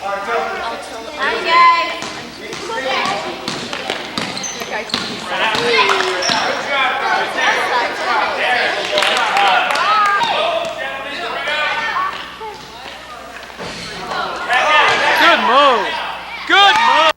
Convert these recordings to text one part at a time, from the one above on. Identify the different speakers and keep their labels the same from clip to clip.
Speaker 1: Good move. Good move.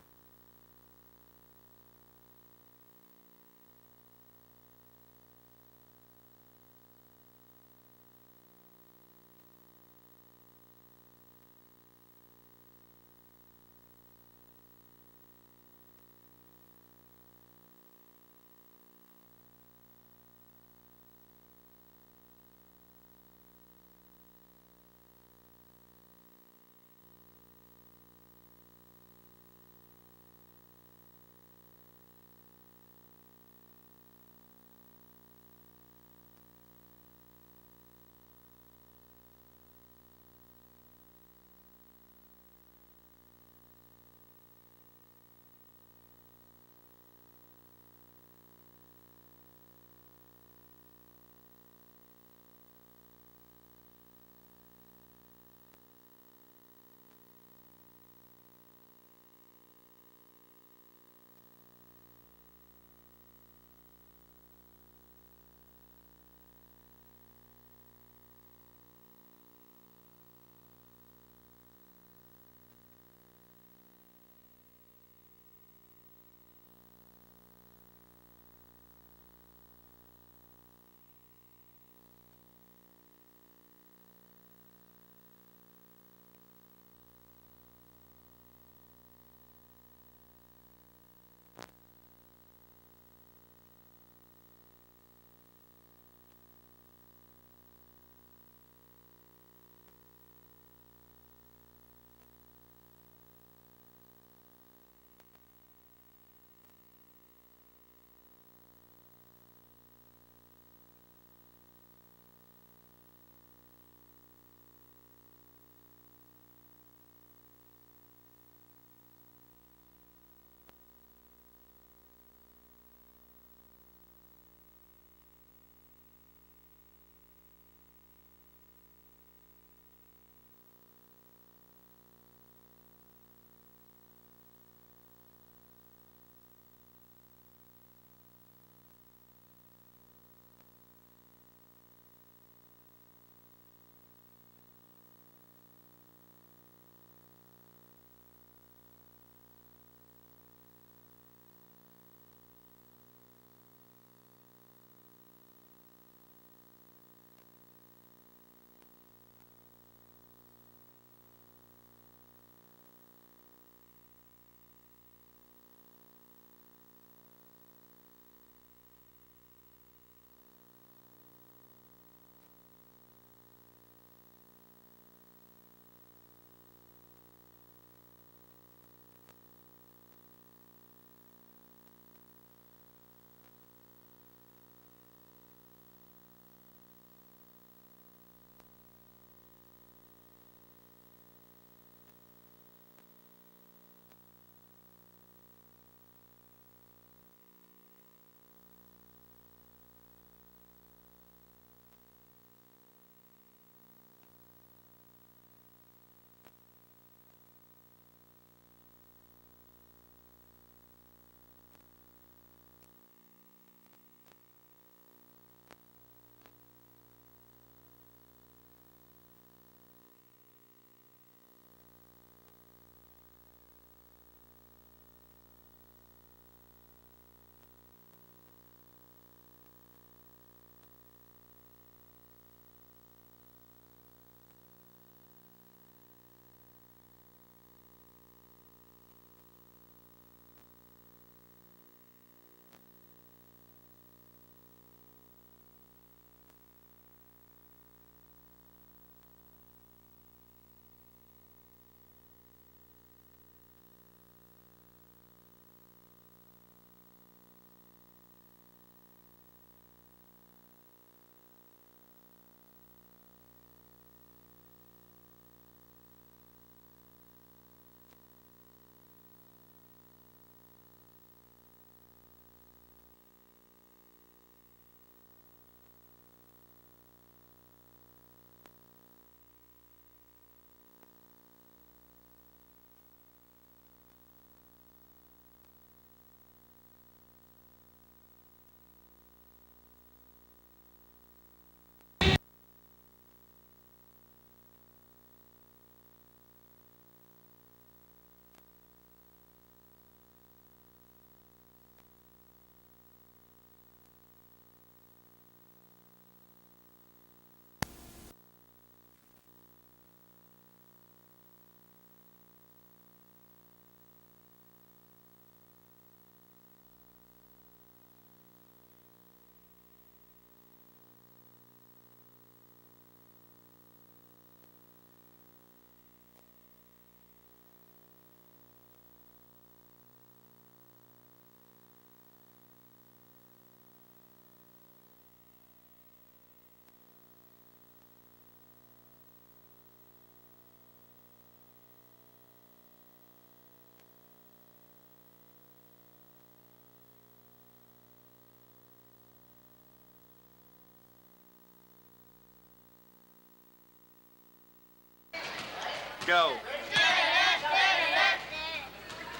Speaker 1: Go.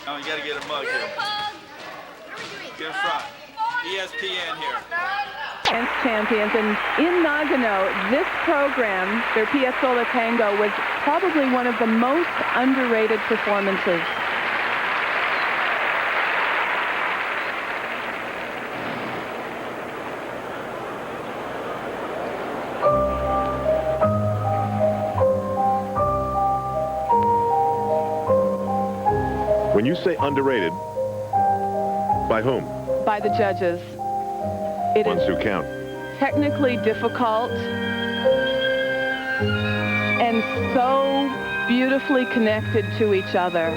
Speaker 1: Oh, you got to get a mug here. Get in front. ESPN here.
Speaker 2: Dance champions, and in Nagano, this program, their Piazzolla Tango, was probably one of the most underrated performances.
Speaker 3: When you say underrated, by whom?
Speaker 2: By the judges. It
Speaker 3: Ones
Speaker 2: is
Speaker 3: who count.
Speaker 2: technically difficult and so beautifully connected to each other.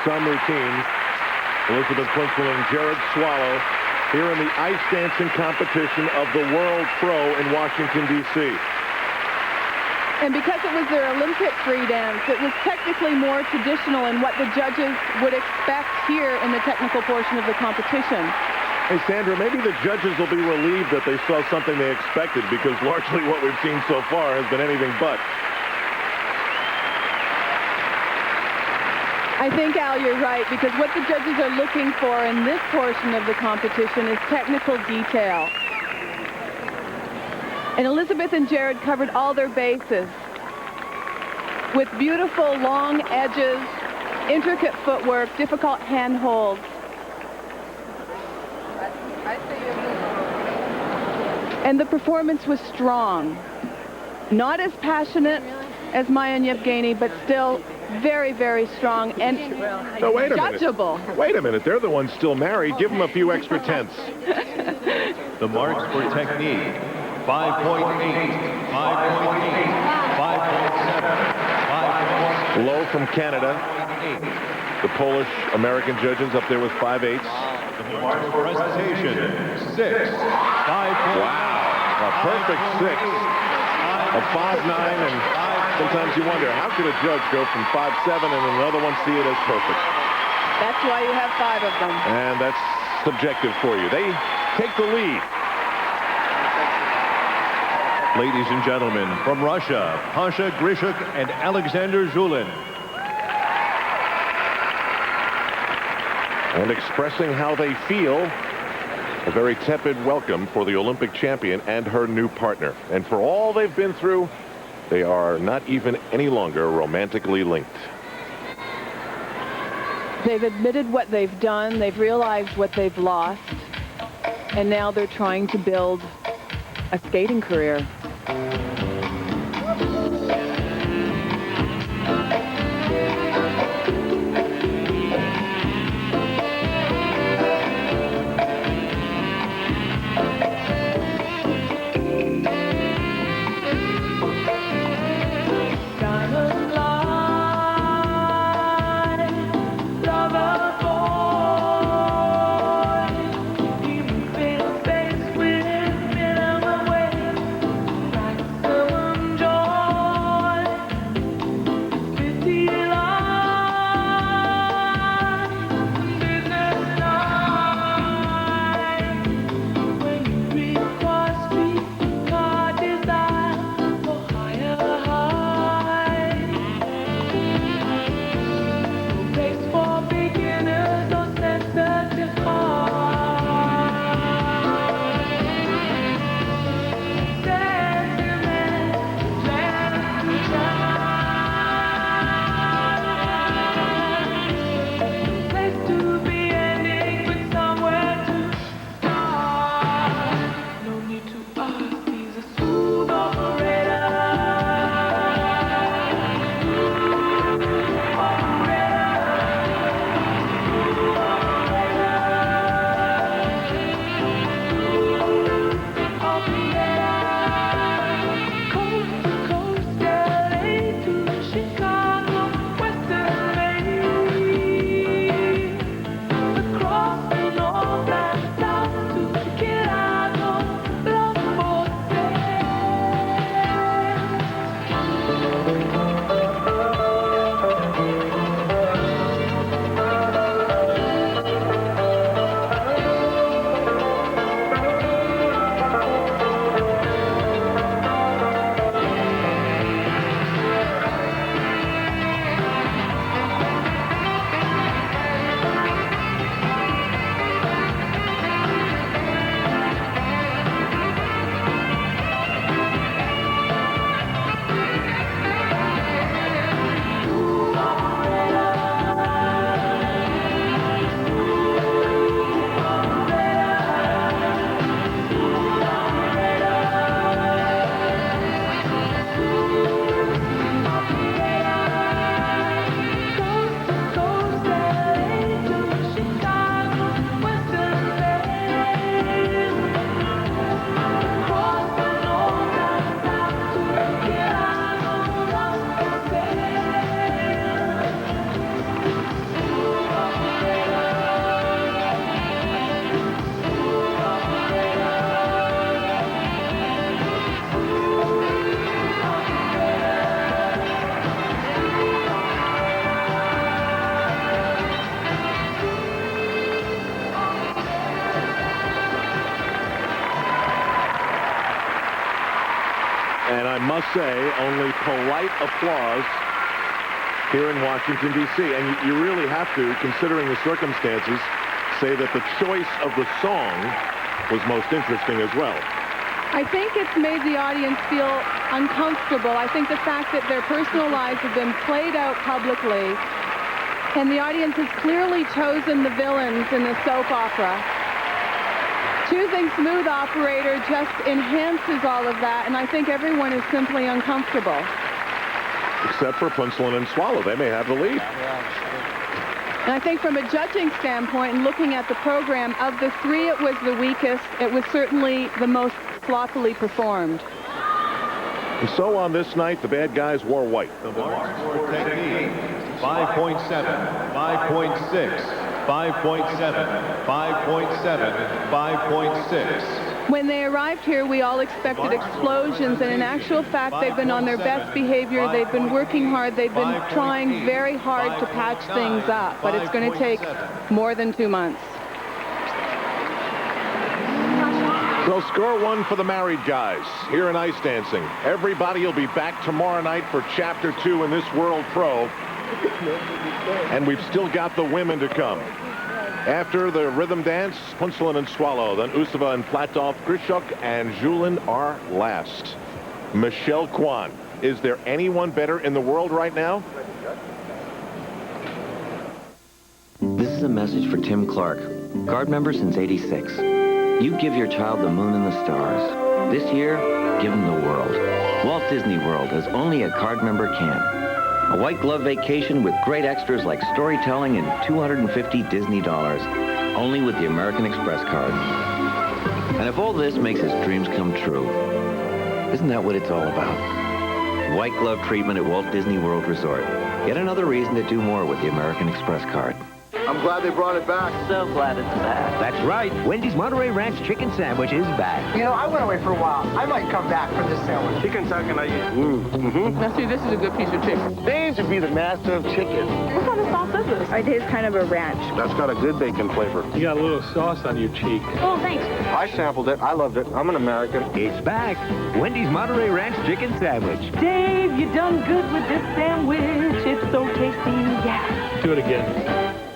Speaker 3: Some routines. Elizabeth Princewill and Jared Swallow here in the ice dancing competition of the World Pro in Washington, D.C.
Speaker 2: And because it was their Olympic free dance, it was technically more traditional in what the judges would expect here in the technical portion of the competition.
Speaker 3: Hey, Sandra, maybe the judges will be relieved that they saw something they expected, because largely what we've seen so far has been anything but.
Speaker 2: I think, Al, you're right, because what the judges are looking for in this portion of the competition is technical detail. And Elizabeth and Jared covered all their bases with beautiful long edges, intricate footwork, difficult hand holds. And the performance was strong. Not as passionate as Maya and Yevgeny, but still very, very strong and
Speaker 3: So wait a
Speaker 2: judgeable.
Speaker 3: minute. Wait a minute. They're the ones still married. Give them a few extra tenths.
Speaker 4: The marks for technique: 5.8, 5.8, 5.7, 5.7.
Speaker 3: Low from Canada. The Polish-American judges up there with 5/8.
Speaker 4: The marks for presentation: 6, 5.9.
Speaker 3: Wow. A perfect 6. A 5.9, and sometimes you wonder, how could a judge go from 5.7 and another one see it as perfect?
Speaker 2: That's why you have 5 of them.
Speaker 3: And that's subjective for you. They take the lead.
Speaker 4: Ladies and gentlemen, from Russia, Pasha Grishuk and Alexander Zulin.
Speaker 3: And expressing how they feel, a very tepid welcome for the Olympic champion and her new partner. And for all they've been through, they are not even any longer romantically linked.
Speaker 2: They've admitted what they've done, they've realized what they've lost, and now they're trying to build a skating career.
Speaker 3: And I must say, only polite applause here in Washington, D.C. And you really have to, considering the circumstances, say that the choice of the song was most interesting as well.
Speaker 2: I think it's made the audience feel uncomfortable. I think the fact that their personal lives have been played out publicly, and the audience has clearly chosen the villains in the soap opera. Choosing Smooth Operator just enhances all of that, and I think everyone is simply uncomfortable.
Speaker 3: Except for Punchline and Swallow. They may have the lead.
Speaker 2: And I think from a judging standpoint and looking at the program, of the three, it was the weakest. It was certainly the most sloppily performed.
Speaker 3: And so on this night, the bad guys wore white.
Speaker 4: The marks for technique, 5.7, 5.6, 5.7, 5.7, 5.6.
Speaker 2: When they arrived here, we all expected explosions, and in actual fact, they've been on their best behavior. They've been working hard. They've been trying very hard to patch things up, but it's going to take more than 2 months.
Speaker 3: So score one for the married guys here in ice dancing. Everybody will be back tomorrow night for Chapter 2 in this World Pro. And we've still got the women to come. After the rhythm dance, Punchline and Swallow, then Usova and Platov, Grishuk and Julin are last. Michelle Kwan, is there anyone better in the world right now?
Speaker 5: This is a message for Tim Clark, Guard member since '86. You give your child the moon and the stars. This year, give him the world. Walt Disney World, as only a Guard member can. A white glove vacation with great extras like storytelling and 250 Disney dollars. Only with the American Express card. And if all this makes his dreams come true, isn't that what it's all about? White glove treatment at Walt Disney World Resort. Yet another reason to do more with the American Express card.
Speaker 6: I'm glad they brought it back.
Speaker 7: So glad it's back.
Speaker 8: That's right. Wendy's Monterey Ranch Chicken Sandwich is back.
Speaker 9: You know, I went away for a while. I might come back for this sandwich.
Speaker 6: Chicken talking like you.
Speaker 2: Now see, this is a good piece of chicken.
Speaker 6: Dave should be the master of chicken.
Speaker 2: What kind of sauce is this? I taste kind of a ranch.
Speaker 6: That's got a good bacon flavor.
Speaker 10: You got a little sauce on your cheek.
Speaker 2: Oh, thanks.
Speaker 6: I sampled it. I loved it. I'm an American.
Speaker 8: It's back. Wendy's Monterey Ranch Chicken Sandwich.
Speaker 7: Dave, you done good with this sandwich. It's so tasty, yeah.
Speaker 10: Do it again.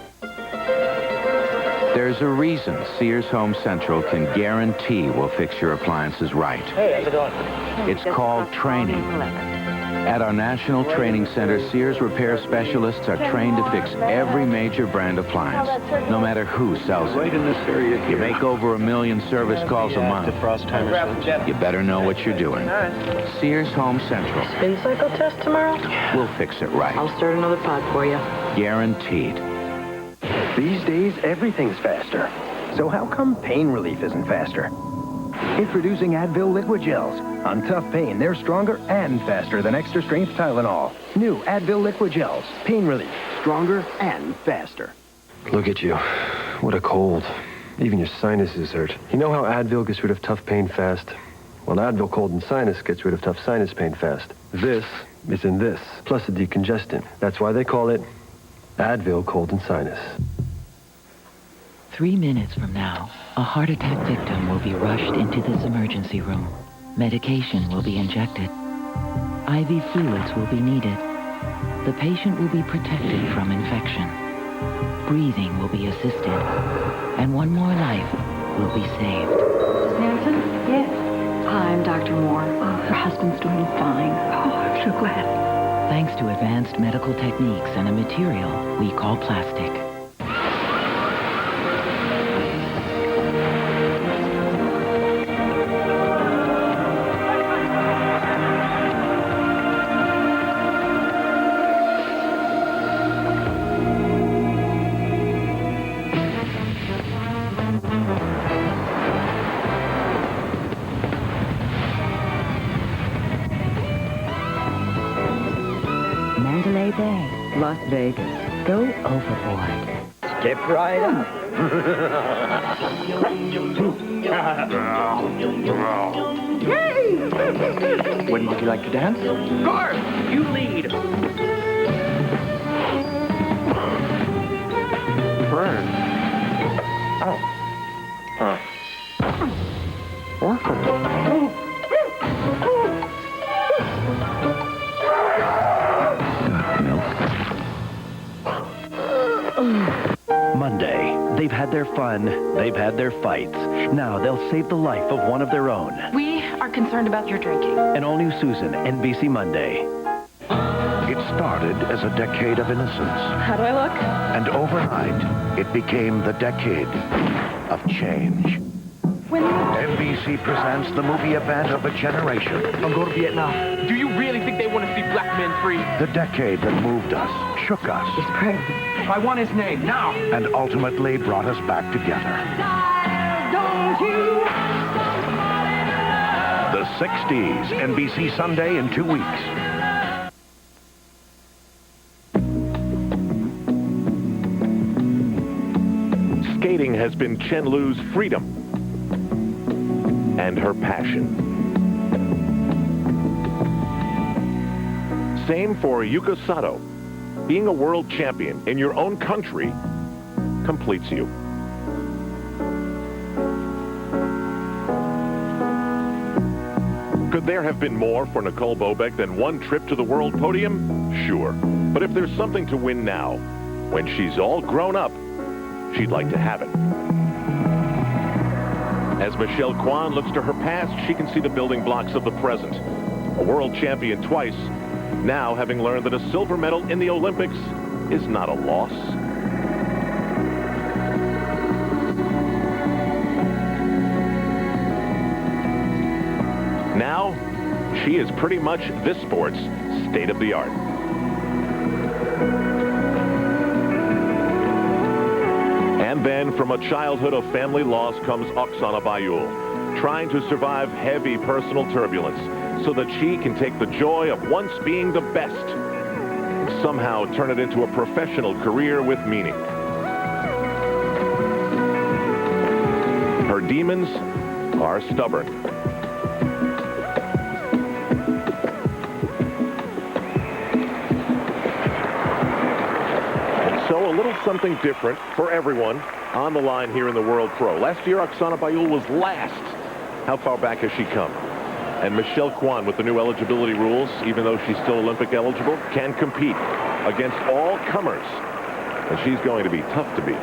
Speaker 11: There's a reason Sears Home Central can guarantee we'll fix your appliances right.
Speaker 10: Hey, how's it going?
Speaker 11: It's called training. At our National Training Center, Sears repair specialists are trained to fix every major brand appliance, no matter who sells it.
Speaker 10: Right in this area.
Speaker 11: You make over 1 million service calls a month. You better know what you're doing. Sears Home Central.
Speaker 7: Spin cycle test tomorrow?
Speaker 11: We'll fix it right.
Speaker 7: I'll start another pod for you.
Speaker 11: Guaranteed.
Speaker 12: These days, everything's faster. So how come pain relief isn't faster? Introducing Advil Liquid Gels. On tough pain, they're stronger and faster than extra strength Tylenol. New Advil Liquid Gels. Pain relief. Stronger and faster.
Speaker 13: Look at you. What a cold. Even your sinuses hurt. You know how Advil gets rid of tough pain fast? Well, Advil Cold and Sinus gets rid of tough sinus pain fast. This is in this, plus a decongestant. That's why they call it Advil Cold and Sinus.
Speaker 14: 3 minutes from now, a heart attack victim will be rushed into this emergency room. Medication will be injected. IV fluids will be needed. The patient will be protected from infection. Breathing will be assisted. And one more life will be saved.
Speaker 15: Nansen? Yes. Hi, I'm Dr. Moore. Her husband's doing fine. Oh, I'm so glad.
Speaker 14: Thanks to advanced medical techniques and a material we call plastic.
Speaker 15: Mandalay Bay, Las Vegas. Go overboard.
Speaker 12: Step right up.
Speaker 9: Wouldn't you like to dance?
Speaker 12: Guard, you lead.
Speaker 6: Burn. Oh. Huh.
Speaker 11: Got milk?
Speaker 8: Monday, they've had their fun, they've had their fights. Now they'll save the life of one of their own.
Speaker 15: We are concerned about your drinking.
Speaker 8: An all-new Susan, NBC Monday.
Speaker 11: It started as a decade of innocence.
Speaker 15: How do I look?
Speaker 11: And overnight, it became the decade of change. NBC presents the movie event of a generation.
Speaker 9: I'm going to Vietnam.
Speaker 16: Do you really think they want to see black men free?
Speaker 11: The decade that moved us, shook us.
Speaker 9: He's pregnant. I want his name, now.
Speaker 11: And ultimately brought us back together. The 60s, NBC Sunday in 2 weeks.
Speaker 3: Skating has been Chen Lu's freedom and her passion. Same for Yuka Sato. Being a world champion in your own country completes you. Could there have been more for Nicole Bobek than one trip to the world podium? Sure. But if there's something to win now, when she's all grown up, she'd like to have it. As Michelle Kwan looks to her past, she can see the building blocks of the present. A world champion twice, now having learned that a silver medal in the Olympics is not a loss. Now, she is pretty much this sport's state of the art. And then, from a childhood of family loss comes Oksana Bayul, trying to survive heavy personal turbulence so that she can take the joy of once being the best and somehow turn it into a professional career with meaning. Her demons are stubborn. So a little something different for everyone on the line here in the World Pro. Last year, Oksana Bayul was last. How far back has she come? And Michelle Kwan, with the new eligibility rules, even though she's still Olympic eligible, can compete against all comers. And she's going to be tough to beat.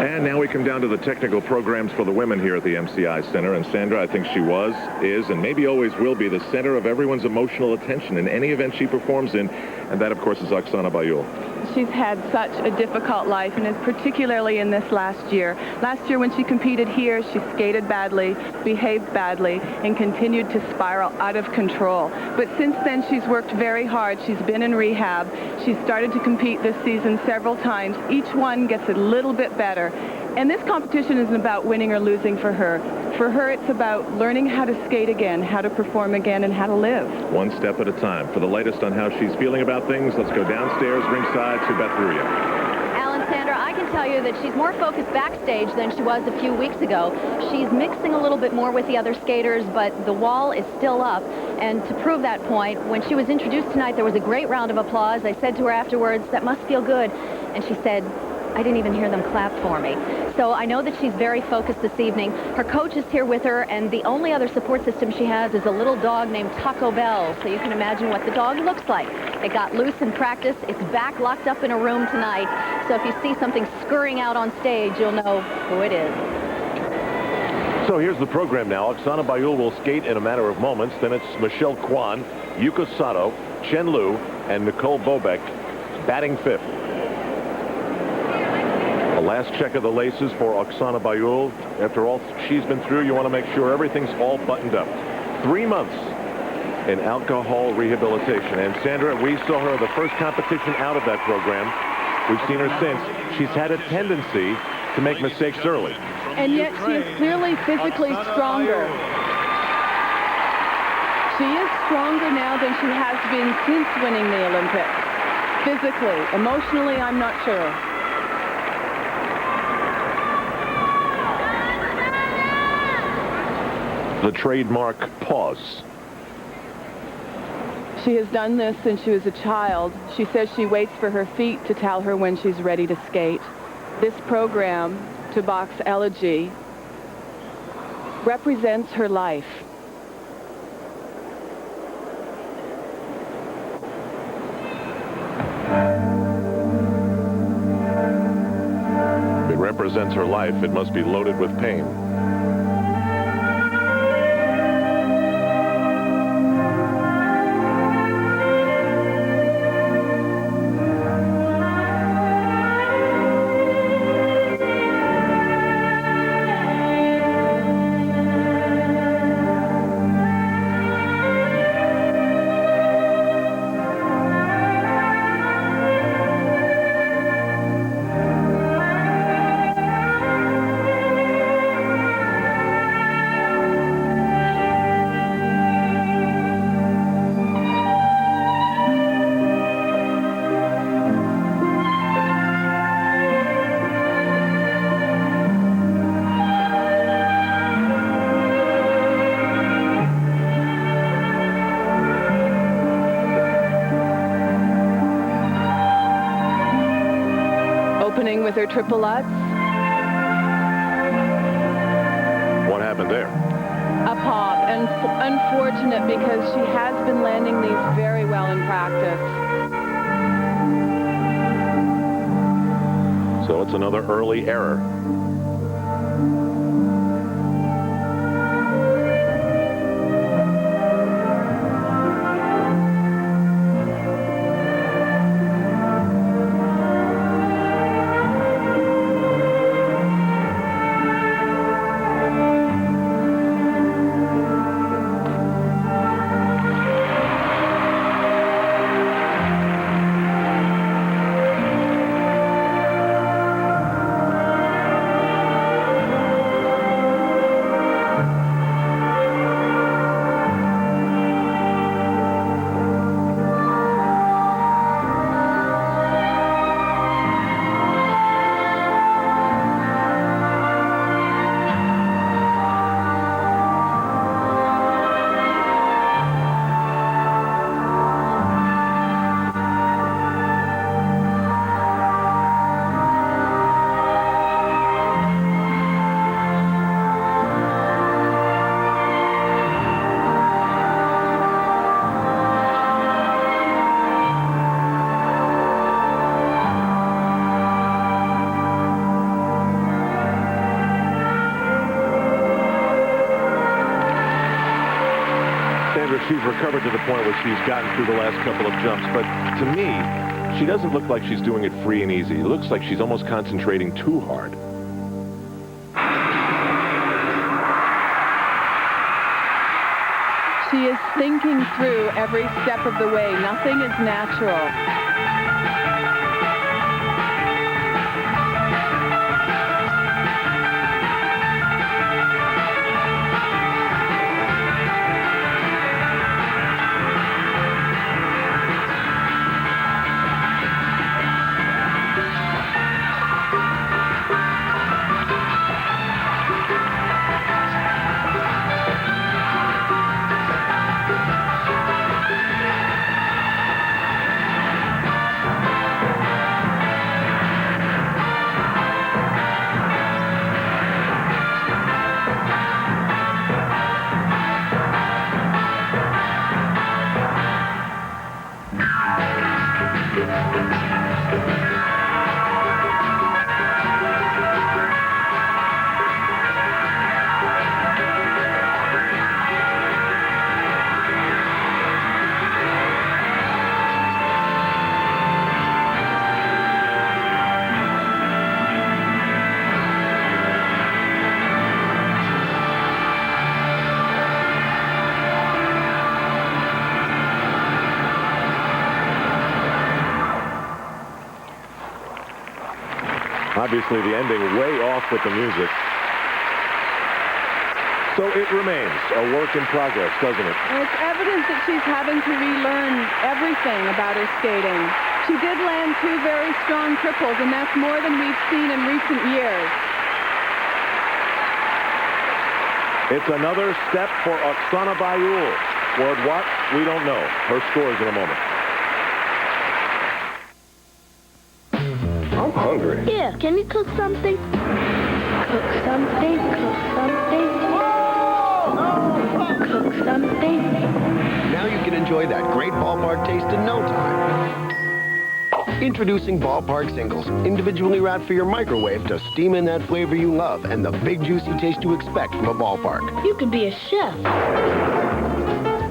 Speaker 3: And now we come down to the technical programs for the women here at the MCI Center. And Sandra, I think she was, is, and maybe always will be the center of everyone's emotional attention in any event she performs in. And that, of course, is Oksana Bayul.
Speaker 2: She's had such a difficult life, and is particularly in this last year. Last year when she competed here, she skated badly, behaved badly, and continued to spiral out of control. But since then, she's worked very hard. She's been in rehab. She's started to compete this season several times. Each one gets a little bit better. And this competition isn't about winning or losing for her. For her, it's about learning how to skate again, how to perform again, and how to live.
Speaker 3: One step at a time. For the latest on how she's feeling about things, let's go downstairs ringside to Beth Ruya.
Speaker 17: Alan, Sandra, I can tell you that she's more focused backstage than she was a few weeks ago. She's mixing a little bit more with the other skaters, but the wall is still up. And to prove that point, when she was introduced tonight, there was a great round of applause. I said to her afterwards, "That must feel good." And she said, "I didn't even hear them clap for me." So I know that she's very focused this evening. Her coach is here with her, and the only other support system she has is a little dog named Taco Bell. So you can imagine what the dog looks like. It got loose in practice. It's back locked up in a room tonight. So if you see something scurrying out on stage, you'll know who it is.
Speaker 3: So here's the program now. Oksana Bayul will skate in a matter of moments. Then it's Michelle Kwan, Yuka Sato, Chen Lu, and Nicole Bobek batting fifth. A last check of the laces for Oksana Bayul. After all she's been through, you want to make sure everything's all buttoned up. 3 months in alcohol rehabilitation. And Sandra, we saw her the first competition out of that program. We've seen her since. She's had a tendency to make mistakes early.
Speaker 2: And yet she is clearly physically stronger. She is stronger now than she has been since winning the Olympics. Physically. Emotionally, I'm not sure.
Speaker 3: The trademark pause.
Speaker 2: She has done this since she was a child. She says she waits for her feet to tell her when she's ready to skate. This program, To Box Elegy, represents her life.
Speaker 3: represents her life, it must be loaded with pain.
Speaker 2: Opening with her triple Lutz.
Speaker 3: What happened there?
Speaker 2: A pop, and unfortunate because she has been landing these very well in practice.
Speaker 3: So it's another early error. She's recovered to the point where she's gotten through the last couple of jumps, but to me, she doesn't look like she's doing it free and easy. It looks like she's almost concentrating too hard.
Speaker 2: She is thinking through every step of the way. Nothing is natural.
Speaker 3: Obviously, the ending way off with the music. So it remains a work in progress, doesn't it?
Speaker 2: And it's evident that she's having to relearn everything about her skating. She did land 2 very strong triples, and that's more than we've seen in recent years.
Speaker 3: It's another step for Oksana Baiul. Toward what? We don't know. Her scores in a moment.
Speaker 6: I'm hungry.
Speaker 18: Yeah, can you cook something? Cook something, cook something. Cook something.
Speaker 19: Now you can enjoy that great ballpark taste in no time. Introducing Ballpark Singles, individually wrapped for your microwave to steam in that flavor you love and the big juicy taste you expect from a Ballpark.
Speaker 18: You can be a chef.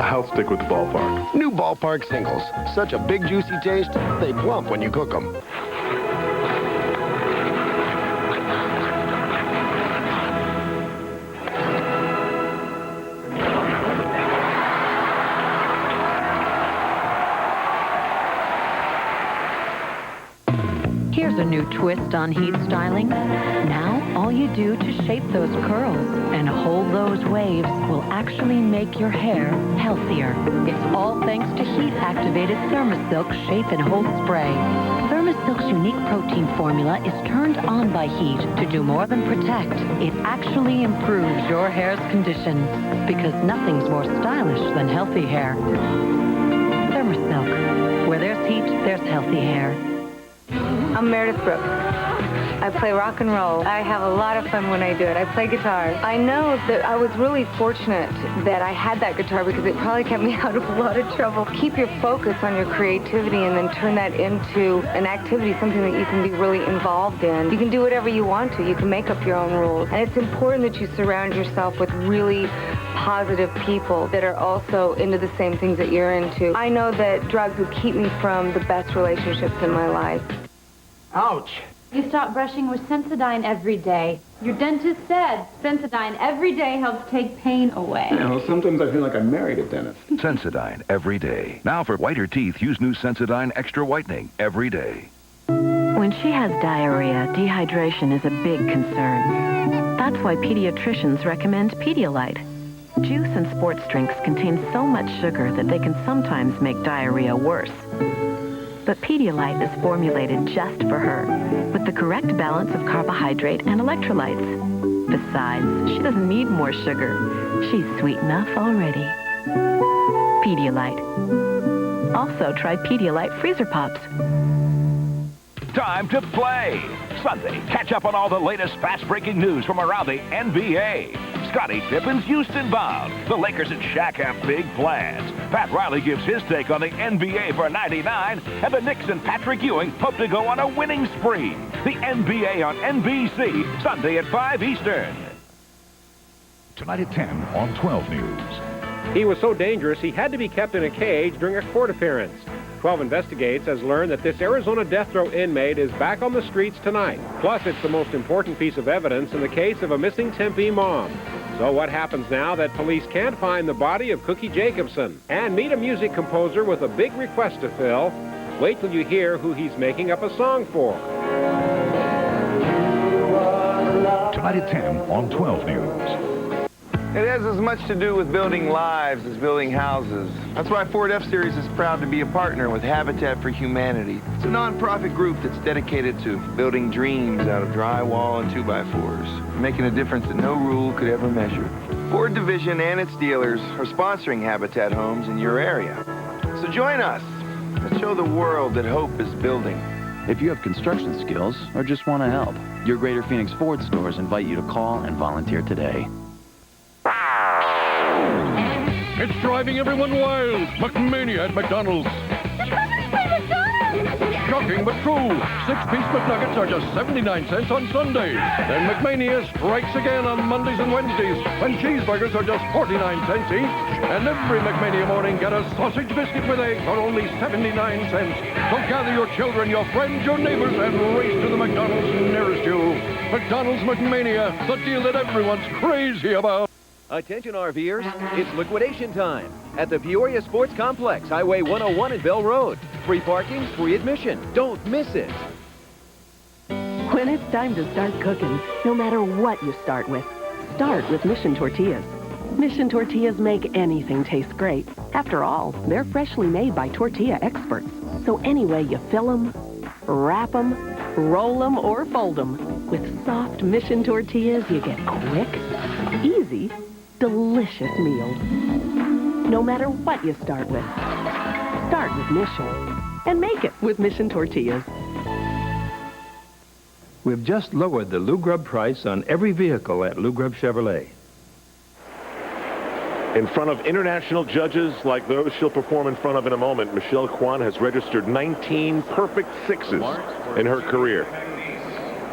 Speaker 3: I'll stick with the Ballpark.
Speaker 19: New Ballpark Singles. Such a big juicy taste, they plump when you cook them.
Speaker 14: Here's a new twist on heat styling. Now, all you do to shape those curls and hold those waves will actually make your hair healthier. It's all thanks to heat-activated Thermosilk Shape and Hold Spray. Thermosilk's unique protein formula is turned on by heat to do more than protect. It actually improves your hair's condition because nothing's more stylish than healthy hair. Thermosilk. Where there's heat, there's healthy hair.
Speaker 20: I'm Meredith Brooks. I play rock and roll. I have a lot of fun when I do it. I play guitar. I know that I was really fortunate that I had that guitar because it probably kept me out of a lot of trouble. Keep your focus on your creativity and then turn that into an activity, something that you can be really involved in. You can do whatever you want to. You can make up your own rules. And it's important that you surround yourself with really positive people that are also into the same things that you're into. I know that drugs would keep me from the best relationships in my life.
Speaker 21: Ouch. You stop brushing with Sensodyne every day. Your dentist said Sensodyne every day helps take pain away.
Speaker 22: You know, sometimes I feel like I married a dentist.
Speaker 23: Sensodyne every day. Now for whiter teeth, use new Sensodyne Extra Whitening every day.
Speaker 14: When she has diarrhea, dehydration is a big concern. That's why pediatricians recommend Pedialyte. Juice and sports drinks contain so much sugar that they can sometimes make diarrhea worse. But Pedialyte is formulated just for her, with the correct balance of carbohydrate and electrolytes. Besides, she doesn't need more sugar. She's sweet enough already. Pedialyte. Also, try Pedialyte Freezer Pops.
Speaker 23: Time to play. Sunday, catch up on all the latest fast-breaking news from around the NBA. Scottie Pippen's Houston bound. The Lakers and Shaq have big plans. Pat Riley gives his take on the NBA for '99, and the Knicks and Patrick Ewing hope to go on a winning spree. The NBA on NBC, Sunday at 5 Eastern.
Speaker 24: Tonight at 10 on 12 News.
Speaker 25: He was so dangerous, he had to be kept in a cage during a court appearance. 12 Investigates has learned that this Arizona death row inmate is back on the streets tonight. Plus, it's the most important piece of evidence in the case of a missing Tempe mom. So what happens now that police can't find the body of Cookie Jacobson? And meet a music composer with a big request to fill. Wait till you hear who he's making up a song for.
Speaker 24: Tonight at 10 on 12 News.
Speaker 6: It has as much to do with building lives as building houses. That's why Ford F-Series is proud to be a partner with Habitat for Humanity. It's a nonprofit group that's dedicated to building dreams out of drywall and 2x4s, making a difference that no rule could ever measure. Ford Division and its dealers are sponsoring Habitat homes in your area. So join us. Let's show the world that hope is building.
Speaker 5: If you have construction skills or just want to help, your Greater Phoenix Ford stores invite you to call and volunteer today.
Speaker 4: It's driving everyone wild. McMania at McDonald's. Shocking but true. 6-piece McNuggets are just 79 cents on Sundays. Then McMania strikes again on Mondays and Wednesdays when cheeseburgers are just 49 cents each. And every McMania morning, get a sausage biscuit with eggs for only 79 cents. So gather your children, your friends, your neighbors, and race to the McDonald's nearest you. McDonald's McMania, the deal that everyone's crazy about.
Speaker 26: Attention RVers, it's liquidation time at the Peoria Sports Complex, Highway 101 and Bell Road. Free parking, free admission. Don't miss it.
Speaker 7: When it's time to start cooking, no matter what you start with Mission Tortillas. Mission Tortillas make anything taste great. After all, they're freshly made by tortilla experts. So any way you fill them, wrap them, roll them, or fold them, with soft Mission Tortillas, you get quick, easy, delicious meals. No matter what you start with Mission. And make it with Mission Tortillas.
Speaker 13: We've just lowered the Lou Grubb price on every vehicle at Lou Grubb Chevrolet.
Speaker 3: In front of international judges like those she'll perform in front of in a moment, Michelle Kwan has registered 19 perfect sixes in her career.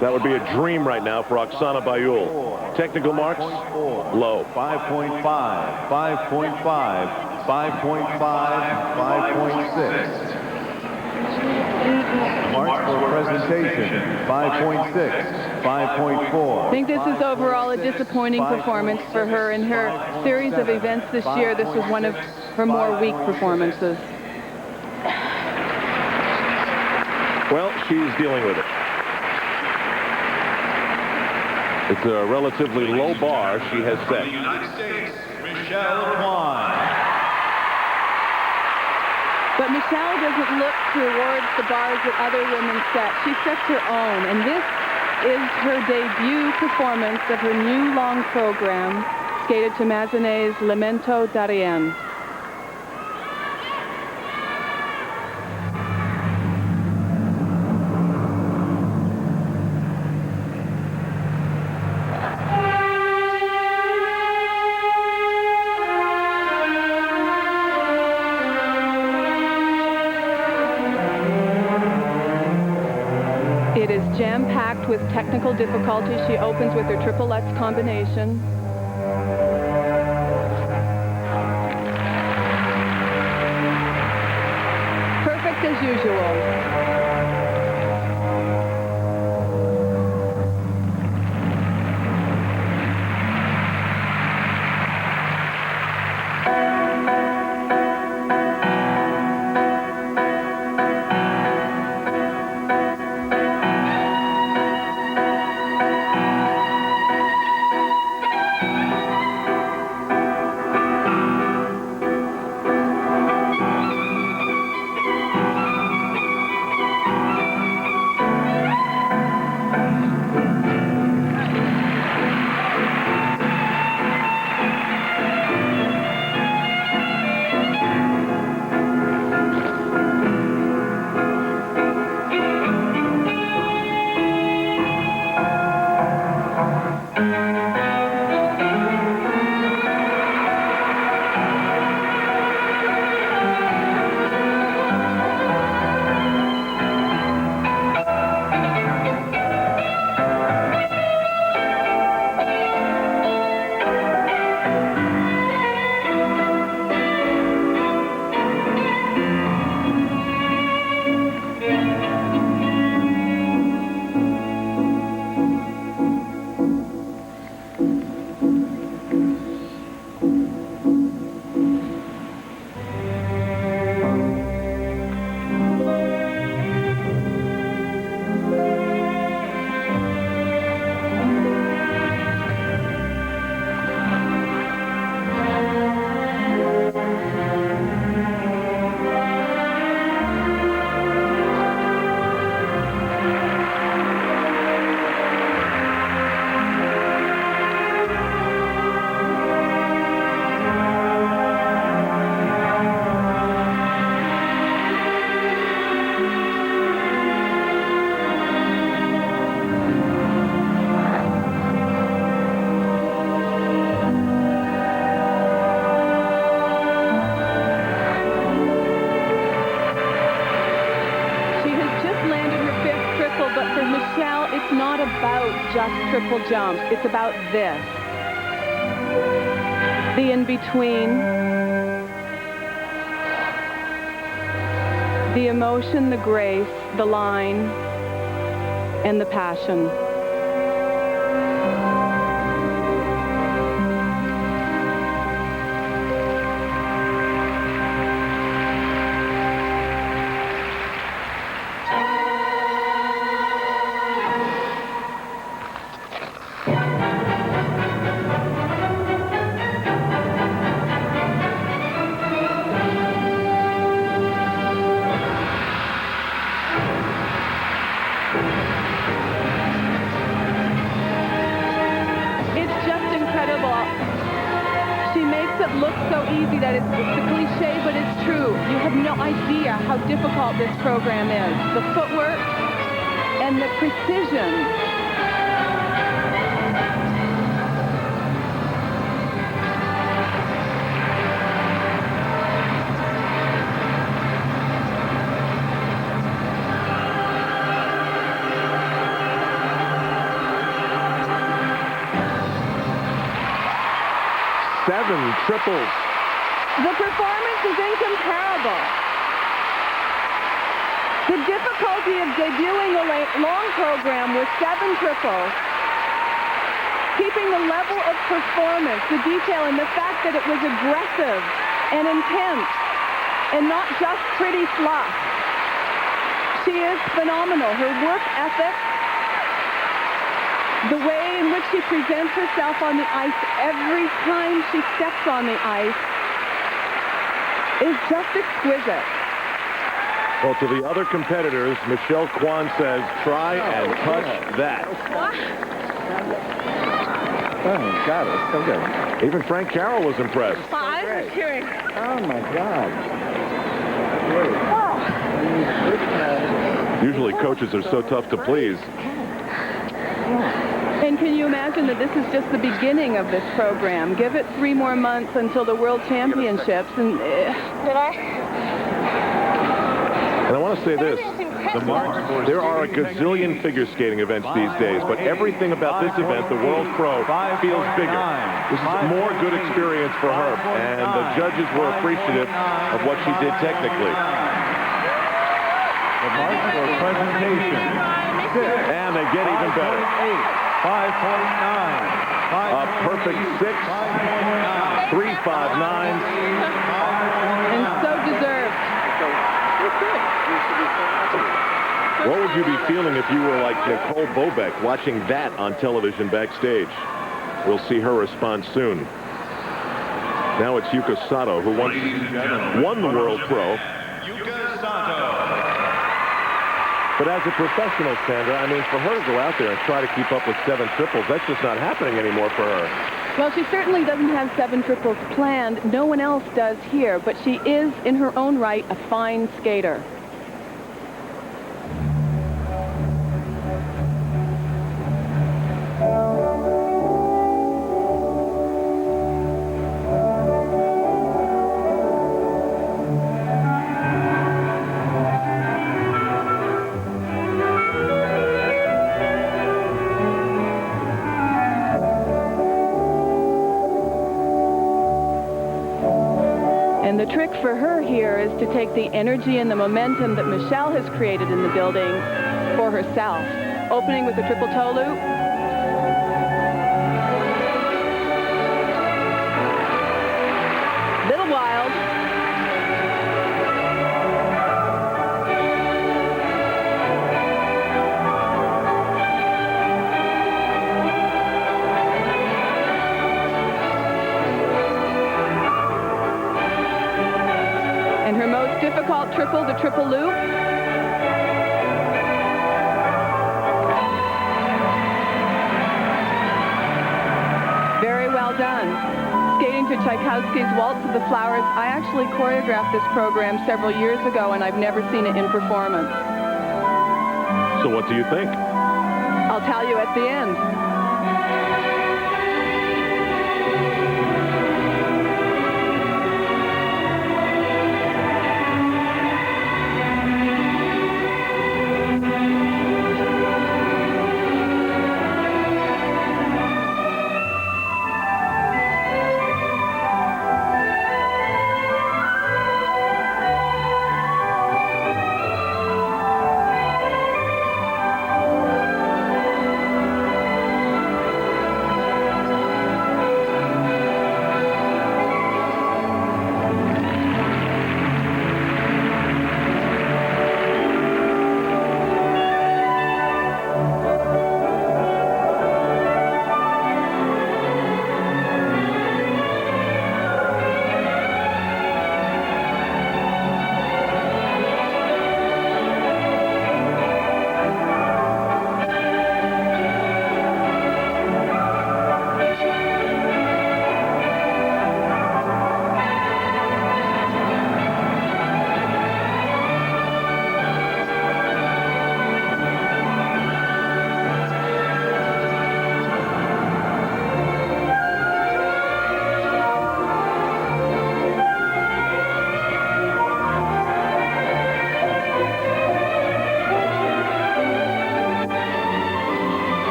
Speaker 3: That would be a dream right now for Oksana Bayul. Technical marks, low.
Speaker 1: 5.5, 5.5, 5.5, 5.6. Marks for presentation, 5.6, 5.4.
Speaker 2: I think this is overall a disappointing performance for her. In her series of events this year, this was one of her more weak performances.
Speaker 3: Well, she's dealing with it. It's a relatively low bar she has set.
Speaker 1: The United States, Michelle Kwan.
Speaker 2: But Michelle doesn't look towards the bars that other women set. She sets her own, and this is her debut performance of her new long program, skated to Mazenet's Lamento Darien. It is jam-packed with technical difficulties. She opens with her triple Lutz combination. Perfect as usual. It's not about just triple jumps. It's about this. The in-between. The emotion, the grace, the line, and the passion. Looks so easy that it's a cliche, but it's true. You have no idea how difficult this program is. The footwork and the precision.
Speaker 3: triples.
Speaker 2: The performance is incomparable. The difficulty of debuting a long program with 7 triples, keeping the level of performance, the detail, and the fact that it was aggressive and intense and not just pretty fluff. She is phenomenal. Her work ethic, the way in which she presents herself on the ice every time she steps on the ice is just exquisite.
Speaker 3: Well, to the other competitors, Michelle Kwan says, try and touch that.
Speaker 22: Oh, God, it's so good.
Speaker 3: Even Frank Carroll was impressed.
Speaker 2: I was cheering.
Speaker 22: Oh, my God.
Speaker 3: Usually coaches are so tough to please.
Speaker 2: And can you imagine that this is just the beginning of this program? Give it 3 more months until the World Championships, and
Speaker 3: And I want to say this, there are a gazillion figure skating events these days, but everything about this event, the World Pro, feels bigger. This is more good experience for her, and the judges were appreciative of what she did technically.
Speaker 1: The mark for presentation.
Speaker 3: And they get even better.
Speaker 1: 5.9.
Speaker 3: A perfect 6. 3.59.
Speaker 2: and so deserved.
Speaker 3: What would you be feeling if you were like Nicole Bobek watching that on television backstage? We'll see her respond soon. Now it's Yuka Sato, who won the World Pro.
Speaker 1: Yuka Sato.
Speaker 3: But as a professional, Sandra, I mean, for her to go out there and try to keep up with 7 triples, that's just not happening anymore for her.
Speaker 2: Well, she certainly doesn't have 7 triples planned. No one else does here, but she is, in her own right, a fine skater. And the trick for her here is to take the energy and the momentum that Michelle has created in the building for herself. Opening with a triple toe loop. Little wild. And her most difficult triple, the triple loop. Very well done. Skating to Tchaikovsky's Waltz of the Flowers. I actually choreographed this program several years ago, and I've never seen it in performance.
Speaker 3: So what do you think?
Speaker 2: I'll tell you at the end.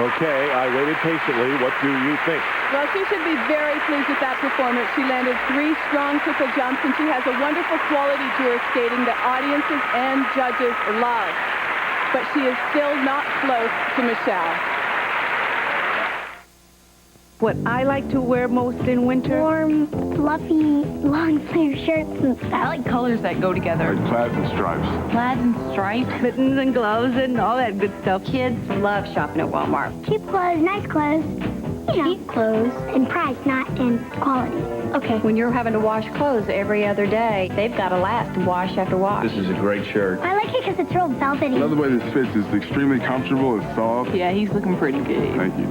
Speaker 3: Okay, I waited patiently. What do you think?
Speaker 2: Well, she should be very pleased with that performance. She landed 3 strong triple jumps, and she has a wonderful quality to her skating that audiences and judges love. But she is still not close to Michelle.
Speaker 7: What I like to wear most in winter?
Speaker 18: Warm, fluffy, long sleeve shirts and stuff.
Speaker 7: I like colors that go together.
Speaker 8: Plaids and stripes.
Speaker 7: Plaids and stripes, mittens and gloves and all that good stuff. Kids love shopping at Walmart.
Speaker 18: Cheap clothes, nice clothes. You know, cheap clothes in price, not in quality.
Speaker 17: Okay, when you're having to wash clothes every other day, they've got to last wash after wash.
Speaker 8: This is a great shirt.
Speaker 18: I like it because it's real velvety.
Speaker 8: I love the way this fits. It's extremely comfortable. It's soft.
Speaker 7: Yeah, he's looking pretty good.
Speaker 8: Thank you.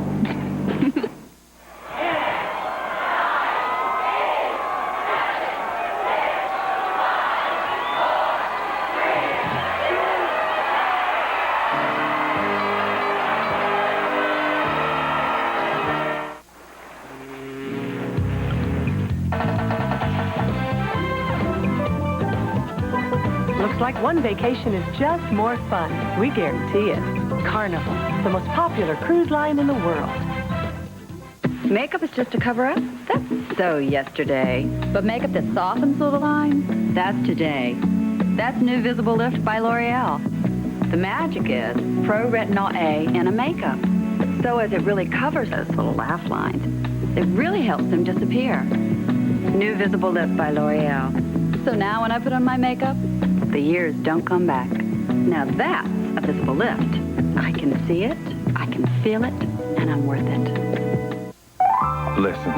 Speaker 7: Looks like one vacation is just more fun. We guarantee it. Carnival, the most popular cruise line in the world.
Speaker 17: Makeup is just a cover-up? That's so yesterday. But makeup that softens the line? That's today. That's new Visible Lift by L'Oreal. The magic is Pro Retinol A in a makeup. So as it really covers those little laugh lines, it really helps them disappear. New Visible Lift by L'Oreal. So now when I put on my makeup, the years don't come back. Now that's a visible lift. I can see it, I can feel it, and I'm worth it.
Speaker 8: Listen.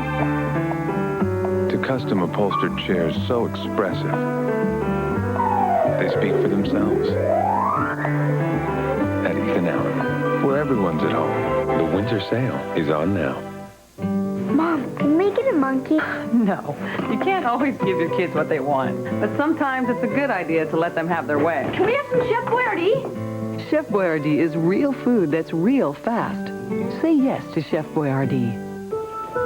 Speaker 8: To custom upholstered chairs so expressive, they speak for themselves. At Ethan Allen, where everyone's at home, the winter sale is on now.
Speaker 18: Mom, can we get a monkey?
Speaker 7: No, you can't always give your kids what they want. But sometimes it's a good idea to let them have their way.
Speaker 18: Can we have some Chef Boyardee?
Speaker 7: Chef Boyardee is real food that's real fast. Say yes to Chef Boyardee.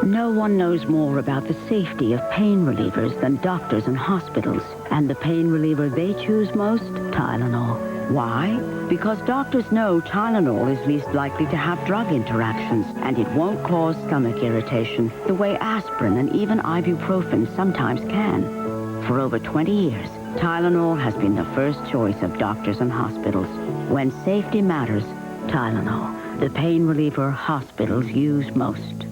Speaker 9: No one knows more about the safety of pain relievers than doctors and hospitals. And the pain reliever they choose most? Tylenol. Why? Because doctors know Tylenol is least likely to have drug interactions, and it won't cause stomach irritation the way aspirin and even ibuprofen sometimes can. For over 20 years, Tylenol has been the first choice of doctors and hospitals. When safety matters, Tylenol, the pain reliever hospitals use most.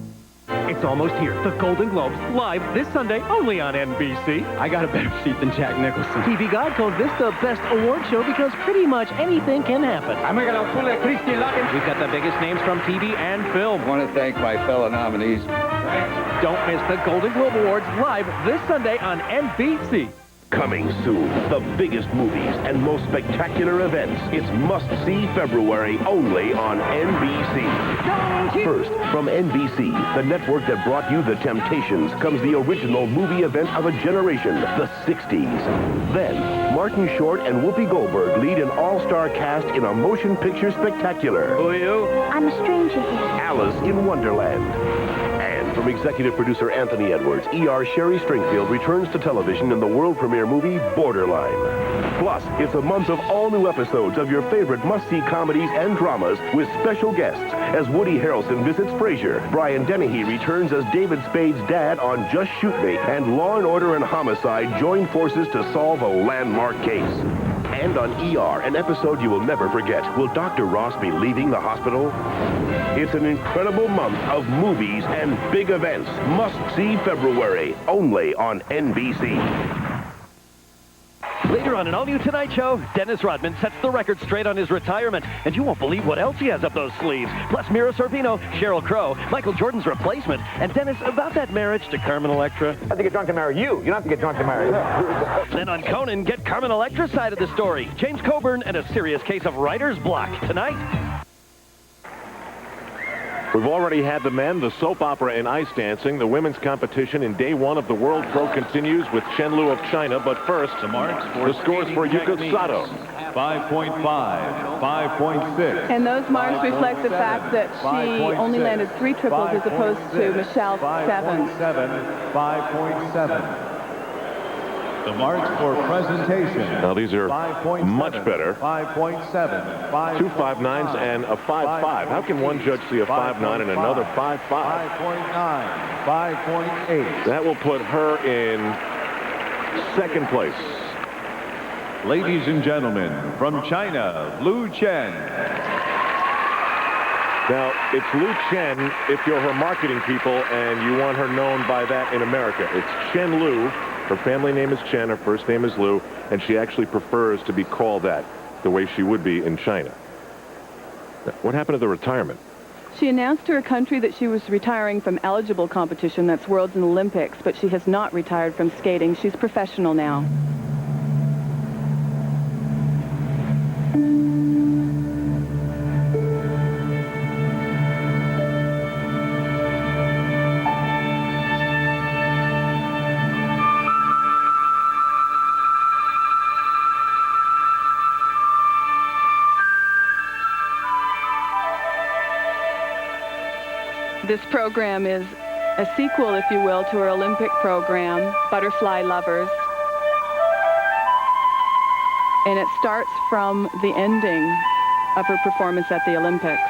Speaker 10: It's almost here. The Golden Globes, live this Sunday, only on NBC.
Speaker 12: I got a better seat than Jack Nicholson.
Speaker 10: TV Guide called this the best award show because pretty much anything can happen. We've got the biggest names from TV and film.
Speaker 12: I want to thank my fellow nominees.
Speaker 10: Don't miss the Golden Globe Awards live this Sunday on NBC.
Speaker 15: Coming soon, the biggest movies and most spectacular events. It's must-see February only on NBC. First, from NBC, the network that brought you The Temptations, comes the original movie event of a generation, the 60s. Then, Martin Short and Whoopi Goldberg lead an all-star cast in a motion picture spectacular.
Speaker 12: Who are you?
Speaker 18: I'm a stranger here.
Speaker 15: Alice in Wonderland. From executive producer Anthony Edwards, E.R. Sherry Stringfield returns to television in the world premiere movie Borderline. Plus, it's a month of all-new episodes of your favorite must-see comedies and dramas with special guests as Woody Harrelson visits Frasier, Brian Dennehy returns as David Spade's dad on Just Shoot Me, and Law and Order and Homicide join forces to solve a landmark case. And on ER, an episode you will never forget. Will Dr. Ross be leaving the hospital? It's an incredible month of movies and big events. Must see February, only on NBC.
Speaker 10: Later on an all-new Tonight Show, Dennis Rodman sets the record straight on his retirement, and you won't believe what else he has up those sleeves. Plus Mira Sorvino, Sheryl Crow, Michael Jordan's replacement, and Dennis about that marriage to Carmen Electra.
Speaker 12: I have to get drunk to marry you. You don't have to get drunk to marry her.
Speaker 10: Then on Conan, get Carmen Electra's side of the story. James Coburn and a serious case of writer's block tonight.
Speaker 3: We've already had the men, the soap opera and ice dancing. The women's competition in day one of the World Pro continues with Chen Lu of China. But first, the scores for Yuka Sato.
Speaker 1: 5.5, 5.6.
Speaker 2: And those marks reflect the fact that she only landed 3 triples as opposed to Michelle's 7.
Speaker 1: 5.7, 5.7. The marks for presentation.
Speaker 3: Now these are
Speaker 1: 5.7,
Speaker 3: much better.
Speaker 1: 5.7,
Speaker 3: 2 5.9s and a 5.5. How can one judge see a 5.9 and another 5.5?
Speaker 1: 5.9, 5.8.
Speaker 3: That will put her in second place.
Speaker 1: Ladies and gentlemen, from China, Lu Chen.
Speaker 3: Now, it's Lu Chen if you're her marketing people and you want her known by that in America. It's Chen Lu. Her family name is Chen, her first name is Lu, and she actually prefers to be called that the way she would be in China. What happened to the retirement?
Speaker 2: She announced to her country that she was retiring from eligible competition, that's Worlds and Olympics, but she has not retired from skating. She's professional now. This program is a sequel, if you will, to her Olympic program, Butterfly Lovers. And it starts from the ending of her performance at the Olympics.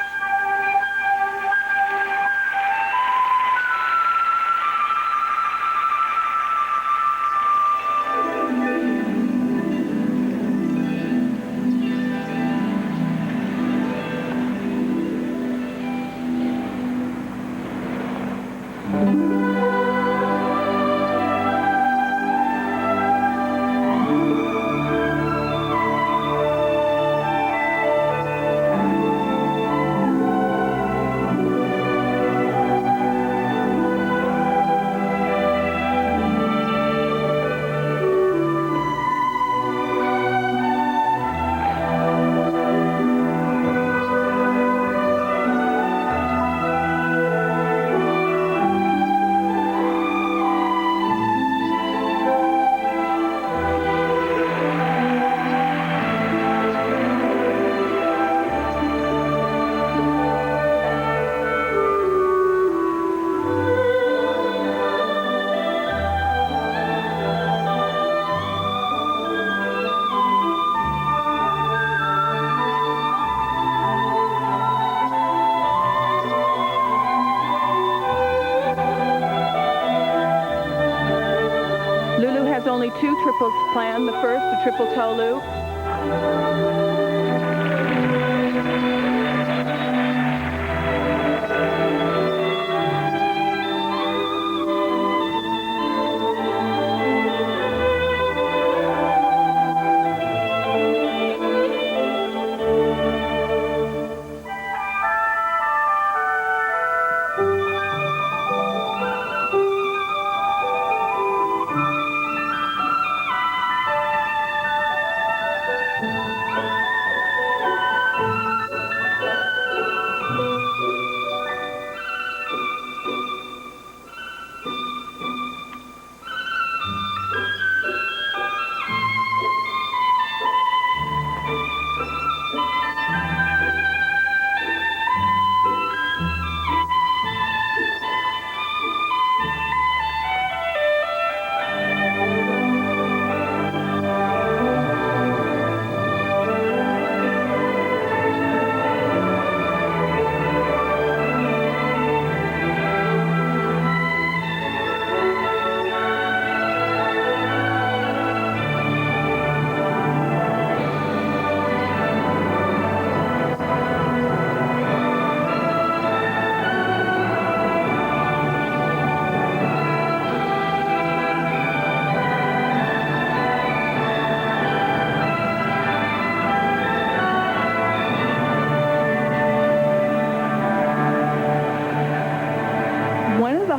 Speaker 2: Only 2 triples planned. The first, a triple toe loop.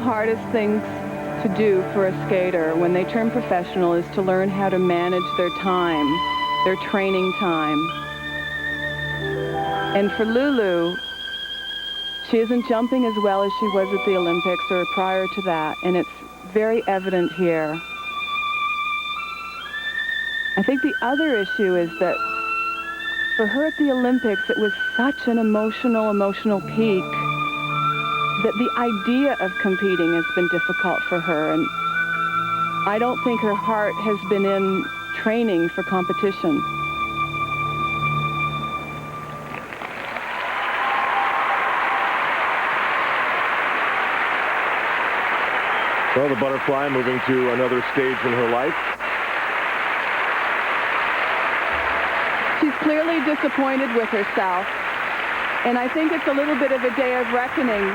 Speaker 2: Hardest things to do for a skater when they turn professional is to learn how to manage their time, their training time. And for Lulu, she isn't jumping as well as she was at the Olympics or prior to that, and it's very evident here. I think the other issue is that for her at the Olympics, it was such an emotional peak that the idea of competing has been difficult for her. And I don't think her heart has been in training for competition.
Speaker 3: So the butterfly moving to another stage in her life.
Speaker 2: She's clearly disappointed with herself. And I think it's a little bit of a day of reckoning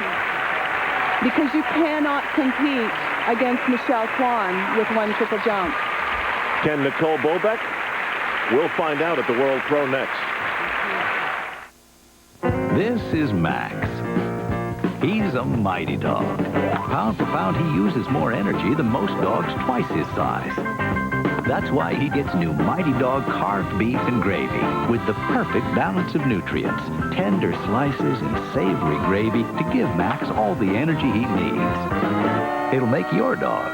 Speaker 2: because you cannot compete against Michelle Kwan with one triple jump.
Speaker 3: Can Nicole Bobek? We'll find out at the World Pro next.
Speaker 24: This is Max. He's a mighty dog. Pound for pound, he uses more energy than most dogs twice his size. That's why he gets new Mighty Dog carved beef and gravy with the perfect balance of nutrients, tender slices and savory gravy to give Max all the energy he needs. It'll make your dog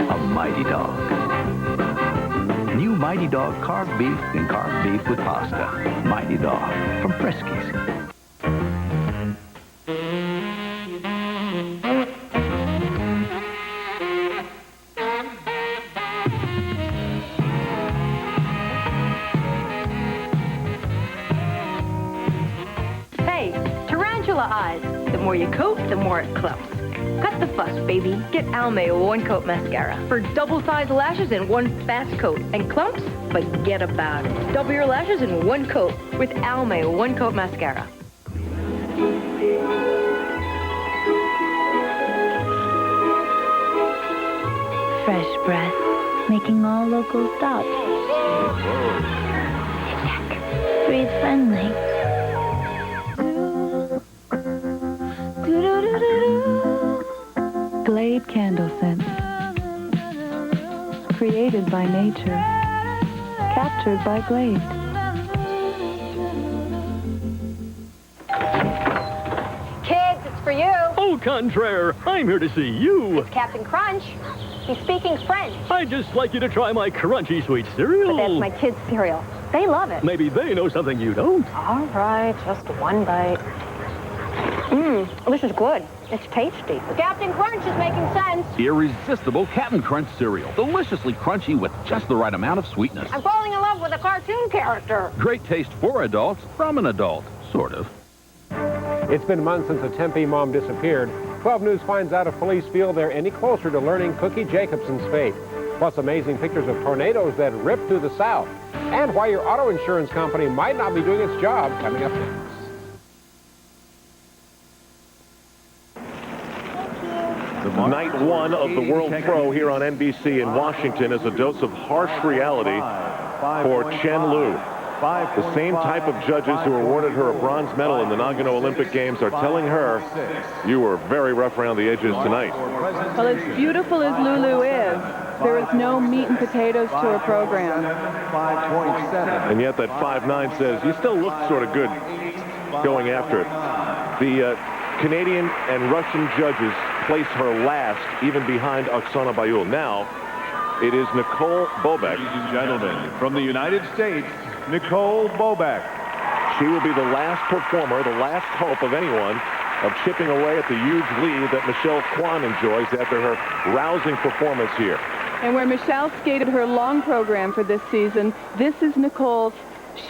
Speaker 24: a mighty dog. New Mighty Dog carved beef and carved beef with pasta. Mighty Dog from Friskies.
Speaker 11: Eyes. The more you coat, the more it clumps. Cut the fuss, baby. Get Almay One Coat Mascara for double-sized lashes in one fast coat. And clumps? Forget about it. Double your lashes in one coat with Almay One Coat Mascara.
Speaker 18: Fresh breath, making all local stops. Check. Breathe friendly.
Speaker 14: Glade Candle Scent. Created by nature. Captured by Glade.
Speaker 16: Kids, it's for you.
Speaker 10: Au contraire, I'm here to see you.
Speaker 16: It's Captain Crunch. He's speaking French.
Speaker 10: I'd just like you to try my crunchy sweet cereal.
Speaker 16: But that's my kids' cereal. They love it.
Speaker 10: Maybe they know something you don't.
Speaker 16: All right, just one bite. This is good. It's tasty. Captain Crunch is making sense.
Speaker 24: Irresistible Captain Crunch cereal. Deliciously crunchy with just the right amount of sweetness.
Speaker 16: I'm falling in love with a cartoon character.
Speaker 24: Great taste for adults from an adult, sort of.
Speaker 25: It's been months since a Tempe mom disappeared. 12 News finds out if police feel they're any closer to learning Cookie Jacobson's fate. Plus amazing pictures of tornadoes that rip through the South. And why your auto insurance company might not be doing its job coming up next.
Speaker 3: Night one of the World Pro here on NBC in Washington is a dose of harsh reality for Chen Lu. The same type of judges who awarded her a bronze medal in the Nagano Olympic Games are telling her, you were very rough around the edges tonight.
Speaker 2: Well, as beautiful as Lulu is, there is no meat and potatoes to her program.
Speaker 3: And yet that 5'9" says, you still look sort of good going after it. The Canadian and Russian judges place her last, even behind Oksana Bayul. Now, it is Nicole Bobek.
Speaker 1: Ladies and gentlemen, from the United States, Nicole Bobek.
Speaker 3: She will be the last performer, the last hope of anyone of chipping away at the huge lead that Michelle Kwan enjoys after her rousing performance here.
Speaker 2: And where Michelle skated her long program for this season, this is Nicole's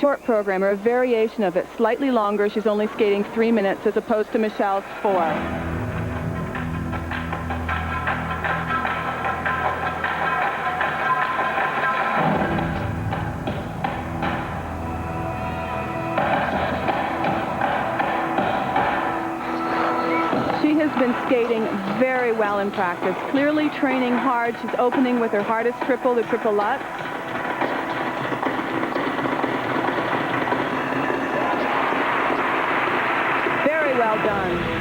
Speaker 2: short program, or a variation of it, slightly longer. She's only skating 3 minutes as opposed to Michelle's 4. Been skating very well in practice, clearly training hard. She's opening with her hardest triple, the triple Lutz. Very well done.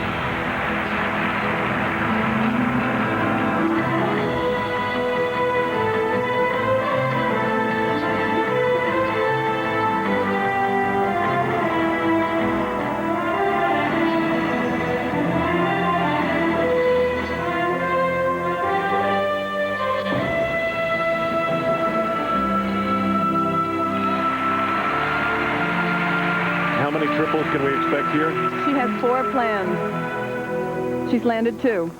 Speaker 3: How many triples can we expect here?
Speaker 2: She has 4 planned. She's landed 2.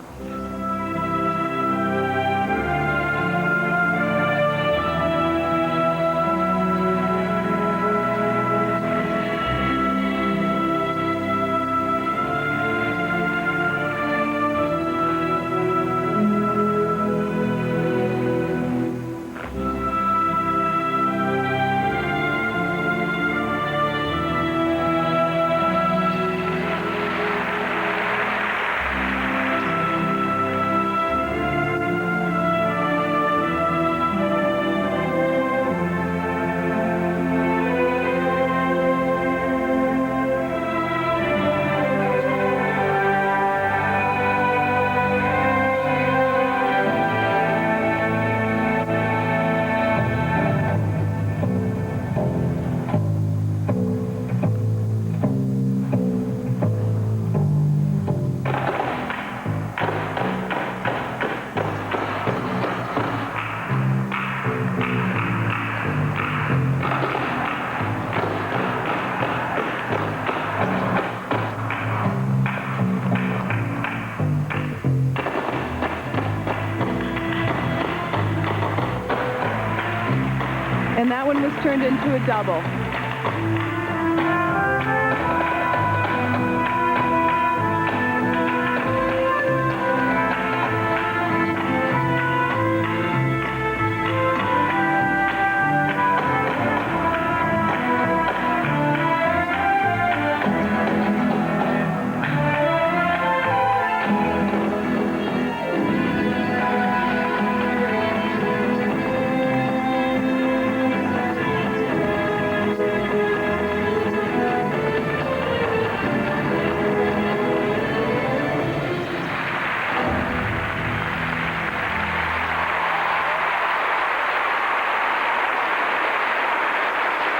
Speaker 2: turned into a double.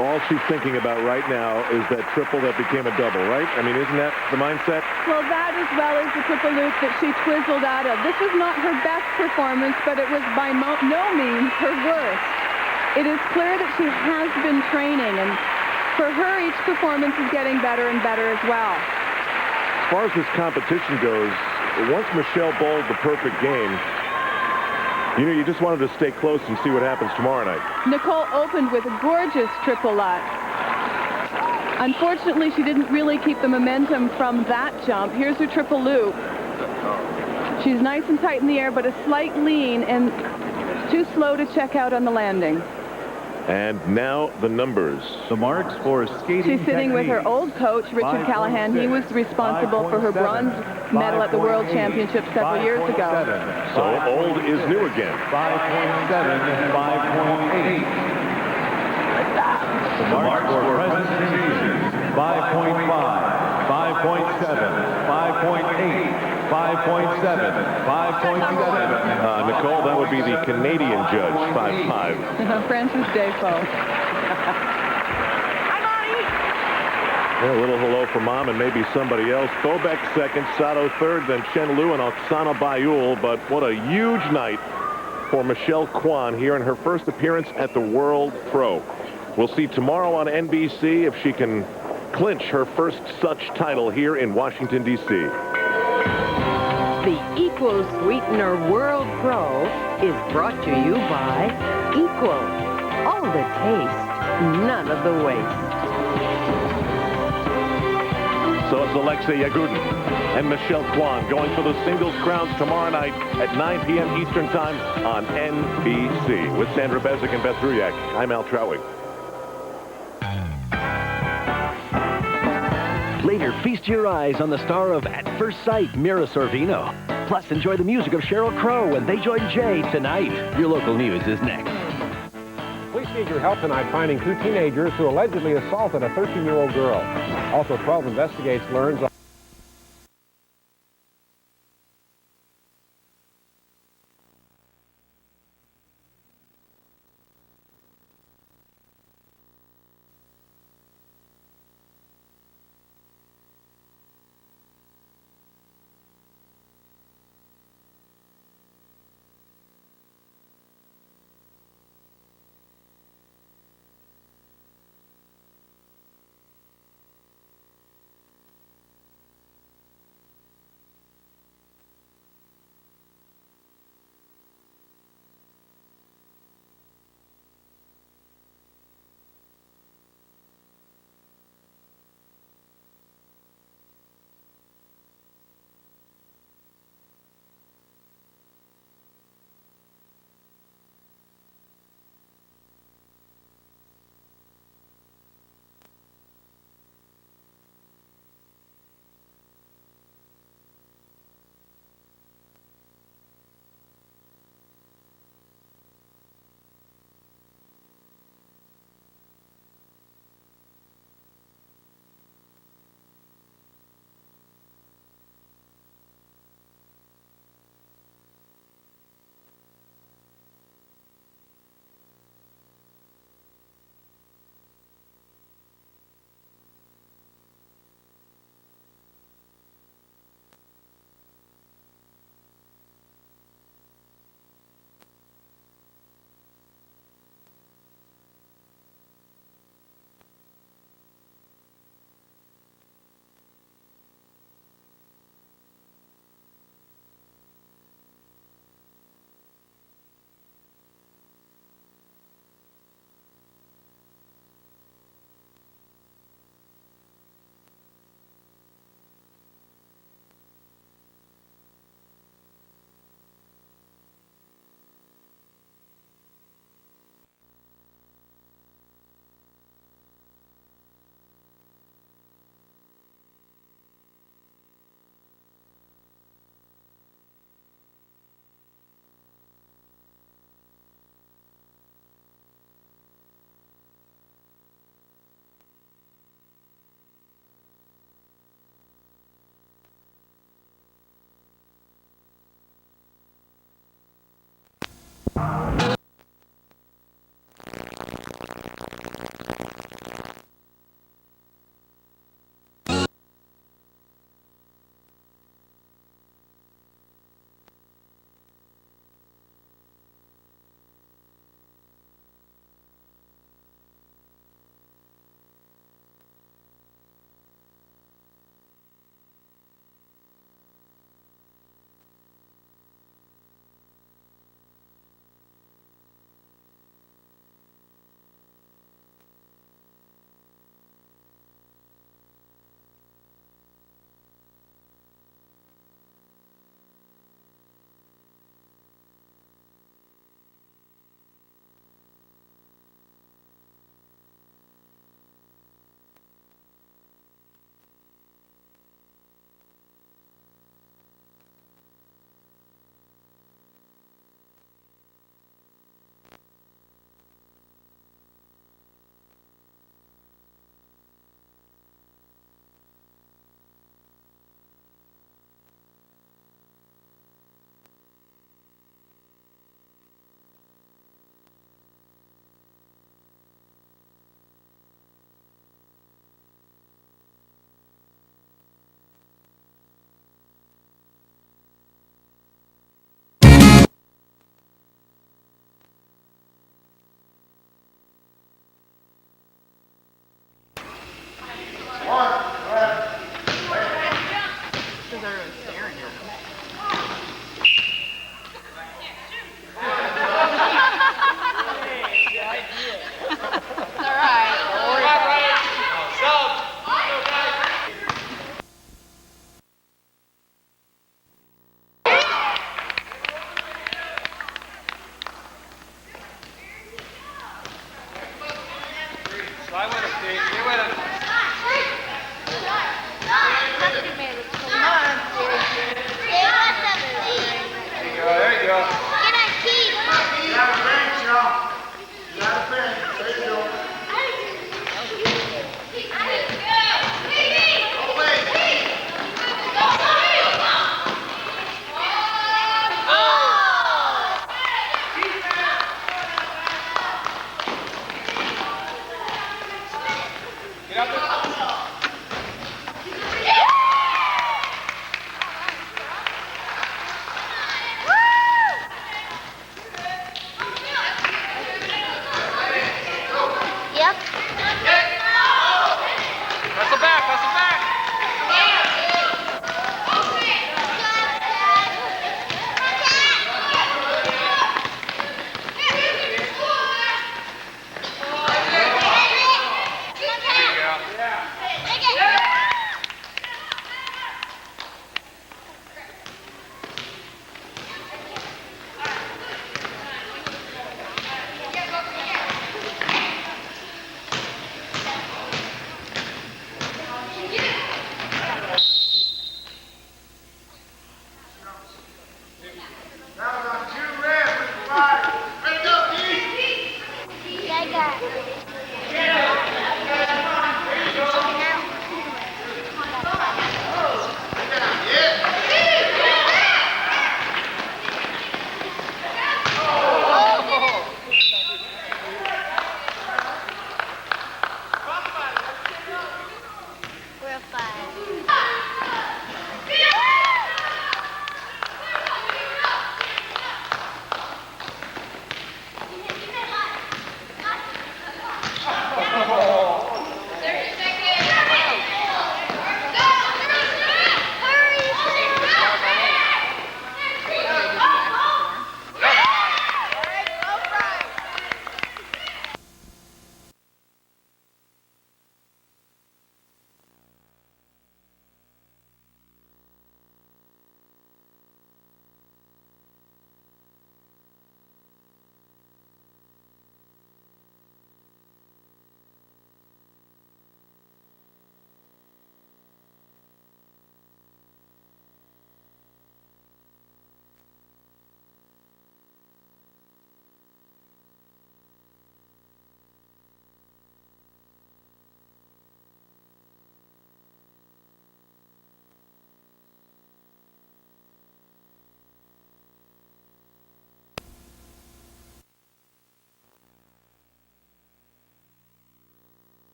Speaker 3: All she's thinking about right now is that triple that became a double, right? I mean, isn't that the mindset?
Speaker 2: Well, that as well as the triple loop that she twizzled out of. This was not her best performance, but it was by no means her worst. It is clear that she has been training, and for her, each performance is getting better and better as well.
Speaker 3: As far as this competition goes, once Michelle bowled the perfect game, you know, you just wanted to stay close and see what happens tomorrow night.
Speaker 2: Nicole opened with a gorgeous triple lot. Unfortunately, she didn't really keep the momentum from that jump. Here's her triple loop. She's nice and tight in the air, but a slight lean and too slow to check out on the landing.
Speaker 3: And now the numbers.
Speaker 1: The marks for skating
Speaker 2: She's sitting with her old coach, Richard Callahan. He was responsible for her bronze medal at the World Championship several years ago.
Speaker 3: So old is new again.
Speaker 1: 5.7, 5.8. The marks for present season. 5.5, 5.7, 5.8. 5.7, 5.7.
Speaker 3: Nicole, that would be the Canadian judge, 5'5".
Speaker 2: Francis Defoe.
Speaker 3: Yeah, a little hello from Mom and maybe somebody else. Bobek second, Sato third, then Chen Lu and Oksana Bayul. But what a huge night for Michelle Kwan here in her first appearance at the World Pro. We'll see tomorrow on NBC if she can clinch her first such title here in Washington, D.C.
Speaker 5: The Equal Sweetener World Pro is brought to you by Equal. All the taste, none of the waste.
Speaker 3: So it's Alexei Yagudin and Michelle Kwan going for the singles crowns tomorrow night at 9 p.m. Eastern Time on NBC. With Sandra Bezic and Beth Ruyak, I'm Al Trautwig.
Speaker 10: Later, feast your eyes on the star of At First Sight, Mira Sorvino. Plus, enjoy the music of Sheryl Crow when they join Jay tonight. Your local news is next.
Speaker 25: Police need your help tonight finding two teenagers who allegedly assaulted a 13-year-old girl. Also, 12 Investigates learns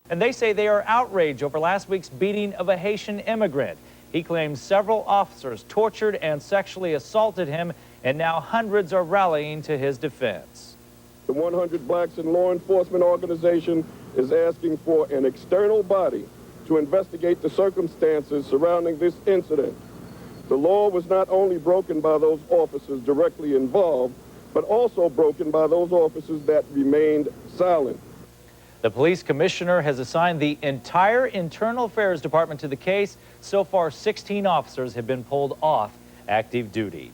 Speaker 4: And they say they are outraged over last week's beating of a Haitian immigrant. He claims several officers tortured and sexually assaulted him, and now hundreds are rallying to his defense.
Speaker 6: The 100 Blacks in Law Enforcement organization is asking for an external body to investigate the circumstances surrounding this incident. The law was not only broken by those officers directly involved, but also broken by those officers that remained silent.
Speaker 4: The police commissioner has assigned the entire Internal Affairs Department to the case. So far, 16 officers have been pulled off active duty.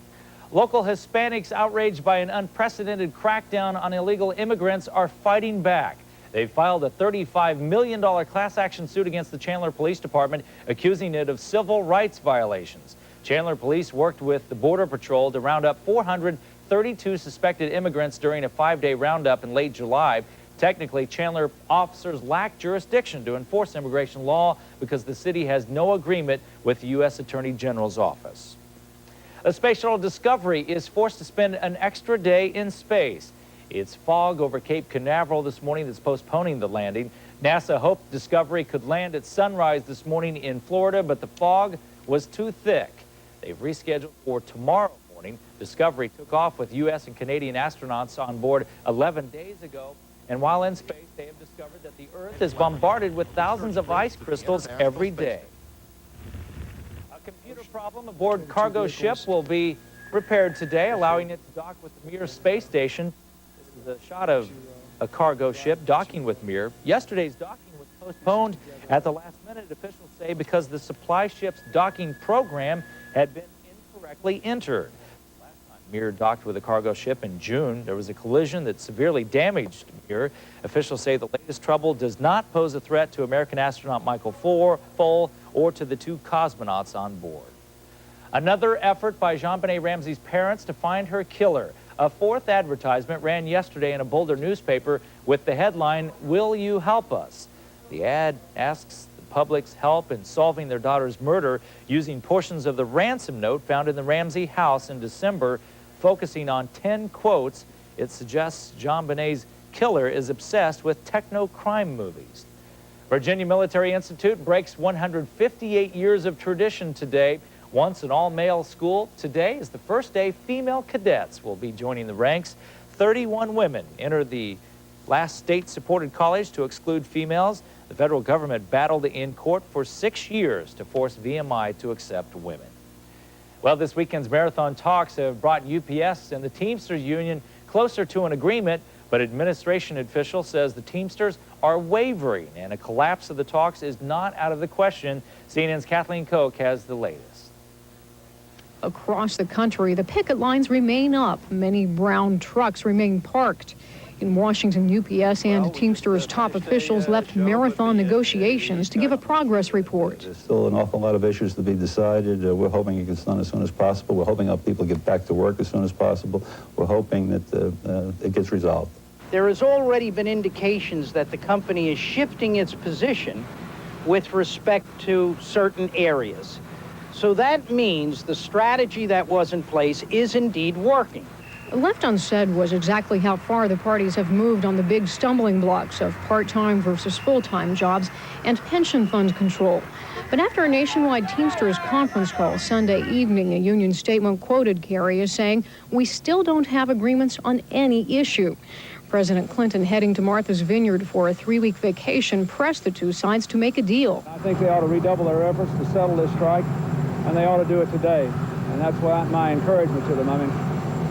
Speaker 4: Local Hispanics outraged by an unprecedented crackdown on illegal immigrants are fighting back. They filed a $35 million class action suit against the Chandler Police Department, accusing it of civil rights violations. Chandler Police worked with the Border Patrol to round up 432 suspected immigrants during a 5-day roundup in late July. Technically, Chandler officers lack jurisdiction to enforce immigration law because the city has no agreement with the U.S. Attorney General's office. The Space Shuttle Discovery is forced to spend an extra day in space. It's fog over Cape Canaveral this morning that's postponing the landing. NASA hoped Discovery could land at sunrise this morning in Florida, but the fog was too thick. They've rescheduled for tomorrow morning. Discovery took off with U.S. and Canadian astronauts on board 11 days ago. And while in space, they have discovered that the Earth is bombarded with thousands of ice crystals every day. A computer problem aboard cargo ship will be repaired today, allowing it to dock with the Mir space station. This is a shot of a cargo ship docking with Mir. Yesterday's docking was postponed at the last minute, officials say, because the supply ship's docking program had been incorrectly entered. Mir docked with a cargo ship in June. There was a collision that severely damaged Mir. Officials say the latest trouble does not pose a threat to American astronaut Michael Foale or to the 2 cosmonauts on board. Another effort by JonBenet Ramsey's parents to find her killer. A 4th advertisement ran yesterday in a Boulder newspaper with the headline, "Will you help us?" The ad asks the public's help in solving their daughter's murder using portions of the ransom note found in the Ramsey house in December. Focusing on 10 quotes, it suggests JonBenet's killer is obsessed with techno-crime movies. Virginia Military Institute breaks 158 years of tradition today. Once an all-male school, today is the first day female cadets will be joining the ranks. 31 women enter the last state-supported college to exclude females. The federal government battled in court for 6 years to force VMI to accept women. Well, this weekend's marathon talks have brought UPS and the Teamsters Union closer to an agreement, but administration official says the Teamsters are wavering, and a collapse of the talks is not out of the question. CNN's Kathleen Koch has the latest.
Speaker 19: Across the country, the picket lines remain up. Many brown trucks remain parked. In Washington, UPS and Teamsters top officials left marathon negotiations to give a progress report.
Speaker 20: There's still an awful lot of issues to be decided. We're hoping it gets done as soon as possible. We're hoping our people get back to work as soon as possible. We're hoping that it gets resolved.
Speaker 21: There has already been indications that the company is shifting its position with respect to certain areas. So that means the strategy that was in place is indeed working.
Speaker 19: Left unsaid was exactly how far the parties have moved on the big stumbling blocks of part-time versus full-time jobs and pension fund control. But after a nationwide Teamsters conference call Sunday evening, a union statement quoted Kerry as saying, "We still don't have agreements on any issue." President Clinton, heading to Martha's Vineyard for a 3-week vacation, pressed the two sides to make a deal.
Speaker 23: I think they ought to redouble their efforts to settle this strike, and they ought to do it today. And that's why my encouragement to them. I mean,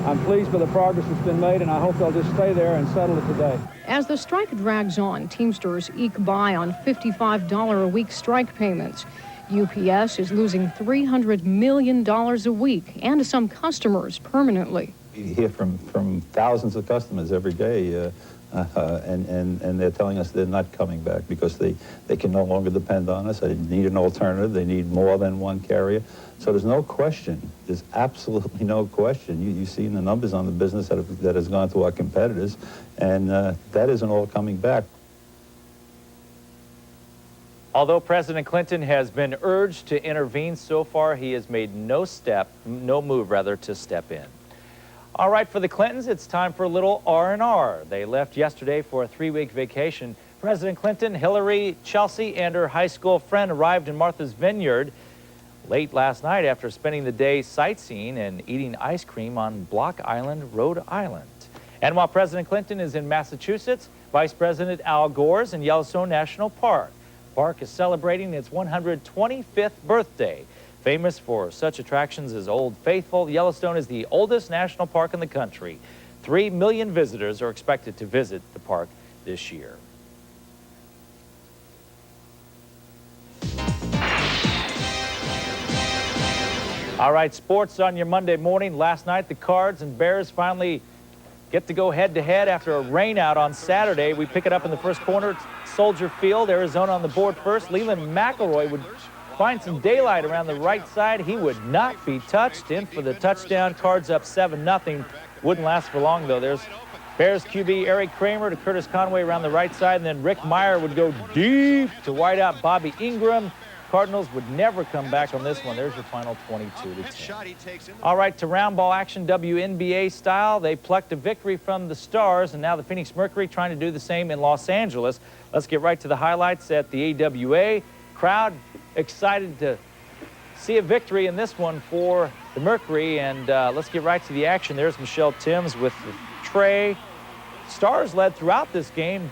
Speaker 23: I'm pleased with the progress that's been made, and I hope they'll just stay there and settle it today.
Speaker 19: As the strike drags on, Teamsters eke by on $55 a week strike payments. UPS is losing $300 million a week, and to some customers permanently.
Speaker 20: We hear from thousands of customers every day, and they're telling us they're not coming back because they can no longer depend on us. They need an alternative. They need more than one carrier. So there's no question. There's absolutely no question. You've seen the numbers on the business that has gone to our competitors, and that isn't all coming back.
Speaker 4: Although President Clinton has been urged to intervene, so far he has made no move to step in. All right, for the Clintons, it's time for a little R&R. They left yesterday for a 3-week vacation. President Clinton, Hillary, Chelsea, and her high school friend arrived in Martha's Vineyard late last night after spending the day sightseeing and eating ice cream on Block Island, Rhode Island. And while President Clinton is in Massachusetts, Vice President Al Gore is in Yellowstone National Park. The park is celebrating its 125th birthday. Famous for such attractions as Old Faithful, Yellowstone is the oldest national park in the country. 3 million visitors are expected to visit the park this year. All right, sports on your Monday morning. Last night, the Cards and Bears finally get to go head-to-head after a rainout on Saturday. We pick it up in the first quarter. Soldier Field, Arizona on the board first. Leland McElroy would find some daylight around the right side. He would not be touched. In for the touchdown. Cards up 7-0. Wouldn't last for long, though. There's Bears QB Eric Kramer to Curtis Conway around the right side, and then Rick Meyer would go deep to wide out Bobby Ingram. Cardinals would never come back on this one. There's your final 22-10. All right, to round ball action, WNBA style. They plucked a victory from the Stars, and now the Phoenix Mercury trying to do the same in Los Angeles. Let's get right to the highlights at the AWA. Crowd excited to see a victory in this one for the Mercury, and let's get right to the action. There's Michelle Timms with the tray. Stars led throughout this game.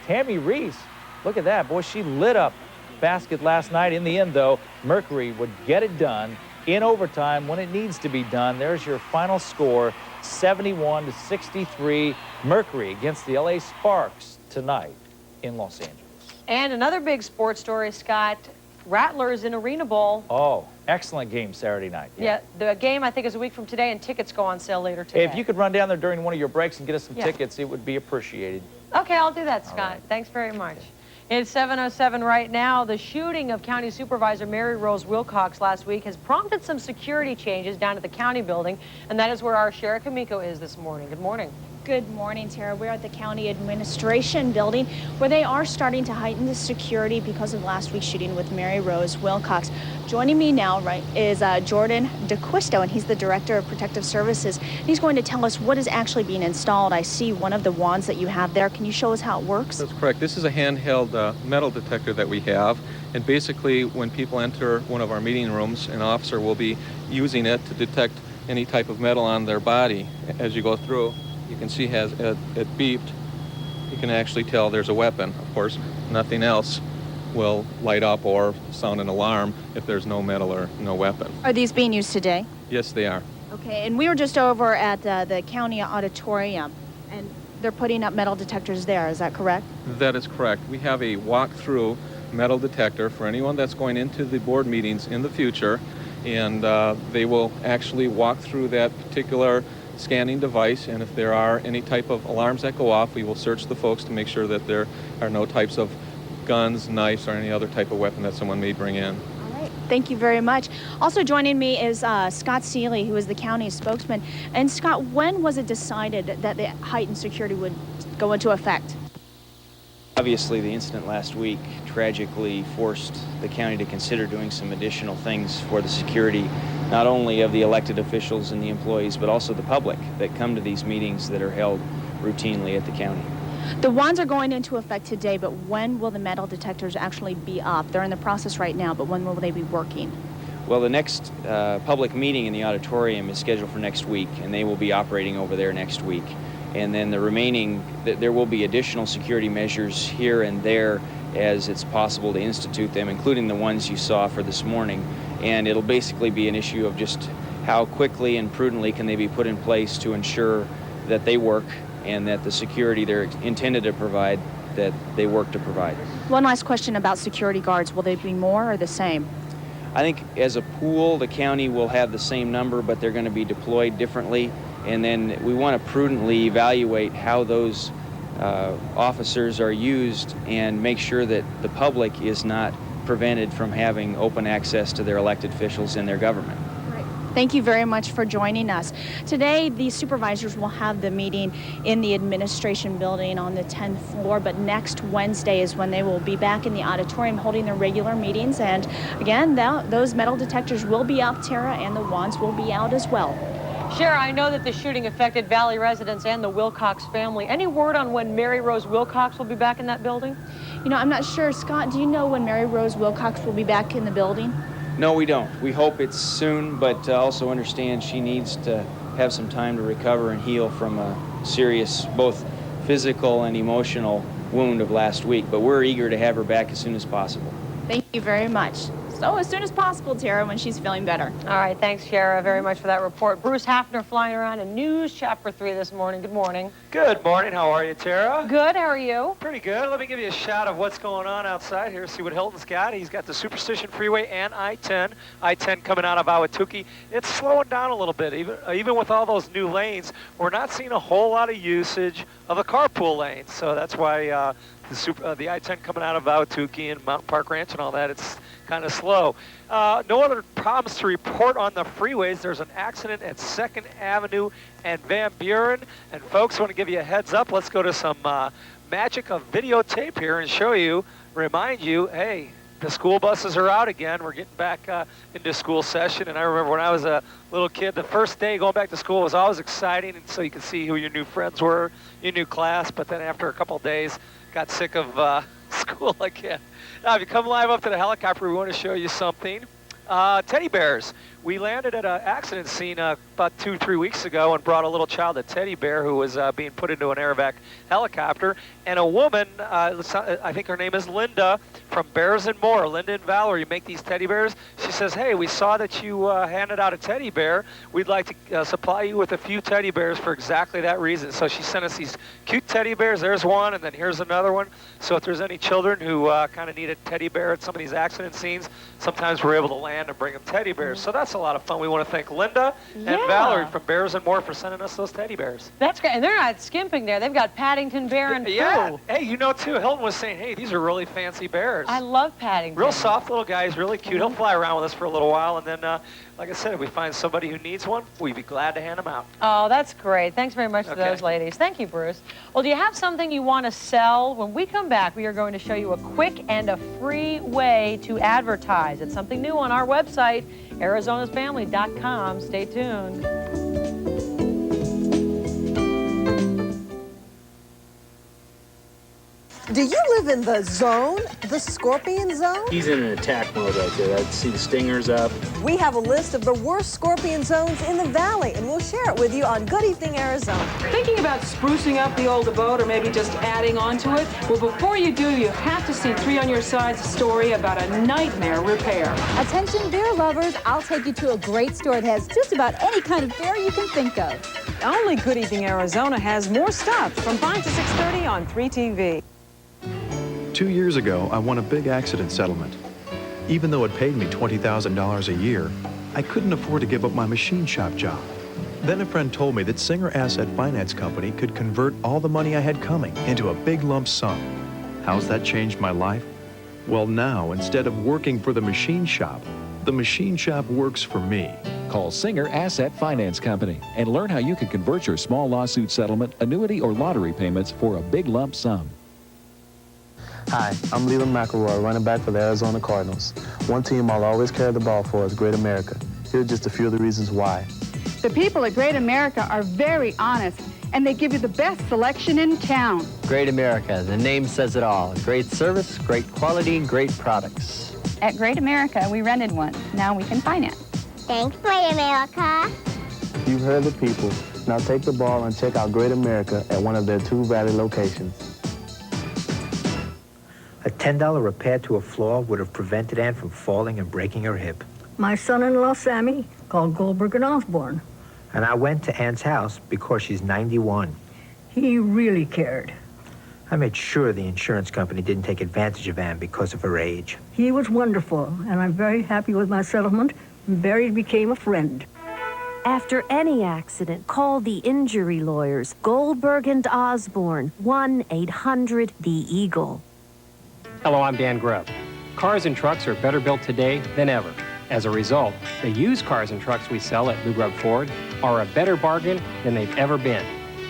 Speaker 4: Tammy Reese, look at that. Boy, she lit up basket last night. In the end, though, Mercury would get it done in overtime when it needs to be done. There's your final score, 71-63. Mercury against the LA Sparks tonight in Los Angeles.
Speaker 7: And another big sports story, Scott. Rattlers in Arena Bowl.
Speaker 4: Oh, excellent game Saturday night.
Speaker 7: Yeah, the game I think is a week from today, and tickets go on sale later today.
Speaker 4: If you could run down there during one of your breaks and get us some tickets, it would be appreciated.
Speaker 7: Okay, I'll do that, Scott. Right. Thanks very much. It's 7:07 right now. The shooting of County Supervisor Mary Rose Wilcox last week has prompted some security changes down at the county building, and that is where our Sheriff Kamiko is this morning. Good morning.
Speaker 8: Good morning, Tara. We're at the County Administration Building where they are starting to heighten the security because of last week's shooting with Mary Rose Wilcox. Joining me now is Jordan DeQuisto, and he's the Director of Protective Services. He's going to tell us what is actually being installed. I see one of the wands that you have there. Can you show us how it works?
Speaker 13: That's correct. This is a handheld metal detector that we have. And basically, when people enter one of our meeting rooms, an officer will be using it to detect any type of metal on their body. As you go through, you can see it beeped. You can actually tell there's a weapon. Of course, nothing else will light up or sound an alarm if there's no metal or no weapon.
Speaker 8: Are these being used today?
Speaker 13: Yes, they are.
Speaker 8: Okay, and we were just over at the county auditorium, and they're putting up metal detectors there. Is that correct?
Speaker 13: That is correct. We have a walk-through metal detector for anyone that's going into the board meetings in the future, and they will actually walk through that particular scanning device, and if there are any type of alarms that go off, we will search the folks to make sure that there are no types of guns, knives, or any other type of weapon that someone may bring in.
Speaker 8: All right, thank you very much. Also joining me is Scott Seeley, who is the county spokesman. And Scott, when was it decided that the heightened security would go into effect?
Speaker 17: Obviously, the incident last week tragically forced the county to consider doing some additional things for the security, not only of the elected officials and the employees, but also the public that come to these meetings that are held routinely at the county.
Speaker 8: The wands are going into effect today, but when will the metal detectors actually be up? They're in the process right now, but when will they be working?
Speaker 17: Well, the next public meeting in the auditorium is scheduled for next week, and they will be operating over there next week. And then the remaining, there will be additional security measures here and there as it's possible to institute them, including the ones you saw for this morning. And it'll basically be an issue of just how quickly and prudently can they be put in place to ensure that they work and that the security they're intended to provide, that they work to provide.
Speaker 8: One last question about security guards. Will they be more or the same?
Speaker 17: I think as a pool, the county will have the same number, but they're going to be deployed differently. And then we want to prudently evaluate how those officers are used and make sure that the public is not prevented from having open access to their elected officials in their government.
Speaker 8: Thank you very much for joining us. Today, the supervisors will have the meeting in the administration building on the 10th floor, but next Wednesday is when they will be back in the auditorium holding their regular meetings. And again, those metal detectors will be up, Tara, and the wands will be out as well.
Speaker 7: Shara, I know that the shooting affected Valley residents and the Wilcox family. Any word on when Mary Rose Wilcox will be back in that building?
Speaker 8: You know, I'm not sure. Scott, do you know when Mary Rose Wilcox will be back in the building?
Speaker 17: No, we don't. We hope it's soon, but also understand she needs to have some time to recover and heal from a serious, both physical and emotional wound of last week. But we're eager to have her back as soon as possible.
Speaker 8: Thank you very much. So as soon as possible, Tara, when she's feeling better.
Speaker 7: All right, thanks, Shara, very much for that report. Bruce Hafner flying around in News Chapter 3 this morning. Good morning.
Speaker 9: Good morning. How are you, Tara?
Speaker 7: Good. How are you?
Speaker 9: Pretty good. Let me give you a shot of what's going on outside here. See what Hilton's got. He's got the Superstition Freeway and I-10. I-10 coming out of Ahwatukee. It's slowing down a little bit. Even with all those new lanes, we're not seeing a whole lot of usage of the carpool lanes. So that's why the I-10 coming out of Ahwatukee and Mountain Park Ranch and all that, it's kind of slow. No other problems to report on the freeways. There's an accident at 2nd Avenue and Van Buren. And folks, I want to give you a heads up. Let's go to some magic of videotape here and show you, remind you, hey, the school buses are out again. We're getting back into school session. And I remember when I was a little kid, the first day going back to school was always exciting. And so you could see who your new friends were, your new class. But then after a couple of days, got sick of school again. Now, if you come live up to the helicopter, we want to show you something. Teddy bears. We landed at an accident scene about 2-3 weeks ago and brought a little child, a teddy bear, who was being put into an air-evac helicopter. And a woman, I think her name is Linda, from Bears and More. Linda and Valerie make these teddy bears. She says, hey, we saw that you handed out a teddy bear. We'd like to supply you with a few teddy bears for exactly that reason. So she sent us these cute teddy bears. There's one, and then here's another one. So if there's any children who kind of need a teddy bear at some of these accident scenes, sometimes we're able to land and bring them teddy bears. So that's a lot of fun. We want to thank Linda and Valerie from Bears and More for sending us those teddy bears.
Speaker 7: That's great. And they're not skimping there. They've got Paddington Bear and
Speaker 9: Yeah.
Speaker 7: Pooh.
Speaker 9: Hey, you know, too, Hilton was saying, hey, these are really fancy bears.
Speaker 7: I love Paddington.
Speaker 9: Real soft little guys, really cute. He'll fly around with us for a little while. And then, like I said, if we find somebody who needs one, we'd be glad to hand them out.
Speaker 7: Oh, that's great. Thanks very much to those ladies. Thank you, Bruce. Well, do you have something you want to sell? When we come back, we are going to show you a quick and a free way to advertise. It's something new on our website, ArizonasFamily.com. Stay tuned.
Speaker 11: Do you live in the zone, the scorpion zone?
Speaker 12: He's in an attack mode right there. I see the stingers up.
Speaker 11: We have a list of the worst scorpion zones in the valley, and we'll share it with you on Good Evening Arizona.
Speaker 15: Thinking about sprucing up the old abode or maybe just adding on to it? Well, before you do, you have to see Three on Your Side's story about a nightmare repair.
Speaker 22: Attention beer lovers, I'll take you to a great store that has just about any kind of beer you can think of.
Speaker 26: Only Good Evening Arizona has more stuff from 5 to 6:30 on 3TV.
Speaker 27: 2 years ago, I won a big accident settlement. Even though it paid me $20,000 a year, I couldn't afford to give up my machine shop job. Then a friend told me that Singer Asset Finance Company could convert all the money I had coming into a big lump sum. How's that changed my life? Well, now, instead of working for the machine shop works for me.
Speaker 28: Call Singer Asset Finance Company and learn how you can convert your small lawsuit settlement, annuity, or lottery payments for a big lump sum.
Speaker 29: Hi, I'm Leland McElroy, running back for the Arizona Cardinals. One team I'll always carry the ball for is Great America. Here are just a few of the reasons why.
Speaker 30: The people at Great America are very honest, and they give you the best selection in town.
Speaker 31: Great America, the name says it all. Great service, great quality, great products.
Speaker 32: At Great America, we rented one. Now we can finance.
Speaker 33: Thanks, Great America.
Speaker 29: You've heard the people. Now take the ball and check out Great America at one of their 2 Valley locations.
Speaker 34: A $10 repair to a floor would have prevented Ann from falling and breaking her hip.
Speaker 35: My son-in-law, Sammy, called Goldberg and Osborne.
Speaker 34: And I went to Ann's house because she's 91.
Speaker 35: He really cared.
Speaker 34: I made sure the insurance company didn't take advantage of Ann because of her age.
Speaker 35: He was wonderful, and I'm very happy with my settlement. Barry became a friend.
Speaker 36: After any accident, call the injury lawyers, Goldberg and Osborne, 1-800-THE-EAGLE.
Speaker 37: Hello, I'm Dan Grubb. Cars and trucks are better built today than ever. As a result, the used cars and trucks we sell at Lou Grubb Ford are a better bargain than they've ever been.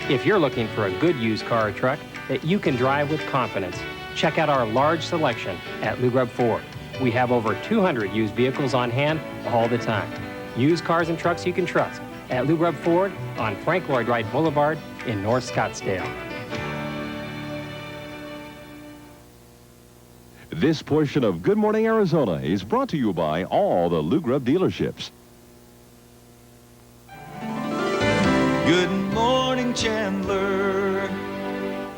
Speaker 37: If you're looking for a good used car or truck that you can drive with confidence, check out our large selection at Lou Grubb Ford. We have over 200 used vehicles on hand all the time. Used cars and trucks you can trust. at Lou Grubb Ford on Frank Lloyd Wright Boulevard in North Scottsdale.
Speaker 1: This portion of Good Morning Arizona is brought to you by all the Lou Grubb dealerships.
Speaker 2: Good morning, Chandler.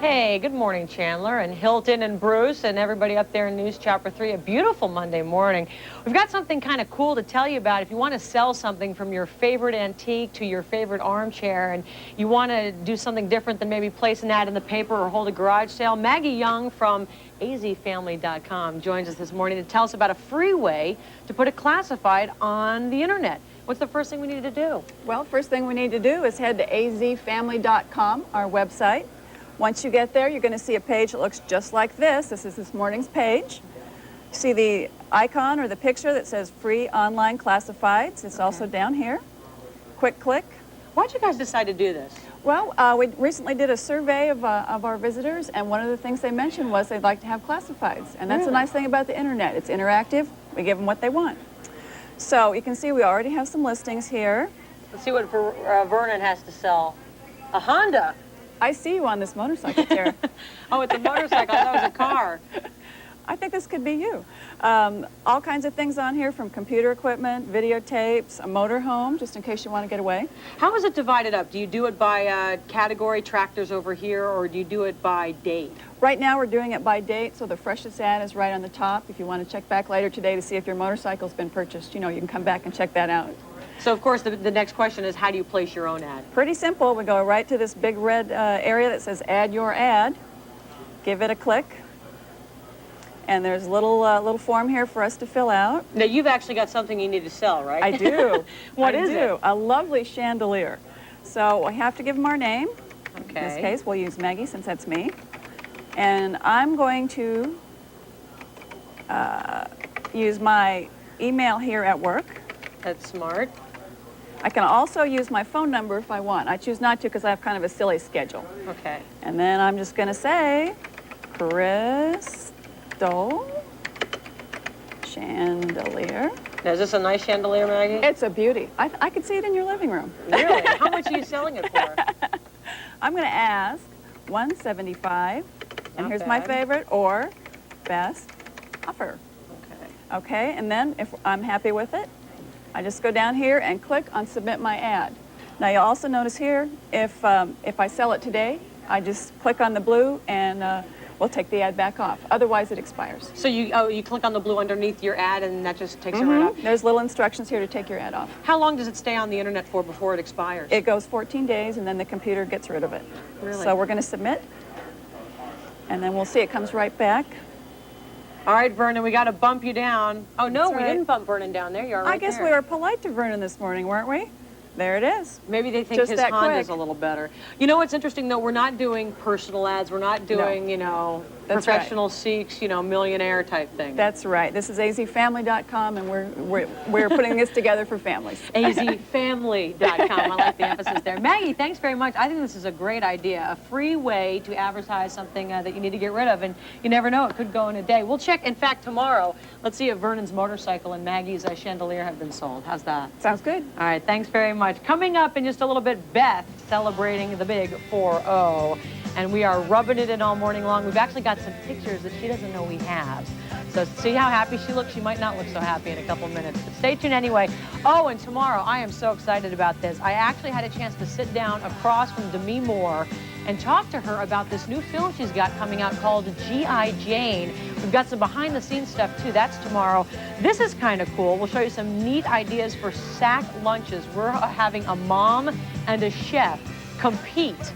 Speaker 7: Hey, good morning, Chandler and Hilton and Bruce and everybody up there in News Chopper 3. A beautiful Monday morning. We've got something kind of cool to tell you about. If you want to sell something from your favorite antique to your favorite armchair and you want to do something different than maybe place an ad in the paper or hold a garage sale, Maggie Young from azfamily.com joins us this morning to tell us about a free way to put a classified on the internet. What's the first thing we need to do?
Speaker 3: Well, first thing we need to do is head to azfamily.com, our website. Once you get there, you're going to see a page that looks just like this. This is this morning's page. See the icon or the picture that says free online classifieds. It's also down here. Quick click.
Speaker 7: Why'd you guys decide to do this?
Speaker 3: Well, we recently did a survey of our visitors, and one of the things they mentioned was they'd like to have classifieds. And that's the nice thing about the internet. It's interactive. We give them what they want. So you can see we already have some listings here.
Speaker 7: Let's see what Vernon has to sell. A Honda.
Speaker 3: I see you on this motorcycle, Tara.
Speaker 7: Oh, it's a motorcycle. I thought it was a car.
Speaker 3: I think this could be you. All kinds of things on here, from computer equipment, videotapes, a motorhome, just in case you want to get away.
Speaker 7: How is it divided up? Do you do it by category, tractors over here, or do you do it by date?
Speaker 3: Right now we're doing it by date, so the freshest ad is right on the top. If you want to check back later today to see if your motorcycle's been purchased, you know, you can come back and check that out.
Speaker 7: So, of course, the next question is, how do you place your own ad?
Speaker 3: Pretty simple. We go right to this big red area that says Add Your Ad. Give it a click. And there's a little form here for us to fill out.
Speaker 7: Now, you've actually got something you need to sell, right?
Speaker 3: I do.
Speaker 7: What is it?
Speaker 3: A lovely chandelier. So we have to give them our name.
Speaker 7: Okay.
Speaker 3: In this case, we'll use Maggie since that's me. And I'm going to use my email here at work.
Speaker 7: That's smart.
Speaker 3: I can also use my phone number if I want. I choose not to because I have kind of a silly schedule.
Speaker 7: Okay.
Speaker 3: And then I'm just going to say, Crystal Chandelier.
Speaker 7: Now, is this a nice chandelier, Maggie?
Speaker 3: It's a beauty. I could see it in your living room.
Speaker 7: Really? How much are you selling it for?
Speaker 3: I'm going to ask $175, and here's
Speaker 7: bad.
Speaker 3: my favorite, or best offer.
Speaker 7: Okay.
Speaker 3: Okay, and then if I'm happy with it, I just go down here and click on Submit My Ad. Now you'll also notice here, if I sell it today, I just click on the blue and we'll take the ad back off. Otherwise, it expires.
Speaker 7: So you click on the blue underneath your ad and that just takes it right off?
Speaker 3: There's little instructions here to take your ad off.
Speaker 7: How long does it stay on the internet for before it expires?
Speaker 3: It goes 14 days and then the computer gets rid of it.
Speaker 7: Really?
Speaker 3: So we're going to submit, and then we'll see it comes right back.
Speaker 7: All right, Vernon, we got to bump you down. Oh, no,
Speaker 3: That's
Speaker 7: we
Speaker 3: right.
Speaker 7: didn't bump Vernon down. There you are, right
Speaker 3: I guess
Speaker 7: there.
Speaker 3: we were polite to Vernon this morning, weren't we? There it is.
Speaker 7: Maybe they think
Speaker 3: Just
Speaker 7: his
Speaker 3: that
Speaker 7: Honda's
Speaker 3: quick.
Speaker 7: a little better. You know what's interesting, though? We're not doing personal ads. We're not doing, you know,
Speaker 3: That's
Speaker 7: professional seeks, you know, millionaire type thing.
Speaker 3: That's right. This is azfamily.com, and we're putting this together for families.
Speaker 7: azfamily.com. I like the emphasis there. Maggie, thanks very much. I think this is a great idea. A free way to advertise something that you need to get rid of, and you never know, it could go in a day. We'll check, in fact, tomorrow. Let's see if Vernon's motorcycle and Maggie's chandelier have been sold. How's that?
Speaker 3: Sounds good.
Speaker 7: All right, thanks very much. Coming up in just a little bit, Beth celebrating the big 4-0. And we are rubbing it in all morning long. We've actually got some pictures that she doesn't know we have. So see how happy she looks? She might not look so happy in a couple minutes, but stay tuned anyway. Oh, and tomorrow, I am so excited about this. I actually had a chance to sit down across from Demi Moore and talk to her about this new film she's got coming out called G.I. Jane. We've got some behind-the-scenes stuff, too. That's tomorrow. This is kind of cool. We'll show you some neat ideas for sack lunches. We're having a mom and a chef compete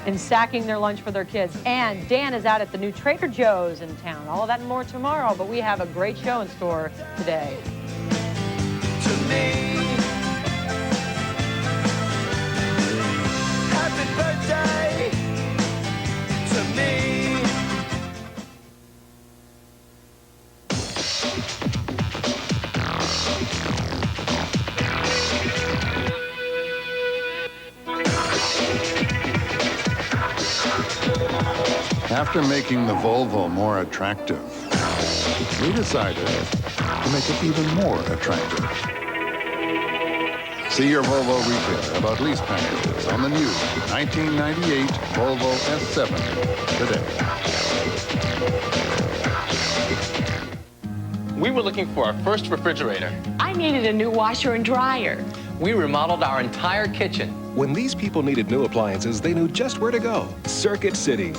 Speaker 7: in sacking their lunch for their kids. And Dan is out at the new Trader Joe's in town. All of that and more tomorrow, but we have a great show in store today.
Speaker 2: To me, happy birthday to me.
Speaker 4: After making the Volvo more attractive, we decided to make it even more attractive. See your Volvo retailer about lease packages on the new 1998 Volvo S7 today.
Speaker 5: We were looking for our first refrigerator.
Speaker 6: I needed a new washer and dryer.
Speaker 5: We remodeled our entire kitchen.
Speaker 8: When these people needed new appliances, they knew just where to go. Circuit City.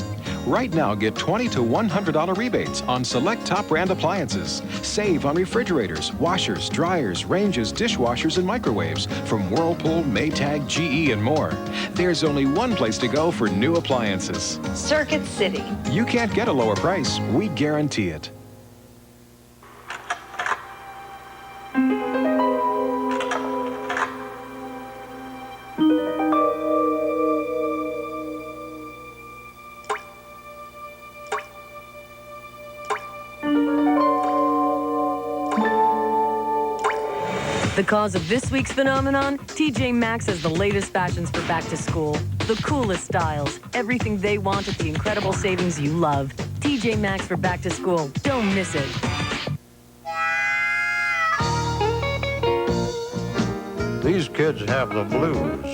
Speaker 8: Right now, get $20 to $100 rebates on select top brand appliances. Save on refrigerators, washers, dryers, ranges, dishwashers, and microwaves from Whirlpool, Maytag, GE, and more. There's only one place to go for new appliances.
Speaker 6: Circuit City.
Speaker 8: You can't get a lower price. We guarantee it.
Speaker 9: The cause of this week's phenomenon? TJ Maxx has the latest fashions for back to school. The coolest styles. Everything they want at the incredible savings you love. TJ Maxx for back to school. Don't miss it.
Speaker 10: These kids have the blues.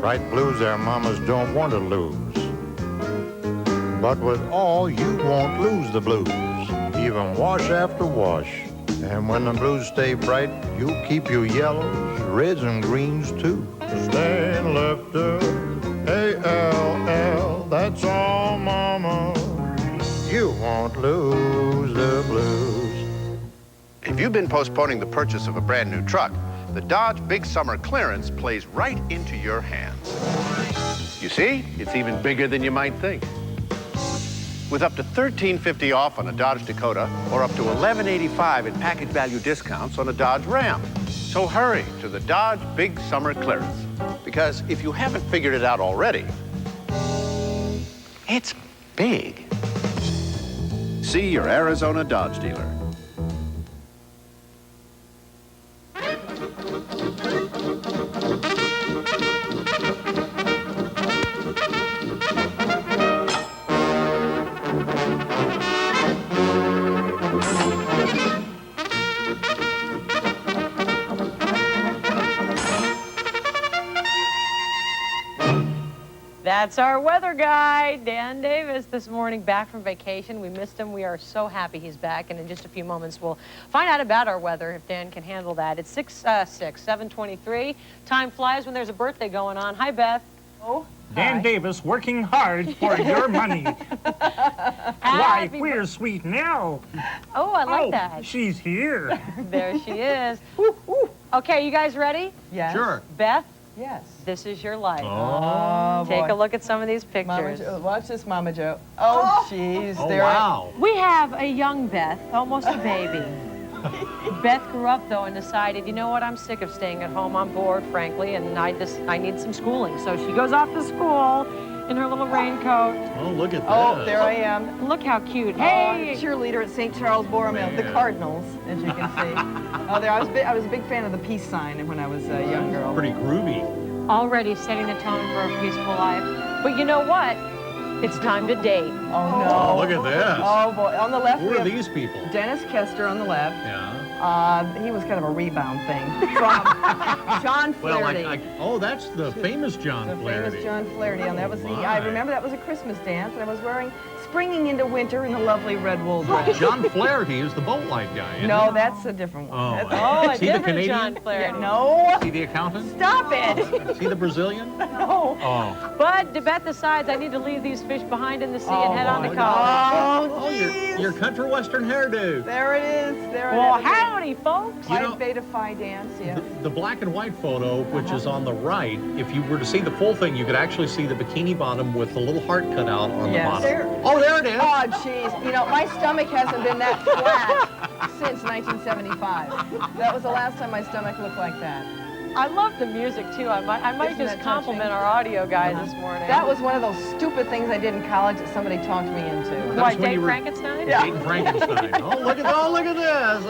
Speaker 10: Bright blues their mamas don't want to lose. But with all, you won't lose the blues. Even wash after wash. And when the blues stay bright, you'll keep your yellows, reds, and greens too. Stain lifter, A-L-L, that's all, mama. You won't lose the blues.
Speaker 12: If you've been postponing the purchase of a brand new truck, the Dodge Big Summer Clearance plays right into your hands. You see, it's even bigger than you might think. With up to $1,350 off on a Dodge Dakota or up to $1,185 in package value discounts on a Dodge Ram. So hurry to the Dodge Big Summer Clearance. Because if you haven't figured it out already, it's big. See your Arizona Dodge dealer.
Speaker 7: That's our weather guy, Dan Davis, this morning, back from vacation. We missed him. We are so happy he's back, and in just a few moments we'll find out about our weather, if Dan can handle that. It's 7:23. Time flies when there's a birthday going on. Hi, Beth. Oh,
Speaker 13: Dan Davis working hard for your money. Why, where's Sweet Nell?
Speaker 7: Oh, I like that.
Speaker 13: She's here.
Speaker 7: There she is. Okay, you guys ready?
Speaker 13: Yes. Sure.
Speaker 7: Beth?
Speaker 14: Yes.
Speaker 7: This is your life.
Speaker 14: Oh,
Speaker 7: Take
Speaker 14: boy.
Speaker 7: a look at some of these pictures.
Speaker 14: Watch this, Mama Joe. Oh, jeez.
Speaker 13: Oh, wow.
Speaker 7: We have a young Beth, almost a baby. Beth grew up, though, and decided, you know what, I'm sick of staying at home. I'm bored, frankly, and I need some schooling. So she goes off to school in her little raincoat.
Speaker 13: Oh, look at that.
Speaker 14: Oh, there I am.
Speaker 7: Look how cute.
Speaker 14: Hey! Cheerleader at St. Charles Borromeo, the Cardinals, as you can see. Oh, there, I was a big fan of the peace sign when I was a young girl.
Speaker 13: Pretty groovy.
Speaker 7: Already setting the tone for a peaceful life. But you know what? It's time to date.
Speaker 14: Oh, no.
Speaker 13: Oh, look at this.
Speaker 14: Oh, boy. On the left,
Speaker 13: Who
Speaker 14: we
Speaker 13: are
Speaker 14: have
Speaker 13: these people?
Speaker 14: Dennis Kester on the left.
Speaker 13: Yeah.
Speaker 14: He was kind of a rebound thing. From John Flaherty.
Speaker 13: Well, oh, that's the famous John Flaherty.
Speaker 14: The famous John Flaherty. And that was
Speaker 13: My.
Speaker 14: I remember that was a Christmas dance, and I was wearing springing into winter in a lovely red wool dress.
Speaker 13: John Flaherty is the boat light guy, isn't
Speaker 14: No,
Speaker 13: he?
Speaker 14: that's a different one.
Speaker 13: Oh,
Speaker 7: a
Speaker 13: is he the
Speaker 7: different
Speaker 13: Canadian?
Speaker 7: John Flaherty.
Speaker 14: Yeah, no.
Speaker 13: Is he the accountant?
Speaker 14: Stop it.
Speaker 13: Is he the Brazilian?
Speaker 14: No.
Speaker 13: Oh.
Speaker 7: But Beth decides I need to leave these fish behind in the sea and head on to
Speaker 13: my
Speaker 7: college.
Speaker 13: Oh, your country western hairdo.
Speaker 14: There it is. There it is.
Speaker 7: Well, howdy, folks.
Speaker 13: You know-
Speaker 14: Phi Beta Phi dance, yeah.
Speaker 13: The black and white photo, which is on the right, if you were to see the full thing, you could actually see the bikini bottom with the little heart cut out on the bottom. Oh, there it is.
Speaker 14: Oh, jeez. You know, my stomach hasn't been that flat since 1975. That was the last time my stomach looked like that.
Speaker 7: I love the music, too. I might
Speaker 14: Isn't
Speaker 7: just
Speaker 14: that
Speaker 7: compliment
Speaker 14: touching?
Speaker 7: our audio guys this morning.
Speaker 14: That was one of those stupid things I did in college that somebody talked me into.
Speaker 7: Why, Dave Frankenstein?
Speaker 14: Yeah.
Speaker 13: Dayton Frankenstein. Oh, look at this.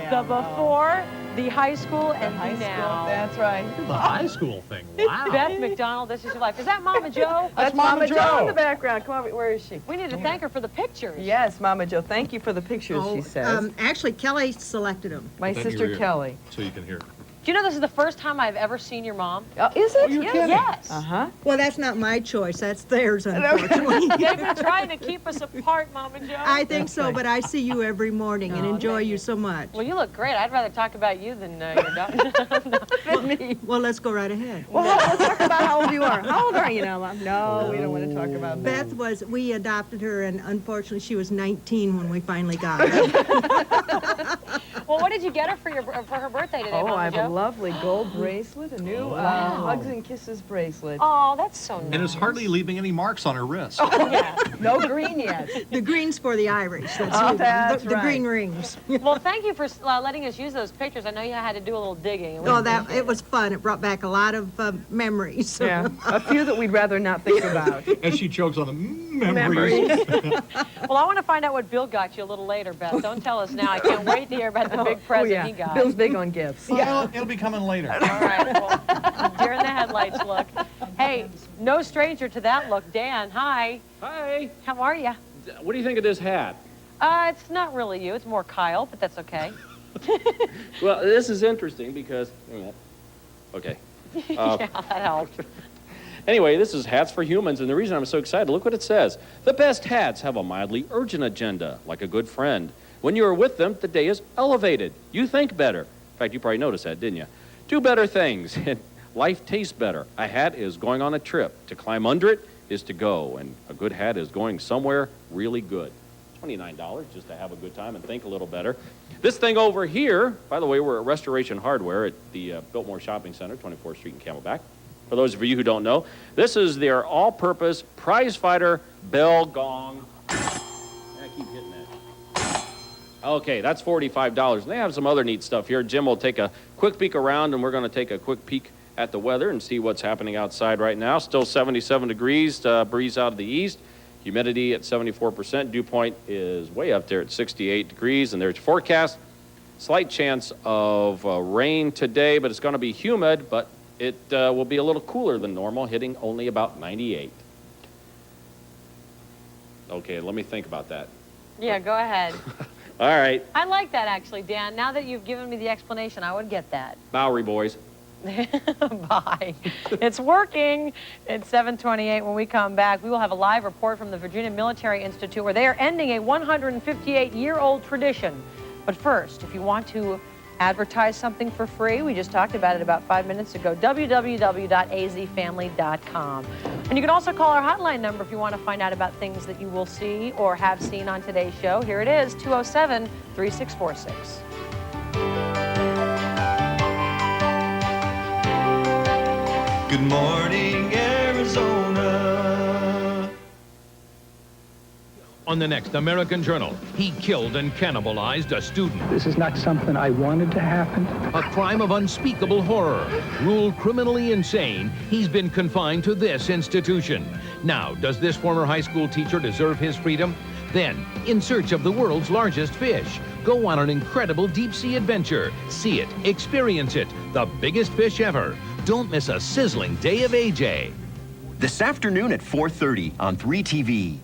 Speaker 7: The before, the high school, and
Speaker 14: high
Speaker 7: the
Speaker 14: school.
Speaker 7: now.
Speaker 14: That's right.
Speaker 13: The high school thing. Wow.
Speaker 7: Beth McDonald, this is your life. Is that Mama Joe?
Speaker 14: That's Mama Joe in the background. Come on, where is she?
Speaker 7: We need to thank her for the pictures.
Speaker 14: Yes, Mama Joe. Thank you for the pictures, she says.
Speaker 16: Actually, Kelly selected them.
Speaker 14: My sister Kelly.
Speaker 13: So you can hear.
Speaker 7: Do you know this is the first time I've ever seen your mom?
Speaker 14: Is it?
Speaker 7: Yes.
Speaker 14: Uh-huh.
Speaker 11: Well, that's not my choice. That's theirs, unfortunately.
Speaker 7: They've been trying to keep us apart, Mom and Joe.
Speaker 11: I think so, but I see you every morning and enjoy you so much.
Speaker 7: Well, you look great. I'd rather talk about you than your daughter.
Speaker 11: Well, let's go right ahead.
Speaker 14: Well, let's talk about how old you are. How old are you now, Mom? No, we don't want to talk about that.
Speaker 11: Beth we adopted her, and unfortunately, she was 19 when we finally got her.
Speaker 7: Well, what did you get her for her birthday today, Mom
Speaker 14: I
Speaker 7: and
Speaker 14: have
Speaker 7: Joe?
Speaker 14: a lovely gold bracelet, a new Hugs and Kisses bracelet.
Speaker 7: Oh, that's so nice.
Speaker 13: And it's hardly leaving any marks on her wrist.
Speaker 14: Yeah, no green yet.
Speaker 11: The green's for the Irish.
Speaker 14: That's
Speaker 11: the
Speaker 14: right.
Speaker 11: green rings.
Speaker 7: Well, thank you for letting us use those pictures. I know you had to do a little digging.
Speaker 11: It was fun. It brought back a lot of memories.
Speaker 14: Yeah, a few that we'd rather not think about.
Speaker 13: As she chokes on the memories.
Speaker 7: Well, I want to find out what Bill got you a little later, Beth. Don't tell us now. I can't wait to hear about the big present he got.
Speaker 14: Bill's big on gifts.
Speaker 13: Well, it'll be coming later.
Speaker 7: All right, well, deer in the headlights look. Hey, no stranger to that look. Dan, hi.
Speaker 15: Hi.
Speaker 7: How are you?
Speaker 15: What do you think of this hat?
Speaker 7: It's not really you. It's more Kyle, but that's okay.
Speaker 15: Well, this is interesting because, wait a minute. Okay.
Speaker 7: Yeah, that helps.
Speaker 15: Anyway, this is Hats for Humans, and the reason I'm so excited, look what it says. The best hats have a mildly urgent agenda, like a good friend. When you are with them, the day is elevated. You think better. In fact, you probably noticed that, didn't you? Do better things, and life tastes better. A hat is going on a trip. To climb under it is to go, and a good hat is going somewhere really good. $29 just to have a good time and think a little better. This thing over here, by the way, we're at Restoration Hardware at the Biltmore Shopping Center, 24th Street in Camelback. For those of you who don't know, this is their all-purpose prize fighter bell gong. I keep hitting that. Okay, that's $45. And they have some other neat stuff here. Jim will take a quick peek around, and we're going to take a quick peek at the weather and see what's happening outside right now. Still 77 degrees, breeze out of the east. Humidity at 74%. Dew point is way up there at 68 degrees. And there's your forecast. Slight chance of rain today, but it's going to be humid, but it will be a little cooler than normal, hitting only about 98. Okay, let me think about that.
Speaker 7: Yeah, go ahead.
Speaker 15: All right.
Speaker 7: I like that, actually, Dan. Now that you've given me the explanation, I would get that.
Speaker 15: Bowery boys.
Speaker 7: Bye. It's working. It's 7:28. When we come back, we will have a live report from the Virginia Military Institute where they are ending a 158-year-old tradition. But first, if you want to advertise something for free, we just talked about it about 5 minutes ago, www.azfamily.com. And you can also call our hotline number if you want to find out about things that you will see or have seen on today's show. Here it is, 207-3646.
Speaker 2: Good morning, Arizona.
Speaker 16: On the next American Journal, he killed and cannibalized a student.
Speaker 17: This is not something I wanted to happen.
Speaker 16: A crime of unspeakable horror. Ruled criminally insane, he's been confined to this institution. Now, does this former high school teacher deserve his freedom? Then, in search of the world's largest fish, go on an incredible deep-sea adventure. See it, experience it, the biggest fish ever. Don't miss a sizzling day of AJ.
Speaker 18: This afternoon at 4:30 on 3TV.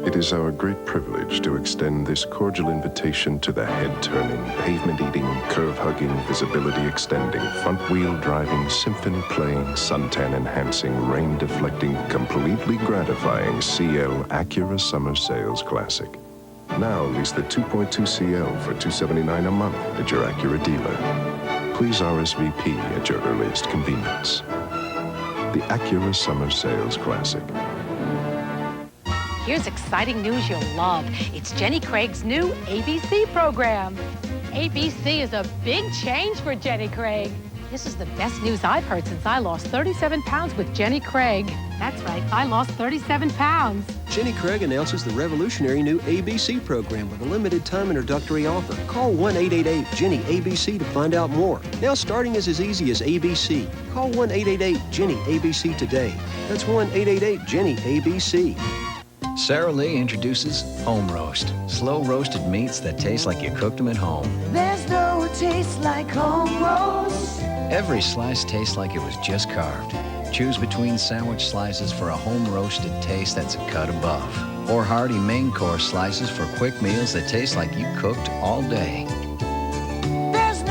Speaker 19: It is our great privilege to extend this cordial invitation to the head-turning, pavement-eating, curve-hugging, visibility-extending, front-wheel driving, symphony-playing, suntan-enhancing, rain-deflecting, completely gratifying CL Acura Summer Sales Classic. Now lease the 2.2 CL for $279 a month at your Acura dealer. Please RSVP at your earliest convenience. The Acura Summer Sales Classic.
Speaker 20: Here's exciting news you'll love. It's Jenny Craig's new ABC program. ABC is a big change for Jenny Craig. This is the best news I've heard since I lost 37 pounds with Jenny Craig. That's right, I lost 37 pounds.
Speaker 21: Jenny Craig announces the revolutionary new ABC program with a limited time introductory offer. Call 1-888-JENNY-ABC to find out more. Now starting is as easy as ABC. Call 1-888-JENNY-ABC today. That's 1-888-JENNY-ABC.
Speaker 22: Sara Lee introduces Home Roast. Slow roasted meats that taste like you cooked them at home.
Speaker 2: There's no taste like home roast.
Speaker 22: Every slice tastes like it was just carved. Choose between sandwich slices for a home roasted taste that's a cut above. Or hearty main course slices for quick meals that taste like you cooked all day.
Speaker 2: There's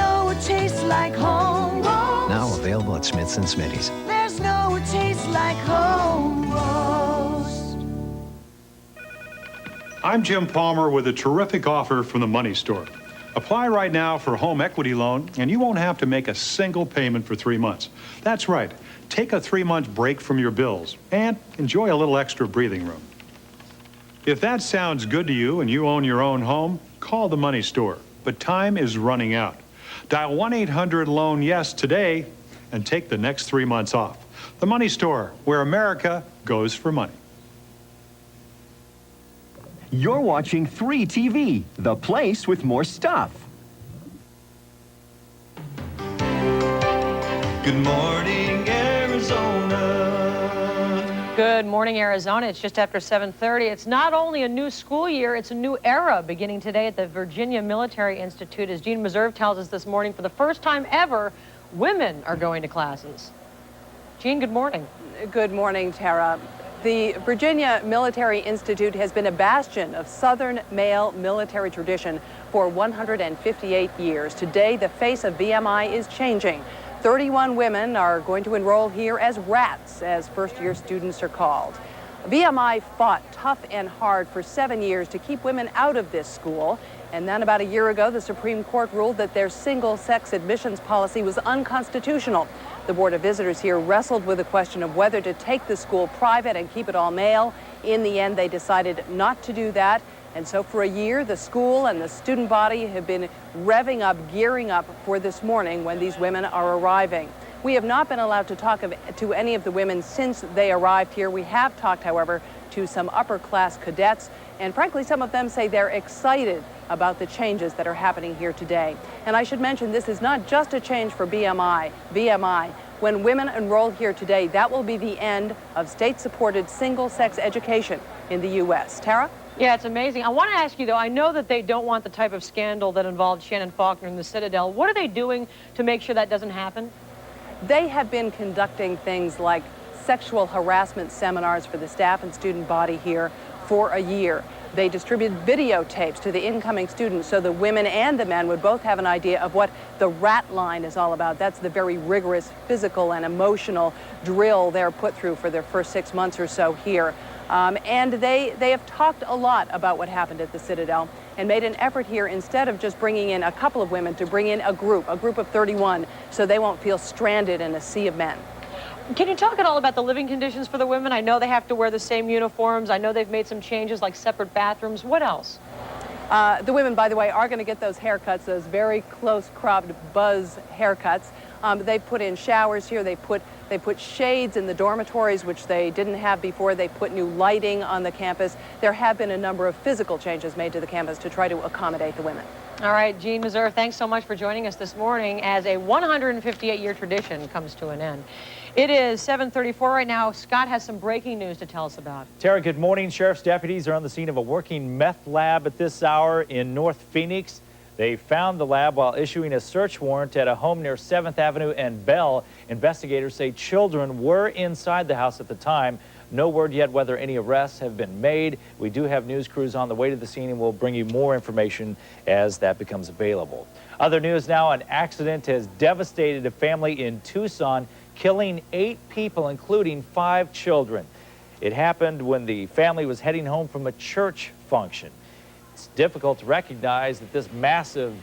Speaker 2: like home roast.
Speaker 22: Now available at Smith's and Smitty's.
Speaker 2: There's no taste like home roast.
Speaker 1: I'm Jim Palmer with a terrific offer from the Money Store. Apply right now for a home equity loan, and you won't have to make a single payment for 3 months. That's right. Take a 3-month break from your bills and enjoy a little extra breathing room. If that sounds good to you and you own your own home, call the Money Store. But time is running out. Dial 1-800-LOAN-YES today and take the next 3 months off. The Money Store, where America goes for money.
Speaker 18: You're watching 3TV, the place with more stuff.
Speaker 3: Good morning, Arizona.
Speaker 7: Good morning, Arizona. It's just after 7:30. It's not only a new school year, it's a new era beginning today at the Virginia Military Institute. As Jean Meserve tells us this morning, for the first time ever, women are going to classes. Jean, good morning.
Speaker 14: Good morning, Tara. The Virginia Military Institute has been a bastion of Southern male military tradition for 158 years. Today, the face of VMI is changing. 31 women are going to enroll here as RATs, as first-year students are called. VMI fought tough and hard for 7 years to keep women out of this school. And then about a year ago, the Supreme Court ruled that their single-sex admissions policy was unconstitutional. The Board of Visitors here wrestled with the question of whether to take the school private and keep it all male. In the end, they decided not to do that. And so for a year, the school and the student body have been revving up, gearing up for this morning when these women are arriving. We have not been allowed to talk to any of the women since they arrived here. We have talked, however, to some upper-class cadets, and frankly, some of them say they're excited about the changes that are happening here today. And I should mention, this is not just a change for VMI. When women enroll here today, that will be the end of state-supported single-sex education in the U.S. Tara?
Speaker 7: Yeah, it's amazing. I want to ask you, though, I know that they don't want the type of scandal that involved Shannon Faulkner in the Citadel. What are they doing to make sure that doesn't happen?
Speaker 14: They have been conducting things like sexual harassment seminars for the staff and student body here for a year. They distributed videotapes to the incoming students so the women and the men would both have an idea of what the RAT line is all about. That's the very rigorous physical and emotional drill they're put through for their first 6 months or so here. And they have talked a lot about what happened at the Citadel and made an effort here, instead of just bringing in a couple of women, to bring in a group of 31, so they won't feel stranded in a sea of men.
Speaker 7: Can you talk at all about the living conditions for the women? I know they have to wear the same uniforms. I know they've made some changes like separate bathrooms. What else?
Speaker 14: The women, by the way, are going to get those haircuts, those very close-cropped buzz haircuts. They've put in showers here. They put shades in the dormitories, which they didn't have before. They put new lighting on the campus. There have been a number of physical changes made to the campus to try to accommodate the women.
Speaker 7: All right, Jean Meserve, thanks so much for joining us this morning as a 158-year tradition comes to an end. It is 7:34 right now. Scott has some breaking news to tell us about.
Speaker 23: Tara, good morning. Sheriff's deputies are on the scene of a working meth lab at this hour in North Phoenix. They found the lab while issuing a search warrant at a home near 7th Avenue and Bell. Investigators say children were inside the house at the time. No word yet whether any arrests have been made. We do have news crews on the way to the scene, and we'll bring you more information as that becomes available. Other news now, an accident has devastated a family in Tucson, killing 8 people, including 5 children. It happened when the family was heading home from a church function. It's difficult to recognize that this massive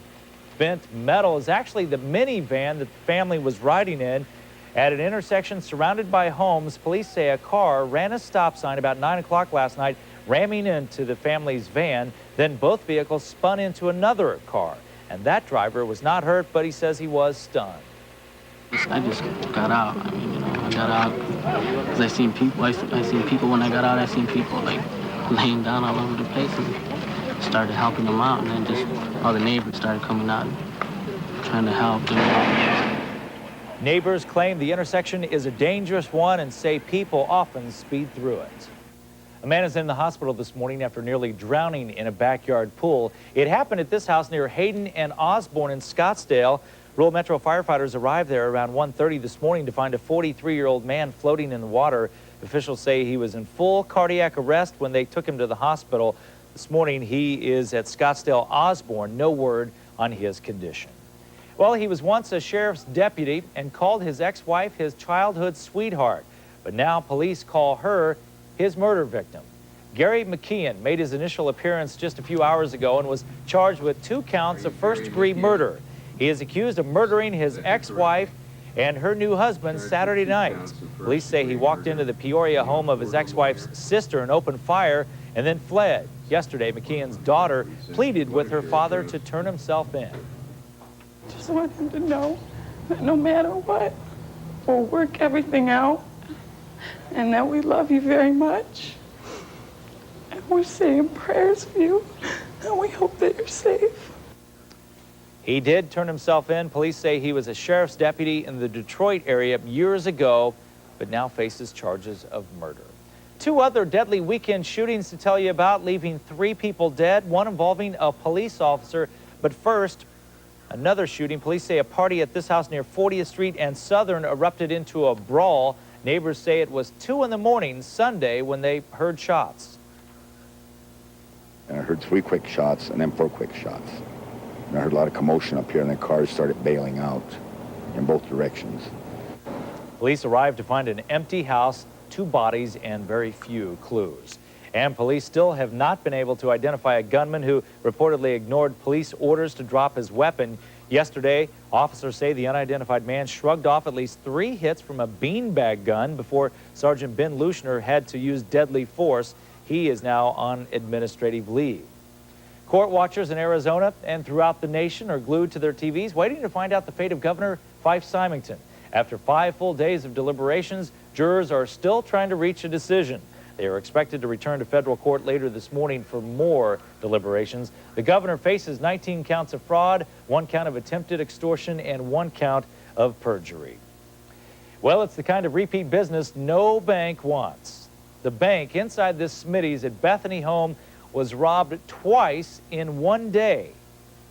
Speaker 23: bent metal is actually the minivan that the family was riding in. At an intersection surrounded by homes, police say a car ran a stop sign about 9 o'clock last night, ramming into the family's van. Then both vehicles spun into another car. And that driver was not hurt, but he says he was stunned.
Speaker 24: I just got out. I mean, you know, I got out because I seen people. I seen people when I got out. I seen people like laying down all over the place, and started helping them out. And then just all the neighbors started coming out, trying to help them.
Speaker 23: Neighbors claim the intersection is a dangerous one and say people often speed through it. A man is in the hospital this morning after nearly drowning in a backyard pool. It happened at this house near Hayden and Osborne in Scottsdale. Rural Metro firefighters arrived there around 1:30 this morning to find a 43-year-old man floating in the water. Officials say he was in full cardiac arrest when they took him to the hospital. This morning he is at Scottsdale Osborne. No word on his condition. Well, he was once a sheriff's deputy and called his ex-wife his childhood sweetheart. But now police call her his murder victim. Gary McKeon made his initial appearance just a few hours ago and was charged with 2 counts of first-degree murder. He is accused of murdering his ex-wife and her new husband Saturday night. Police say he walked into the Peoria home of his ex-wife's sister and opened fire and then fled. Yesterday, McKeon's daughter pleaded with her father to turn himself in.
Speaker 4: Just want him to know that no matter what, we'll work everything out and that we love you very much. And we're saying prayers for you and we hope that you're safe.
Speaker 23: He did turn himself in. Police say he was a sheriff's deputy in the Detroit area years ago, but now faces charges of murder. 2 other deadly weekend shootings to tell you about, leaving 3 people dead, one involving a police officer. But first, another shooting. Police say a party at this house near 40th Street and Southern erupted into a brawl. Neighbors say it was 2 in the morning Sunday when they heard shots.
Speaker 5: And I heard 3 quick shots and then 4 quick shots. And I heard a lot of commotion up here, and the cars started bailing out in both directions.
Speaker 23: Police arrived to find an empty house, 2 bodies, and very few clues. And police still have not been able to identify a gunman who reportedly ignored police orders to drop his weapon. Yesterday, officers say the unidentified man shrugged off at least 3 hits from a beanbag gun before Sergeant Ben Luschner had to use deadly force. He is now on administrative leave. Court watchers in Arizona and throughout the nation are glued to their TVs, waiting to find out the fate of Governor Fife Symington. After 5 full days of deliberations, jurors are still trying to reach a decision. They are expected to return to federal court later this morning for more deliberations. The governor faces 19 counts of fraud, 1 count of attempted extortion, and 1 count of perjury. Well, it's the kind of repeat business no bank wants. The bank inside this Smitty's at Bethany home was robbed twice in 1 day.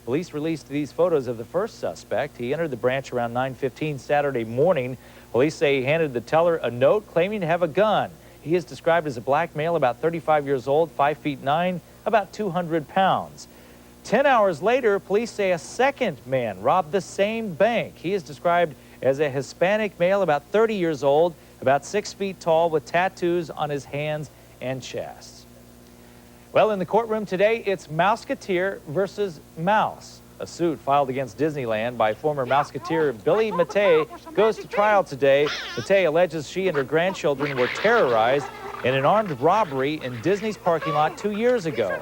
Speaker 23: Police released these photos of the first suspect. He entered the branch around 9:15 Saturday morning. Police say he handed the teller a note claiming to have a gun. He is described as a black male, about 35 years old, 5'9", about 200 pounds. 10 hours later, police say a second man robbed the same bank. He is described as a Hispanic male, about 30 years old, about 6 feet tall, with tattoos on his hands and chest. Well, in the courtroom today, it's Mouseketeer versus Mouse. A suit filed against Disneyland by former Mouseketeer Billy Mattei goes to trial today. Mattei alleges she and her grandchildren were terrorized in an armed robbery in Disney's parking lot 2 years ago.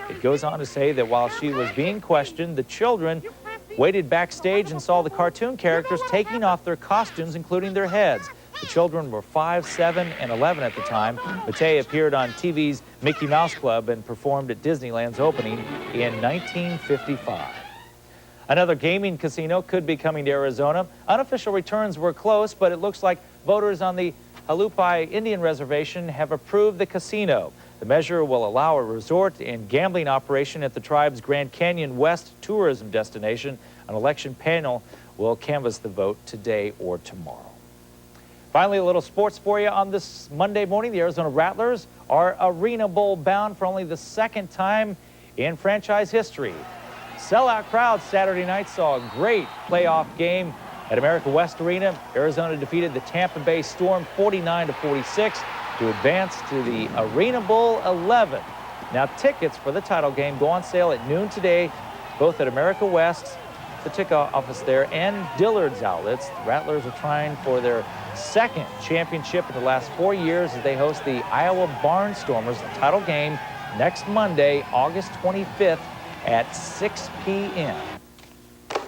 Speaker 23: It goes on to say that while she was being questioned, the children waited backstage and saw the cartoon characters taking off their costumes, including their heads. The children were 5, 7, and 11 at the time. Mattei appeared on TV's Mickey Mouse Club and performed at Disneyland's opening in 1955. Another gaming casino could be coming to Arizona. Unofficial returns were close, but it looks like voters on the Halupai Indian Reservation have approved the casino. The measure will allow a resort and gambling operation at the tribe's Grand Canyon West tourism destination. An election panel will canvass the vote today or tomorrow. Finally, a little sports for you on this Monday morning. The Arizona Rattlers are Arena Bowl bound for only the 2nd time in franchise history. Sellout crowds Saturday night saw a great playoff game at America West Arena. Arizona defeated the Tampa Bay Storm 49-46 to advance to the Arena Bowl 11. Now, tickets for the title game go on sale at noon today, both at America West, the ticket office there, and Dillard's outlets. The Rattlers are trying for their 2nd championship in the last 4 years as they host the Iowa Barnstormers, the title game next Monday, August 25th at 6 p.m.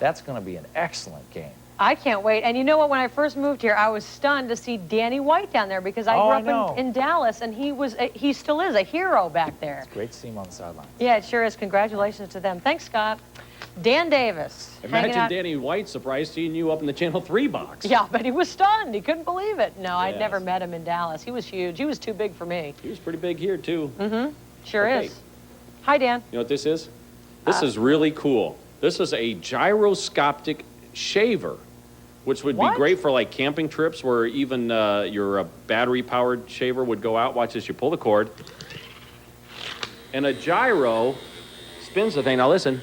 Speaker 23: That's going to be an excellent game.
Speaker 7: I can't wait. And you know what? When I first moved here, I was stunned to see Danny White down there because I grew up in Dallas, and he still is a hero back there.
Speaker 23: It's great to see him on the sideline.
Speaker 7: Yeah, it sure is. Congratulations to them. Thanks, Scott. Dan Davis.
Speaker 15: Imagine Danny White surprised seeing you up in the Channel 3 box.
Speaker 7: Yeah, but he was stunned. He couldn't believe it. No, I'd
Speaker 15: Yes.
Speaker 7: never met him in Dallas. He was huge. He was too big for me.
Speaker 15: He was pretty big here, too.
Speaker 7: Mm-hmm. Sure
Speaker 15: Okay.
Speaker 7: is. Hi, Dan.
Speaker 15: You know what this is? This is really cool. This is a gyroscopic shaver, which would be great for like camping trips where even your battery-powered shaver would go out. Watch this. You pull the cord, and a gyro spins the thing. Now listen.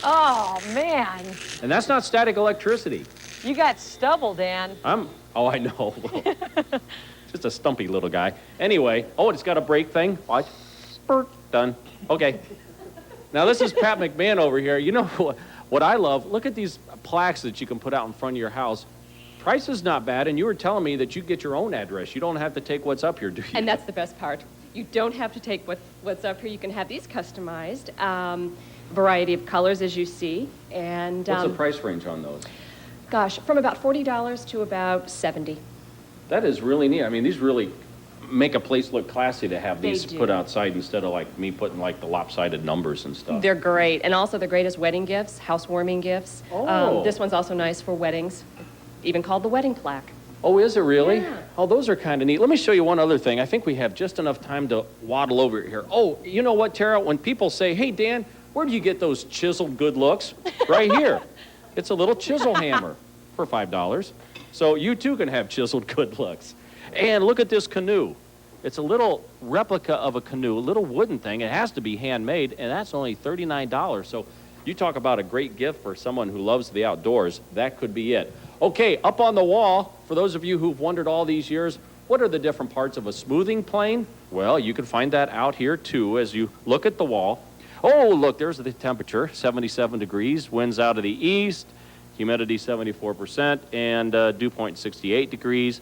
Speaker 7: Oh, man.
Speaker 15: And that's not static electricity.
Speaker 7: You got stubble, Dan.
Speaker 15: Oh, I know. Just a stumpy little guy. Anyway, oh, it's got a brake thing. Watch. Spurt. Done. Okay. Now, this is Pat McMahon over here. You know what I love? Look at these plaques that you can put out in front of your house. Price is not bad, and you were telling me that you get your own address. You don't have to take what's up here, do you?
Speaker 6: And that's the best part. You don't have to take what's up here. You can have these customized, variety of colors, as you see. And
Speaker 15: What's the price range on those?
Speaker 6: gosh, from about $40 to about $70.
Speaker 15: That is really neat. I mean, these really make a place look classy to have
Speaker 6: They
Speaker 15: these
Speaker 6: do.
Speaker 15: put outside instead of like me putting like the lopsided numbers and stuff.
Speaker 6: They're great. And also they're great as wedding gifts, housewarming gifts.
Speaker 15: Oh.
Speaker 6: This one's also nice for weddings, even called the wedding plaque.
Speaker 15: Oh, is it really?
Speaker 6: Yeah.
Speaker 15: Oh, those are kind of neat. Let me show you one other thing. I think we have just enough time to waddle over here. Oh, you know what, Tara? When people say, hey, Dan, where do you get those chiseled good looks? Right here. It's a little chisel hammer for $5. So you too can have chiseled good looks. And look at this canoe. It's a little replica of a canoe, a little wooden thing. It has to be handmade, and that's only $39. So you talk about a great gift for someone who loves the outdoors. That could be it. Okay, up on the wall, for those of you who've wondered all these years, what are the different parts of a smoothing plane? Well, you can find that out here too as you look at the wall. Oh, look, there's the temperature, 77 degrees, winds out of the east, humidity 74%, and dew point 68 degrees.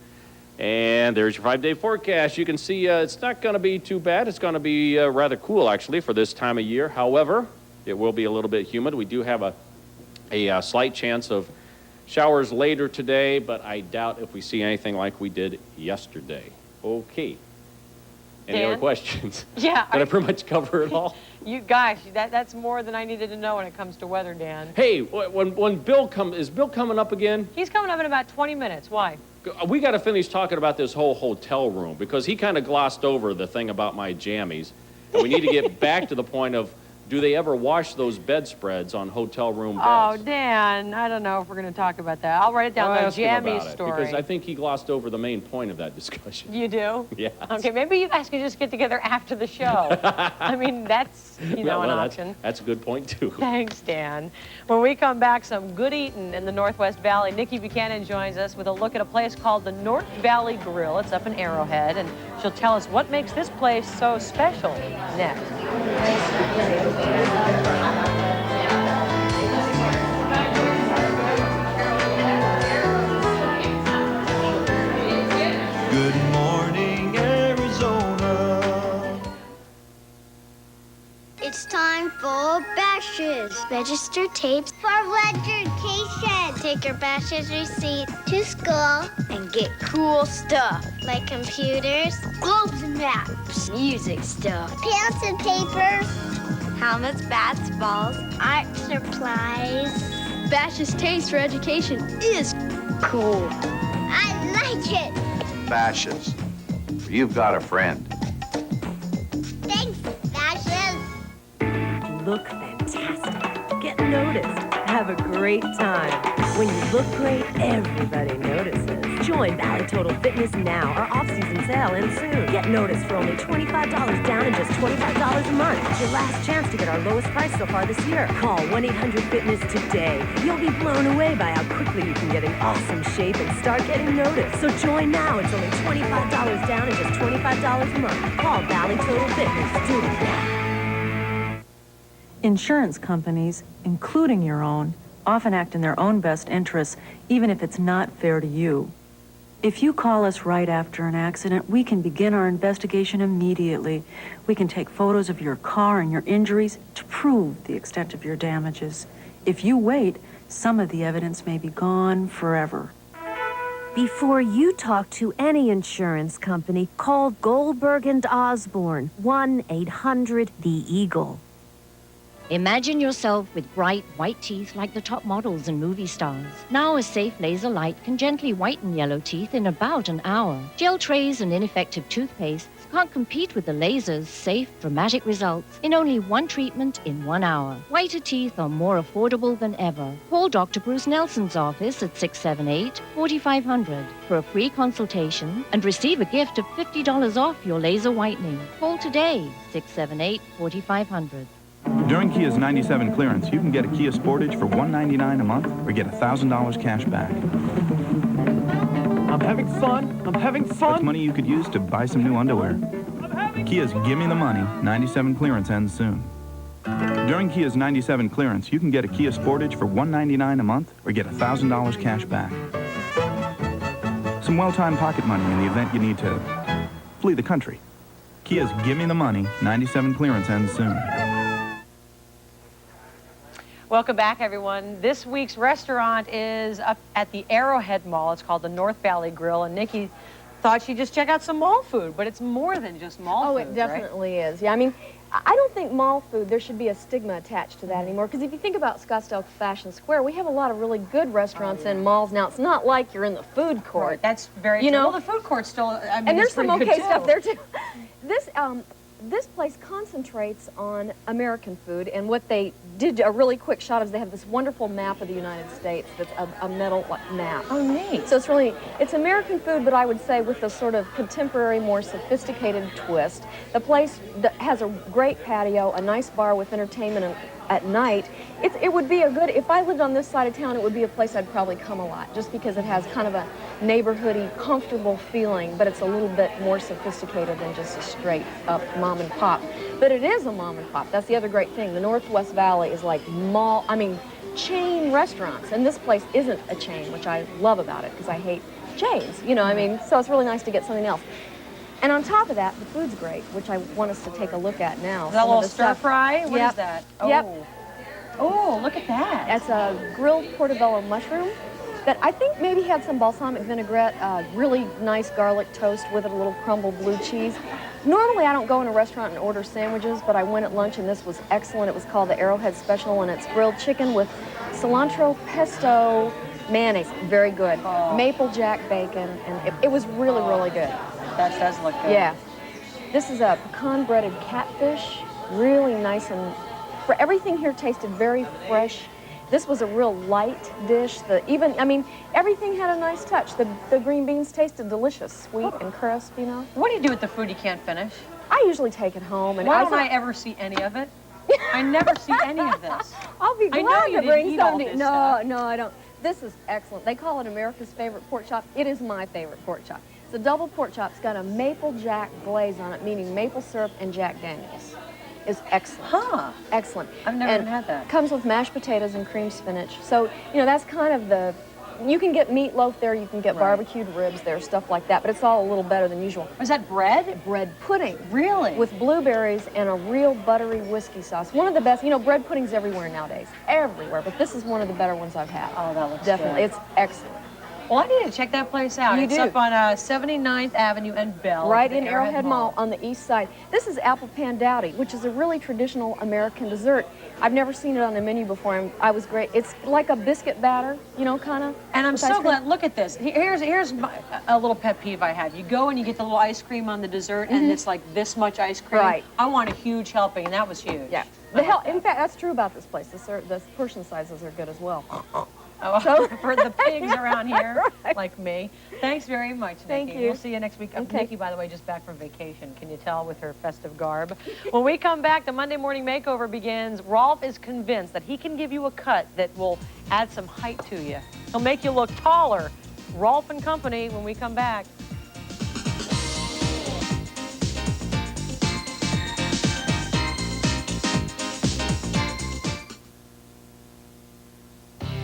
Speaker 15: And there's your 5-day forecast. You can see it's not going to be too bad. It's going to be rather cool, actually, for this time of year. However, it will be a little bit humid. We do have a slight chance of showers later today, but I doubt if we see anything like we did yesterday. Okay. Any
Speaker 7: Dan?
Speaker 15: other questions?
Speaker 7: Yeah.
Speaker 15: Did I pretty much cover it all?
Speaker 7: You gosh, that's more than I needed to know when it comes to weather, Dan.
Speaker 15: Hey, when Bill is Bill coming up again?
Speaker 7: He's coming up in about 20 minutes. Why?
Speaker 15: We got to finish talking about this whole hotel room because he kind of glossed over the thing about my jammies. And we need to get back to the point of, do they ever wash those bedspreads on hotel room beds?
Speaker 7: Oh, Dan, I don't know if we're going to talk about that. I'll write it down,
Speaker 15: I'll
Speaker 7: the
Speaker 15: ask him
Speaker 7: jammy
Speaker 15: about it,
Speaker 7: story.
Speaker 15: because I think he glossed over the main point of that discussion.
Speaker 7: You do?
Speaker 15: Yeah.
Speaker 7: Okay, maybe you guys can just get together after the show. I mean, that's, an option.
Speaker 15: That's a good point, too.
Speaker 7: Thanks, Dan. When we come back, some good eating in the Northwest Valley. Nikki Buchanan joins us with a look at a place called the North Valley Grill. It's up in Arrowhead, and she'll tell us what makes this place so special next.
Speaker 3: Good morning, Arizona.
Speaker 8: It's time for Bashes. Register tapes for education. Take your Bashes receipt to school and get cool stuff like computers, globes and maps, music stuff, pens and paper, helmets, bats, balls, art supplies. Bashes taste for education is cool. I like it.
Speaker 12: Bashes. You've got a friend.
Speaker 8: Thanks, Bashes.
Speaker 9: Look fantastic. Get noticed. Have a great time. When you look great, everybody notices. Join Valley Total Fitness now. Our off-season sale ends soon. Get noticed for only $25 down and just $25 a month. It's your last chance to get our lowest price so far this year. Call 1-800-FITNESS today. You'll be blown away by how quickly you can get in awesome shape and start getting noticed. So join now. It's only $25 down and just $25 a month. Call Valley Total Fitness. Do it now.
Speaker 10: Insurance companies, including your own, often act in their own best interests, even if it's not fair to you. If you call us right after an accident, we can begin our investigation immediately. We can take photos of your car and your injuries to prove the extent of your damages. If you wait, some of the evidence may be gone forever.
Speaker 9: Before you talk to any insurance company, call Goldberg and Osborne, 1-800-THE-EAGLE.
Speaker 25: Imagine yourself with bright, white teeth like the top models and movie stars. Now a safe laser light can gently whiten yellow teeth in about an hour. Gel trays and ineffective toothpastes can't compete with the laser's safe, dramatic results in only one treatment in 1 hour. Whiter teeth are more affordable than ever. Call Dr. Bruce Nelson's office at 678-4500 for a free consultation and receive a gift of $50 off your laser whitening. Call today, 678-4500.
Speaker 11: During Kia's 97 clearance, you can get a Kia Sportage for $199 a month or get $1,000 cash back.
Speaker 23: I'm having fun. I'm having fun.
Speaker 11: That's money you could use to buy some new underwear. Kia's Gimme the Money 97 clearance ends soon. During Kia's 97 clearance, you can get a Kia Sportage for $199 a month or get $1,000 cash back. Some well-timed pocket money in the event you need to flee the country. Kia's Gimme the Money 97 clearance ends soon.
Speaker 7: Welcome back, everyone. This week's restaurant is up at the Arrowhead Mall. It's called the North Valley Grill, and Nikki thought she'd just check out some mall food, but it's more than just mall food,
Speaker 13: it definitely is. Yeah, I mean, I don't think mall food, there should be a stigma attached to that anymore, because if you think about Scottsdale Fashion Square, we have a lot of really good restaurants in malls now. It's not like you're in the food court.
Speaker 7: Right, that's very
Speaker 13: you
Speaker 7: true.
Speaker 13: know?
Speaker 7: Well, the food court's still, I mean,
Speaker 13: and there's
Speaker 7: it's
Speaker 13: some
Speaker 7: pretty
Speaker 13: okay
Speaker 7: good,
Speaker 13: stuff
Speaker 7: too.
Speaker 13: there, too. This place concentrates on American food, and what they did, a really quick shot is they have this wonderful map of the United States that's a metal map.
Speaker 7: Oh, neat.
Speaker 13: So it's American food, but I would say with a sort of contemporary, more sophisticated twist. The place has a great patio, a nice bar with entertainment at night. It would be a good, if I lived on this side of town, it would be a place I'd probably come a lot, just because it has kind of a neighborhoody, comfortable feeling, but it's a little bit more sophisticated than just a straight up mom and pop. But it is a mom and pop. That's the other great thing. The Northwest Valley is like chain restaurants, and this place isn't a chain, which I love about it, because I hate chains, you know, I mean, so it's really nice to get something else. And on top of that, the food's great, which I want us to take a look at now.
Speaker 7: Is that a little stir fry? What is that? Oh.
Speaker 13: Yep.
Speaker 7: Oh, look at that.
Speaker 13: That's a grilled portobello mushroom that I think maybe had some balsamic vinaigrette, really nice garlic toast with it, a little crumbled blue cheese. Normally, I don't go in a restaurant and order sandwiches, but I went at lunch and this was excellent. It was called the Arrowhead Special, and it's grilled chicken with cilantro pesto mayonnaise. Very good.
Speaker 7: Oh.
Speaker 13: Maple jack bacon, and it was really, really good.
Speaker 7: That does look good.
Speaker 13: Yeah. This is a pecan-breaded catfish, really nice, and everything here tasted very fresh. This was a real light dish. Everything had a nice touch. The green beans tasted delicious, sweet and crisp, you know.
Speaker 7: What do you do with the food you can't finish?
Speaker 13: I usually take it home. And
Speaker 7: Why don't I ever see any of it? I never see any of this.
Speaker 13: I'll be glad
Speaker 7: I know you
Speaker 13: to
Speaker 7: didn't
Speaker 13: bring
Speaker 7: eat all
Speaker 13: some.
Speaker 7: this
Speaker 13: No,
Speaker 7: stuff.
Speaker 13: no, I don't. This is excellent. They call it America's favorite pork chop. It is my favorite pork chop. It's a double pork chop. It's got a maple jack glaze on it, meaning maple syrup and Jack Daniels. Is excellent.
Speaker 7: Huh.
Speaker 13: Excellent.
Speaker 7: I've never even had that.
Speaker 13: Comes with mashed potatoes and cream spinach. So, you know, that's kind of you can get meatloaf there, you can get barbecued ribs there, stuff like that, but it's all a little better than usual.
Speaker 7: Was that bread?
Speaker 13: Bread pudding.
Speaker 7: Really?
Speaker 13: With blueberries and a real buttery whiskey sauce. One of the best, you know, bread pudding's everywhere nowadays. Everywhere, but this is one of the better ones I've had.
Speaker 7: Oh, that looks
Speaker 13: Definitely.
Speaker 7: good.
Speaker 13: It's excellent.
Speaker 7: Well, I need to check that place out.
Speaker 13: You
Speaker 7: It's
Speaker 13: do.
Speaker 7: up on 79th Avenue and Bell.
Speaker 13: Right
Speaker 7: the
Speaker 13: in Arrowhead Mall on the east side. This is apple pan dowdy, which is a really traditional American dessert. I've never seen it on the menu before, and I was great. It's like a biscuit batter, you know, kind of.
Speaker 7: And I'm so glad, look at this. Here's a little pet peeve I have. You go and you get the little ice cream on the dessert, and it's like this much ice cream.
Speaker 13: Right.
Speaker 7: I want a huge helping, and that was huge.
Speaker 13: Yeah. In fact, that's true about this place. The portion sizes are good as well.
Speaker 7: Oh,
Speaker 13: So-
Speaker 7: for the pigs around here, like me. Thanks very much, Nikki.
Speaker 13: Thank you.
Speaker 7: We'll see you next week.
Speaker 13: Okay.
Speaker 7: Nikki, by the way, just back from vacation. Can you tell with her festive garb? When we come back, the Monday Morning Makeover begins. Rolf is convinced that he can give you a cut that will add some height to you. He'll make you look taller. Rolf and Company when we come back.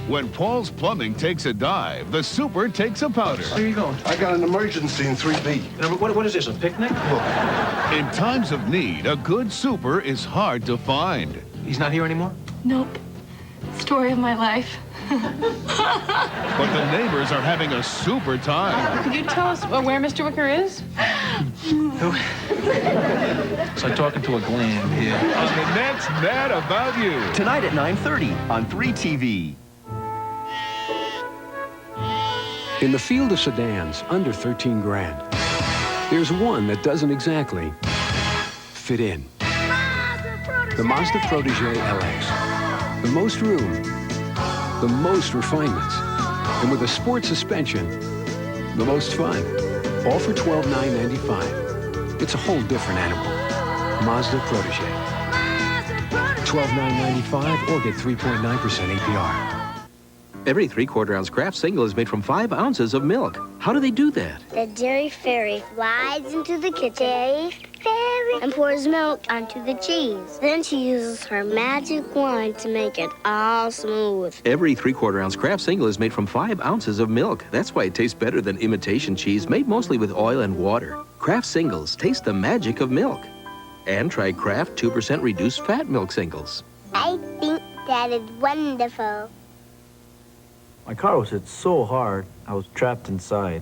Speaker 16: When Paul's Plumbing takes a dive, the Super takes a powder.
Speaker 17: Where are you going? I got an emergency in 3B.
Speaker 16: What is this, a picnic? In times of need, a good Super is hard to find.
Speaker 17: He's not here anymore?
Speaker 19: Nope. Story of my life.
Speaker 16: But the neighbors are having a super time.
Speaker 19: Could you tell us where Mr. Wicker is?
Speaker 17: It's like talking to a gland here.
Speaker 16: On the next Mad About You.
Speaker 18: Tonight at 9:30 on 3TV.
Speaker 26: In the field of sedans under 13 grand, there's one that doesn't exactly fit in. The Mazda Protege LX. The most room, the most refinements, and with a sport suspension, the most fun. All for $12,995. It's a whole different animal. Mazda Protege. $12,995 or get 3.9% APR.
Speaker 1: Every 3/4 ounce Kraft single is made from 5 ounces of milk. How do they do that?
Speaker 8: The dairy fairy flies into the kitchen. Dairy fairy. And pours milk onto the cheese. Then she uses her magic wand to make it all smooth.
Speaker 1: Every 3/4 ounce Kraft single is made from 5 ounces of milk. That's why it tastes better than imitation cheese made mostly with oil and water. Kraft singles taste the magic of milk. And try Kraft 2% reduced fat milk singles.
Speaker 8: I think that is wonderful.
Speaker 2: My car was hit so hard, I was trapped inside.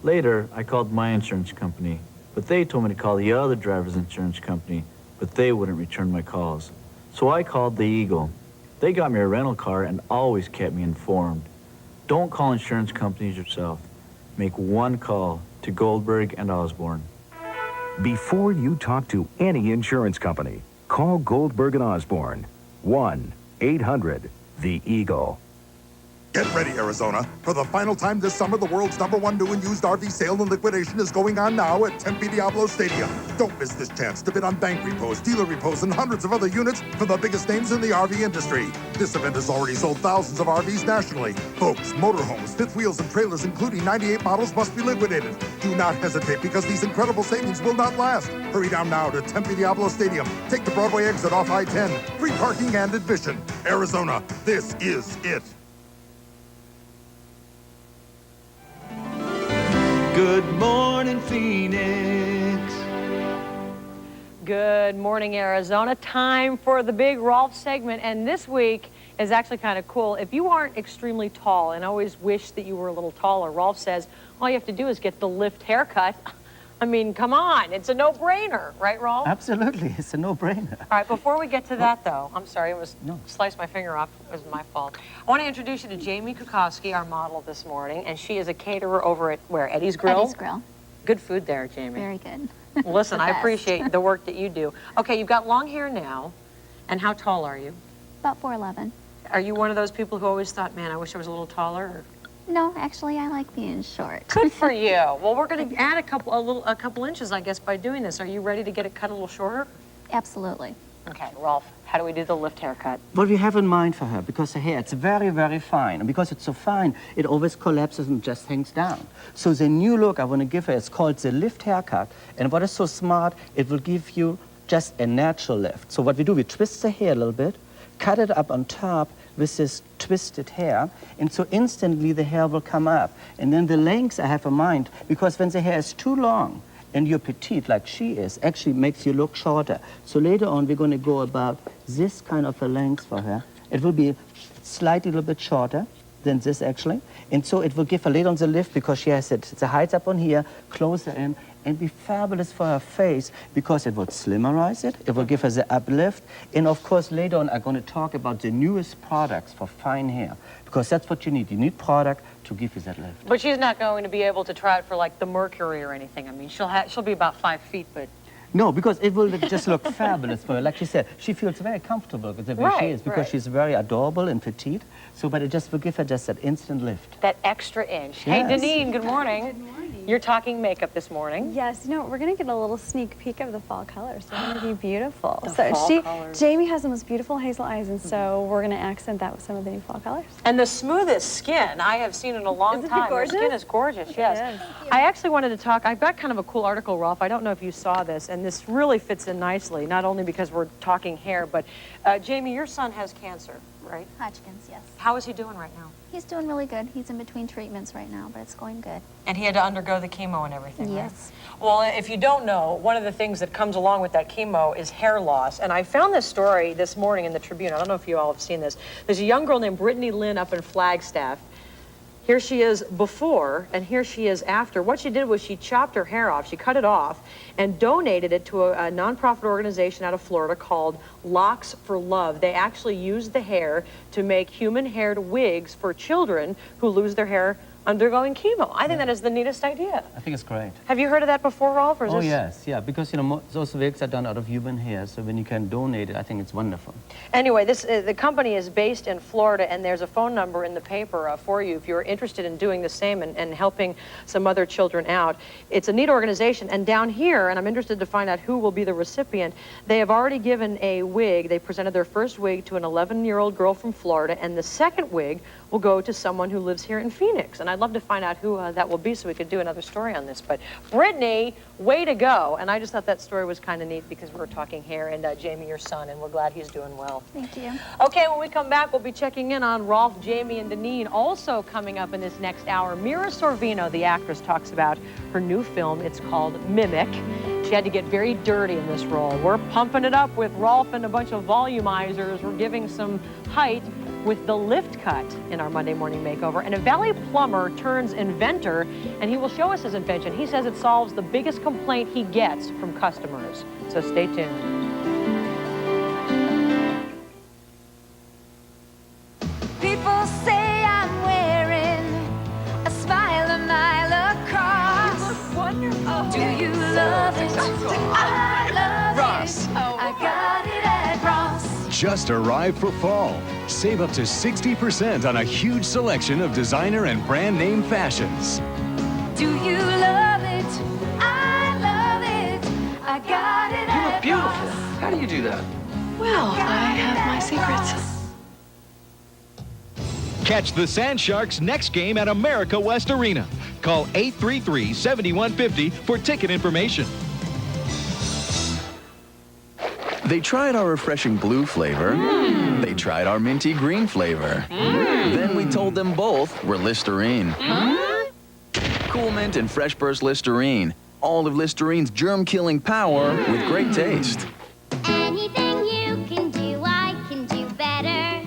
Speaker 2: Later, I called my insurance company, but they told me to call the other driver's insurance company, but they wouldn't return my calls. So I called the Eagle. They got me a rental car and always kept me informed. Don't call insurance companies yourself. Make one call to Goldberg and Osborne.
Speaker 14: Before you talk to any insurance company, call Goldberg and Osborne. 1-800-THE-EAGLE.
Speaker 20: Get ready, Arizona. For the final time this summer, the world's #1 new and used RV sale and liquidation is going on now at Tempe Diablo Stadium. Don't miss this chance to bid on bank repos, dealer repos, and hundreds of other units from the biggest names in the RV industry. This event has already sold thousands of RVs nationally. Boats, motorhomes, fifth wheels, and trailers, including 98 models, must be liquidated. Do not hesitate because these incredible savings will not last. Hurry down now to Tempe Diablo Stadium. Take the Broadway exit off I-10. Free parking and admission. Arizona, this is it.
Speaker 3: Good morning, Phoenix.
Speaker 7: Good morning, Arizona. Time for the big Rolf segment, and this week is actually kind of cool. If you aren't extremely tall and always wish that you were a little taller, Rolf says all you have to do is get the lift haircut. I mean, come on, it's a no-brainer, right, Rolf?
Speaker 21: Absolutely, it's a no-brainer.
Speaker 7: All right, before we get to that, though, I'm sorry, sliced my finger off. It was my fault. I want to introduce you to Jamie Kukowski, our model this morning, and she is a caterer over at, where, Eddie's Grill?
Speaker 22: Eddie's Grill.
Speaker 7: Good food there, Jamie.
Speaker 22: Very good.
Speaker 7: Well, listen,
Speaker 22: The
Speaker 7: I
Speaker 22: best.
Speaker 7: appreciate the work that you do. Okay, you've got long hair now, and how tall are you?
Speaker 22: About 4'11".
Speaker 7: Are you one of those people who always thought, man, I wish I was a little taller? Or?
Speaker 22: No, actually, I like being short.
Speaker 7: Good for you. Well, we're going to add a couple inches, I guess, by doing this. Are you ready to get it cut a little shorter?
Speaker 22: Absolutely.
Speaker 7: Okay, Rolf, how do we do the lift haircut?
Speaker 21: What we have in mind for her, because her hair, it's very, very fine. And because it's so fine, it always collapses and just hangs down. So the new look I want to give her is called the lift haircut. And what is so smart, it will give you just a natural lift. So what we do, we twist the hair a little bit, cut it up on top with this twisted hair, and so instantly the hair will come up. And then the lengths I have in mind, because when the hair is too long and you're petite like she is, actually makes you look shorter. So later on we're going to go about this kind of a length for her. It will be slightly a little bit shorter than this actually, and so it will give her later on the lift because she has it. The height up on here, closer in, and be fabulous for her face because it will slimmerize it, it will give her the uplift, and of course later on I'm going to talk about the newest products for fine hair because that's what you need. You need product to give you that lift.
Speaker 7: But she's not going to be able to try it for like the Mercury or anything. I mean, she'll be about 5 feet, but
Speaker 21: no, because it will just look fabulous for her. Like she said, she feels very comfortable with the way she is because she's very adorable and petite. So, but it just will give her just that instant lift.
Speaker 7: that extra inch.
Speaker 21: Yes.
Speaker 7: Hey, Deneen, good morning.
Speaker 27: Good morning.
Speaker 7: You're talking makeup this morning.
Speaker 27: Yes, you know, we're going to get a little sneak peek of the fall colors. They're going to be beautiful.
Speaker 7: The
Speaker 27: So
Speaker 7: fall colors.
Speaker 27: Jamie has the most beautiful hazel eyes, and so we're going to accent that with some of the new fall colors.
Speaker 7: And the smoothest skin I have seen in a long
Speaker 27: Isn't it
Speaker 7: time. Her
Speaker 27: gorgeous?
Speaker 7: skin is gorgeous,
Speaker 27: It
Speaker 7: yes.
Speaker 27: is.
Speaker 7: I actually wanted to talk, I've got kind of a cool article, Rolf. I don't know if you saw this, and this really fits in nicely, not only because we're talking hair, but Jamie, your son has cancer, right?
Speaker 22: Hodgkin's, yes.
Speaker 7: How is he doing right now?
Speaker 22: He's doing really good. He's in between treatments right now, but it's going good.
Speaker 7: And he had to undergo the chemo and everything, right?
Speaker 22: Yes.
Speaker 7: Well, if you don't know, one of the things that comes along with that chemo is hair loss. And I found this story this morning in the Tribune. I don't know if you all have seen this. There's a young girl named Brittany Lynn up in Flagstaff. Here she is before, and here she is after. What she did was she chopped her hair off. She cut it off and donated it to a nonprofit organization out of Florida called Locks for Love. They actually use the hair to make human-haired wigs for children who lose their hair undergoing chemo. I think that is the neatest idea.
Speaker 21: I think it's great.
Speaker 7: Have you heard of that before, Rolf? Or is
Speaker 21: Oh,
Speaker 7: this...
Speaker 21: yes, yeah, because, those wigs are done out of human hair, so when you can donate it, I think it's wonderful.
Speaker 7: Anyway, the company is based in Florida, and there's a phone number in the paper for you if you're interested in doing the same and helping some other children out. It's a neat organization, and down here, and I'm interested to find out who will be the recipient, they have already given a wig. They presented their first wig to an 11-year-old girl from Florida, and the second wig will go to someone who lives here in Phoenix. And I'd love to find out who that will be so we could do another story on this. But Brittany, way to go. And I just thought that story was kind of neat because we were talking hair, and Jamie, your son, and we're glad he's doing well.
Speaker 22: Thank you.
Speaker 7: Okay, when we come back, we'll be checking in on Rolf, Jamie, and Deneen. Also coming up in this next hour, Mira Sorvino, the actress, talks about her new film. It's called Mimic. She had to get very dirty in this role. We're pumping it up with Rolf and a bunch of volumizers. We're giving some height with the lift cut in our Monday Morning Makeover. And a Valley plumber turns inventor, and he will show us his invention. He says it solves the biggest complaint he gets from customers. So stay tuned.
Speaker 4: People say I'm wearing a smile a mile across. You look wonderful. Do you love it? I love
Speaker 3: Ross.
Speaker 4: it. I got it at Ross.
Speaker 5: Just arrived for fall. Save up to 60% on a huge selection of designer and brand name fashions.
Speaker 4: Do you love it? I love it. I got it
Speaker 17: You look
Speaker 4: at
Speaker 17: beautiful.
Speaker 4: Ross.
Speaker 17: How do you do that?
Speaker 19: Well, I have my secrets.
Speaker 3: Catch the Sand Sharks next game at America West Arena. Call 833-7150 for ticket information.
Speaker 6: They tried our refreshing blue flavor. They tried our minty green flavor. Then we told them both we're Listerine. Cool Mint and Fresh Burst Listerine. All of Listerine's germ-killing power with great taste.
Speaker 8: Anything you can do, I can do better.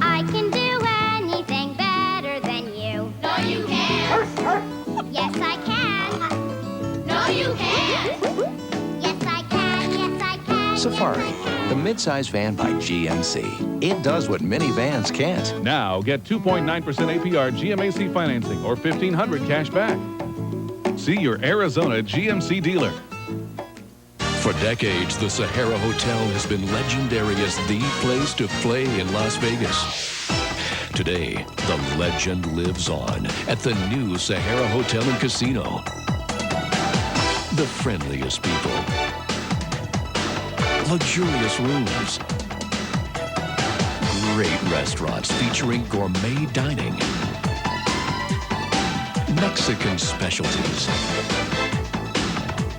Speaker 8: I can do anything better than you. No, you can't. Yes, I can. No, you can't. Yes, I can. Yes, I can.
Speaker 10: Safari, the midsize van by GMC. It does what minivans can't.
Speaker 12: Now get 2.9% APR GMAC financing or $1,500 cash back. See your Arizona GMC dealer.
Speaker 15: For decades, the Sahara Hotel has been legendary as the place to play in Las Vegas. Today, the legend lives on at the new Sahara Hotel and Casino. The friendliest people, luxurious rooms, great restaurants featuring gourmet dining, Mexican specialties,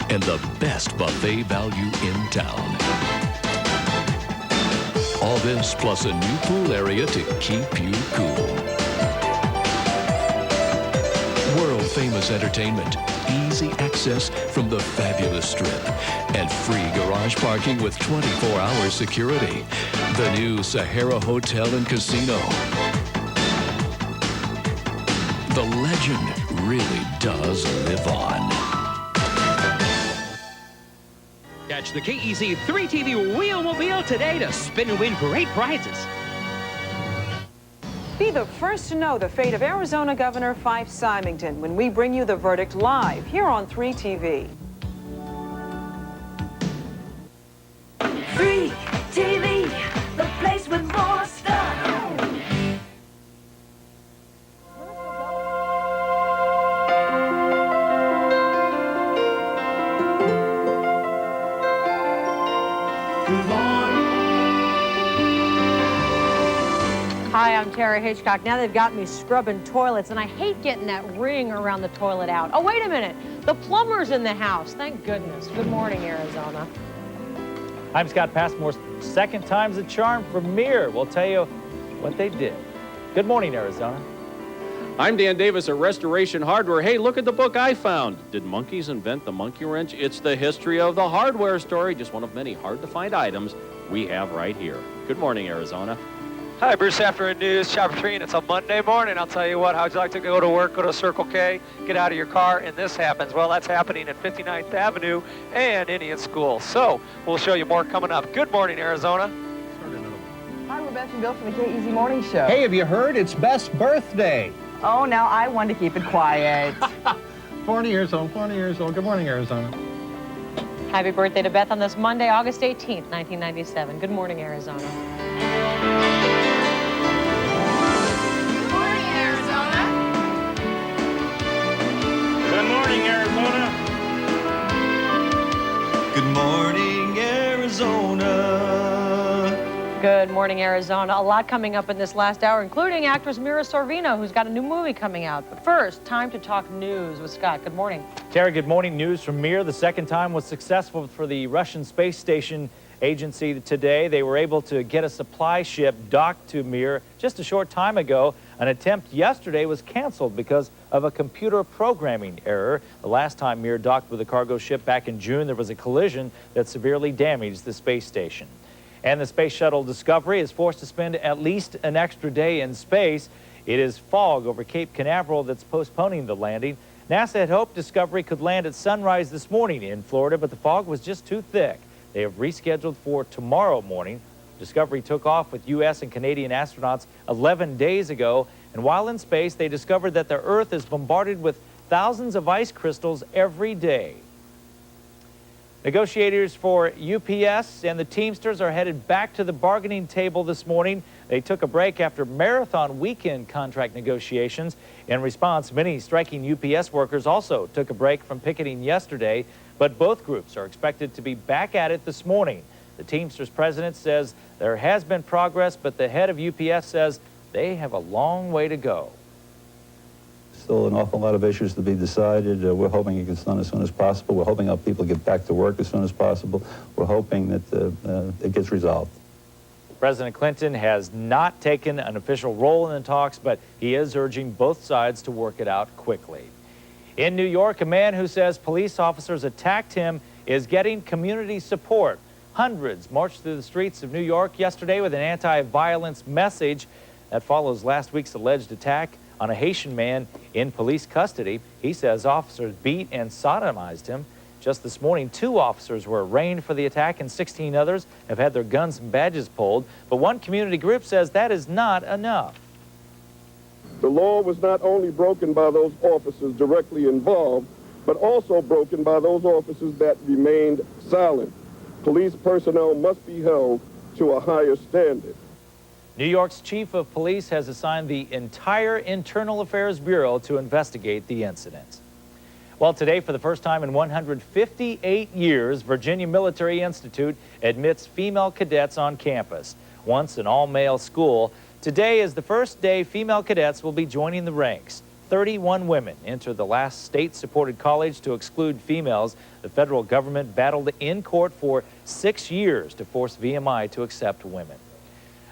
Speaker 15: and the best buffet value in town. All this plus a new pool area to keep you cool. World-famous entertainment, easy access from the fabulous Strip, and free garage parking with 24-hour security. The new Sahara Hotel and Casino. The legend really does live on.
Speaker 24: Catch the KEC 3TV Wheelmobile today to spin and win great prizes.
Speaker 28: Be the first to know the fate of Arizona Governor Fife Symington when we bring you the verdict live here on 3TV.
Speaker 4: 3TV, the place with more stuff.
Speaker 7: Hi, I'm Tara Hitchcock. Now they've got me scrubbing toilets, and I hate getting that ring around the toilet out. Oh, wait a minute. The plumber's in the house. Thank goodness. Good morning, Arizona.
Speaker 23: I'm Scott Passmore. Second time's a charm for Mir. We'll tell you what they did. Good morning, Arizona.
Speaker 29: I'm Dan Davis at Restoration Hardware. Hey, look at the book I found. Did monkeys invent the monkey wrench? It's the history of the hardware story, just one of many hard-to-find items we have right here. Good morning, Arizona.
Speaker 30: Hi, Bruce Afternoon News, Chopper 3, and it's a Monday morning. I'll tell you what, how'd you like to go to work, go to Circle K, get out of your car, and this happens? Well, that's happening at 59th Avenue and Indian School. So, we'll show you more coming up. Good morning, Arizona.
Speaker 7: Hi, we're
Speaker 1: Beth and Bill from the KEZ Morning Show.
Speaker 2: Hey, have you heard? It's Beth's birthday.
Speaker 1: Oh, now I want to keep it quiet.
Speaker 2: 40 years old, 40 years old. Good morning, Arizona.
Speaker 7: Happy birthday to Beth on this Monday, August 18th, 1997. Good morning, Arizona.
Speaker 9: Good morning, Arizona.
Speaker 11: Good morning, Arizona.
Speaker 13: Good morning, Arizona.
Speaker 7: Good morning, Arizona. A lot coming up in this last hour, including actress Mira Sorvino, who's got a new movie coming out. But first, time to talk news with Scott. Good morning.
Speaker 23: Terry, good morning. News from Mir. The second time was successful for the Russian space station agency today. They were able to get a supply ship docked to Mir just a short time ago. An attempt yesterday was canceled because of a computer programming error. The last time Mir docked with a cargo ship back in June, there was a collision that severely damaged the space station. And the Space Shuttle Discovery is forced to spend at least an extra day in space. It is fog over Cape Canaveral that's postponing the landing. NASA had hoped Discovery could land at sunrise this morning in Florida, but the fog was just too thick. They have rescheduled for tomorrow morning. Discovery took off with U.S. and Canadian astronauts 11 days ago, and while in space, they discovered that the Earth is bombarded with thousands of ice crystals every day. Negotiators for UPS and the Teamsters are headed back to the bargaining table this morning. They took a break after marathon weekend contract negotiations. In response, many striking UPS workers also took a break from picketing yesterday, but both groups are expected to be back at it this morning. The Teamsters president says there has been progress, but the head of UPS says they have a long way to go.
Speaker 14: Still an awful lot of issues to be decided. We're hoping it gets done as soon as possible. We're hoping our people get back to work as soon as possible. We're hoping that it gets resolved.
Speaker 23: President Clinton has not taken an official role in the talks, but he is urging both sides to work it out quickly. In New York, a man who says police officers attacked him is getting community support. Hundreds marched through the streets of New York yesterday with an anti-violence message that follows last week's alleged attack on a Haitian man in police custody. He says officers beat and sodomized him. Just this morning, 2 officers were arraigned for the attack and 16 others have had their guns and badges pulled. But one community group says that is not enough.
Speaker 16: The law was not only broken by those officers directly involved, but also broken by those officers that remained silent. Police personnel must be held to a higher standard.
Speaker 23: New York's chief of police has assigned the entire Internal Affairs Bureau to investigate the incident. Well, today, for the first time in 158 years, Virginia Military Institute admits female cadets on campus. Once an all-male school, today is the first day female cadets will be joining the ranks. 31 women enter the last state-supported college to exclude females. The federal government battled in court for 6 years to force VMI to accept women.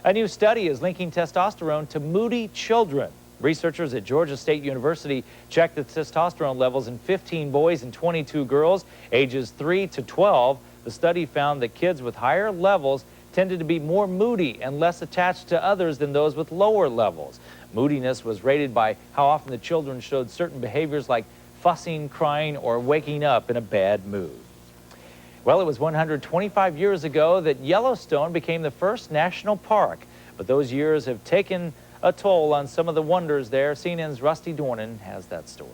Speaker 23: A new study is linking testosterone to moody children. Researchers at Georgia State University checked the testosterone levels in 15 boys and 22 girls, ages 3 to 12. The study found that kids with higher levels tended to be more moody and less attached to others than those with lower levels. Moodiness was rated by how often the children showed certain behaviors like fussing, crying, or waking up in a bad mood. Well, it was 125 years ago that Yellowstone became the first national park, but those years have taken a toll on some of the wonders there. CNN's Rusty Dornan has that story.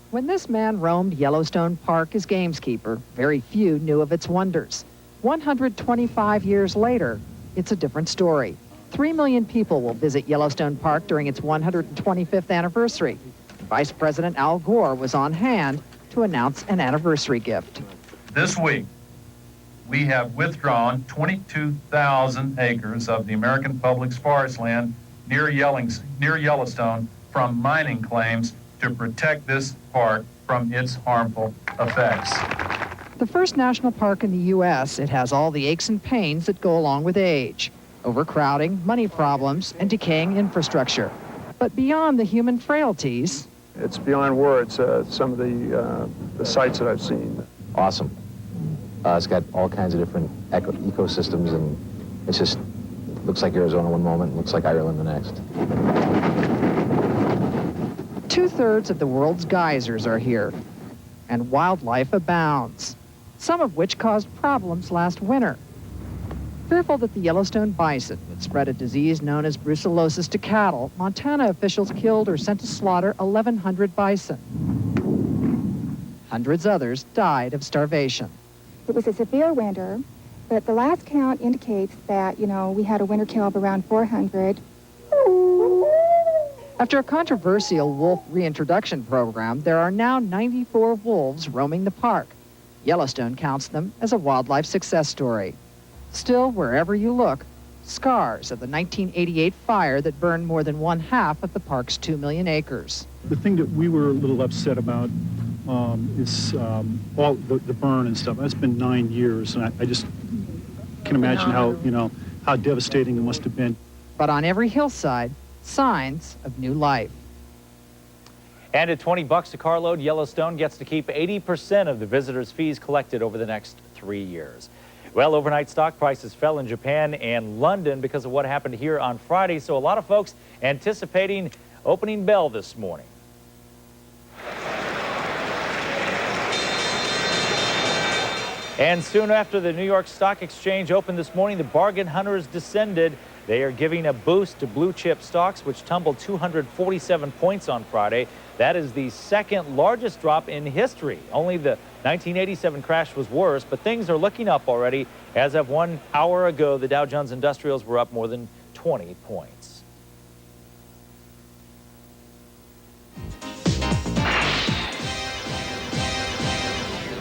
Speaker 18: When this man roamed Yellowstone Park as gameskeeper, very few knew of its wonders. 125 years later, it's a different story. 3 million people will visit Yellowstone Park during its 125th anniversary. Vice President Al Gore was on hand to announce an anniversary gift.
Speaker 25: This week, we have withdrawn 22,000 acres of the American Public Forest land near Yellowstone from mining claims to protect this park from its harmful effects.
Speaker 18: The first national park in the U.S., it has all the aches and pains that go along with age. Overcrowding, money problems, and decaying infrastructure. But beyond the human frailties...
Speaker 26: It's beyond words, some of the sites that I've seen.
Speaker 31: Awesome. It's got all kinds of different ecosystems, and it's just looks like Arizona one moment, looks like Ireland the next.
Speaker 18: 2/3 of the world's geysers are here, and wildlife abounds, some of which caused problems last winter. Fearful that the Yellowstone bison would spread a disease known as brucellosis to cattle, Montana officials killed or sent to slaughter 1,100 bison. Hundreds others died of starvation.
Speaker 3: It was a severe winter, but the last count indicates that, we had a winter kill of around 400.
Speaker 18: After a controversial wolf reintroduction program, there are now 94 wolves roaming the park. Yellowstone counts them as a wildlife success story. Still, wherever you look, scars of the 1988 fire that burned more than 1/2 of the park's 2 million acres.
Speaker 26: The thing that we were a little upset about is all the burn and stuff. That's been 9 years, and I just can imagine how devastating it must have been.
Speaker 18: But on every hillside, signs of new life.
Speaker 23: And at $20 a carload, Yellowstone gets to keep 80% of the visitors' fees collected over the next 3 years. Well, overnight stock prices fell in Japan and London because of what happened here on Friday, so a lot of folks anticipating opening bell this morning. And soon after the New York Stock Exchange opened this morning, the bargain hunters descended. They are giving a boost to blue chip stocks, which tumbled 247 points on Friday. That is the second largest drop in history. Only the 1987 crash was worse, but things are looking up already. As of 1 hour ago, the Dow Jones Industrials were up more than 20 points.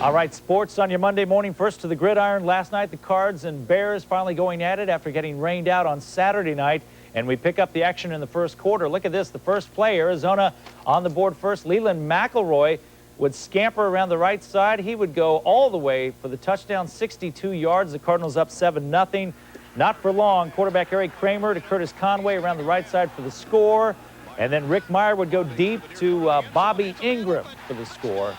Speaker 23: All right, sports on your Monday morning. First to the gridiron. Last night, the Cards and Bears finally going at it after getting rained out on Saturday night. And we pick up the action in the first quarter. Look at this, the first play. Arizona on the board first. Leland McElroy would scamper around the right side. He would go all the way for the touchdown, 62 yards. The Cardinals up 7-0. Not for long. Quarterback Eric Kramer to Curtis Conway around the right side for the score. And then Rick Meyer would go deep to Bobby Ingram for the score.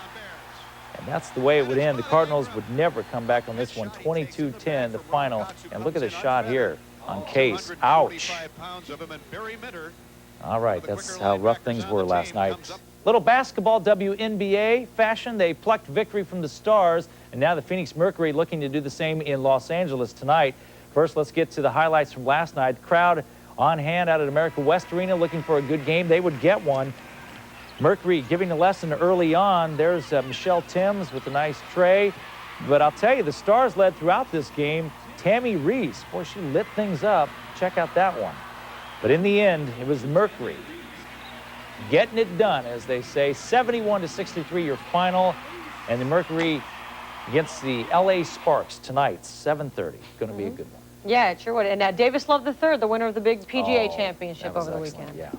Speaker 23: And that's the way it would end. The Cardinals would never come back on this one. 22-10, the final. And look at the shot here on Case. Ouch. All right, that's how rough things were last night. Little basketball, WNBA fashion. They plucked victory from the Stars, and now the Phoenix Mercury looking to do the same in Los Angeles tonight. First, let's get to the highlights from last night. Crowd on hand out at America West Arena looking for a good game. They would get one. Mercury giving a lesson early on. There's Michelle Timms with a nice tray. But I'll tell you, the Stars led throughout this game. Tammy Reese, boy, she lit things up. Check out that one. But in the end, it was the Mercury getting it done, as they say. 71-63 your final. And the Mercury against the LA Sparks tonight, 7:30. Going to be a good one.
Speaker 7: Yeah, it sure would. And Davis Love III, the winner of the big PGA Championship over the weekend.
Speaker 23: Yeah.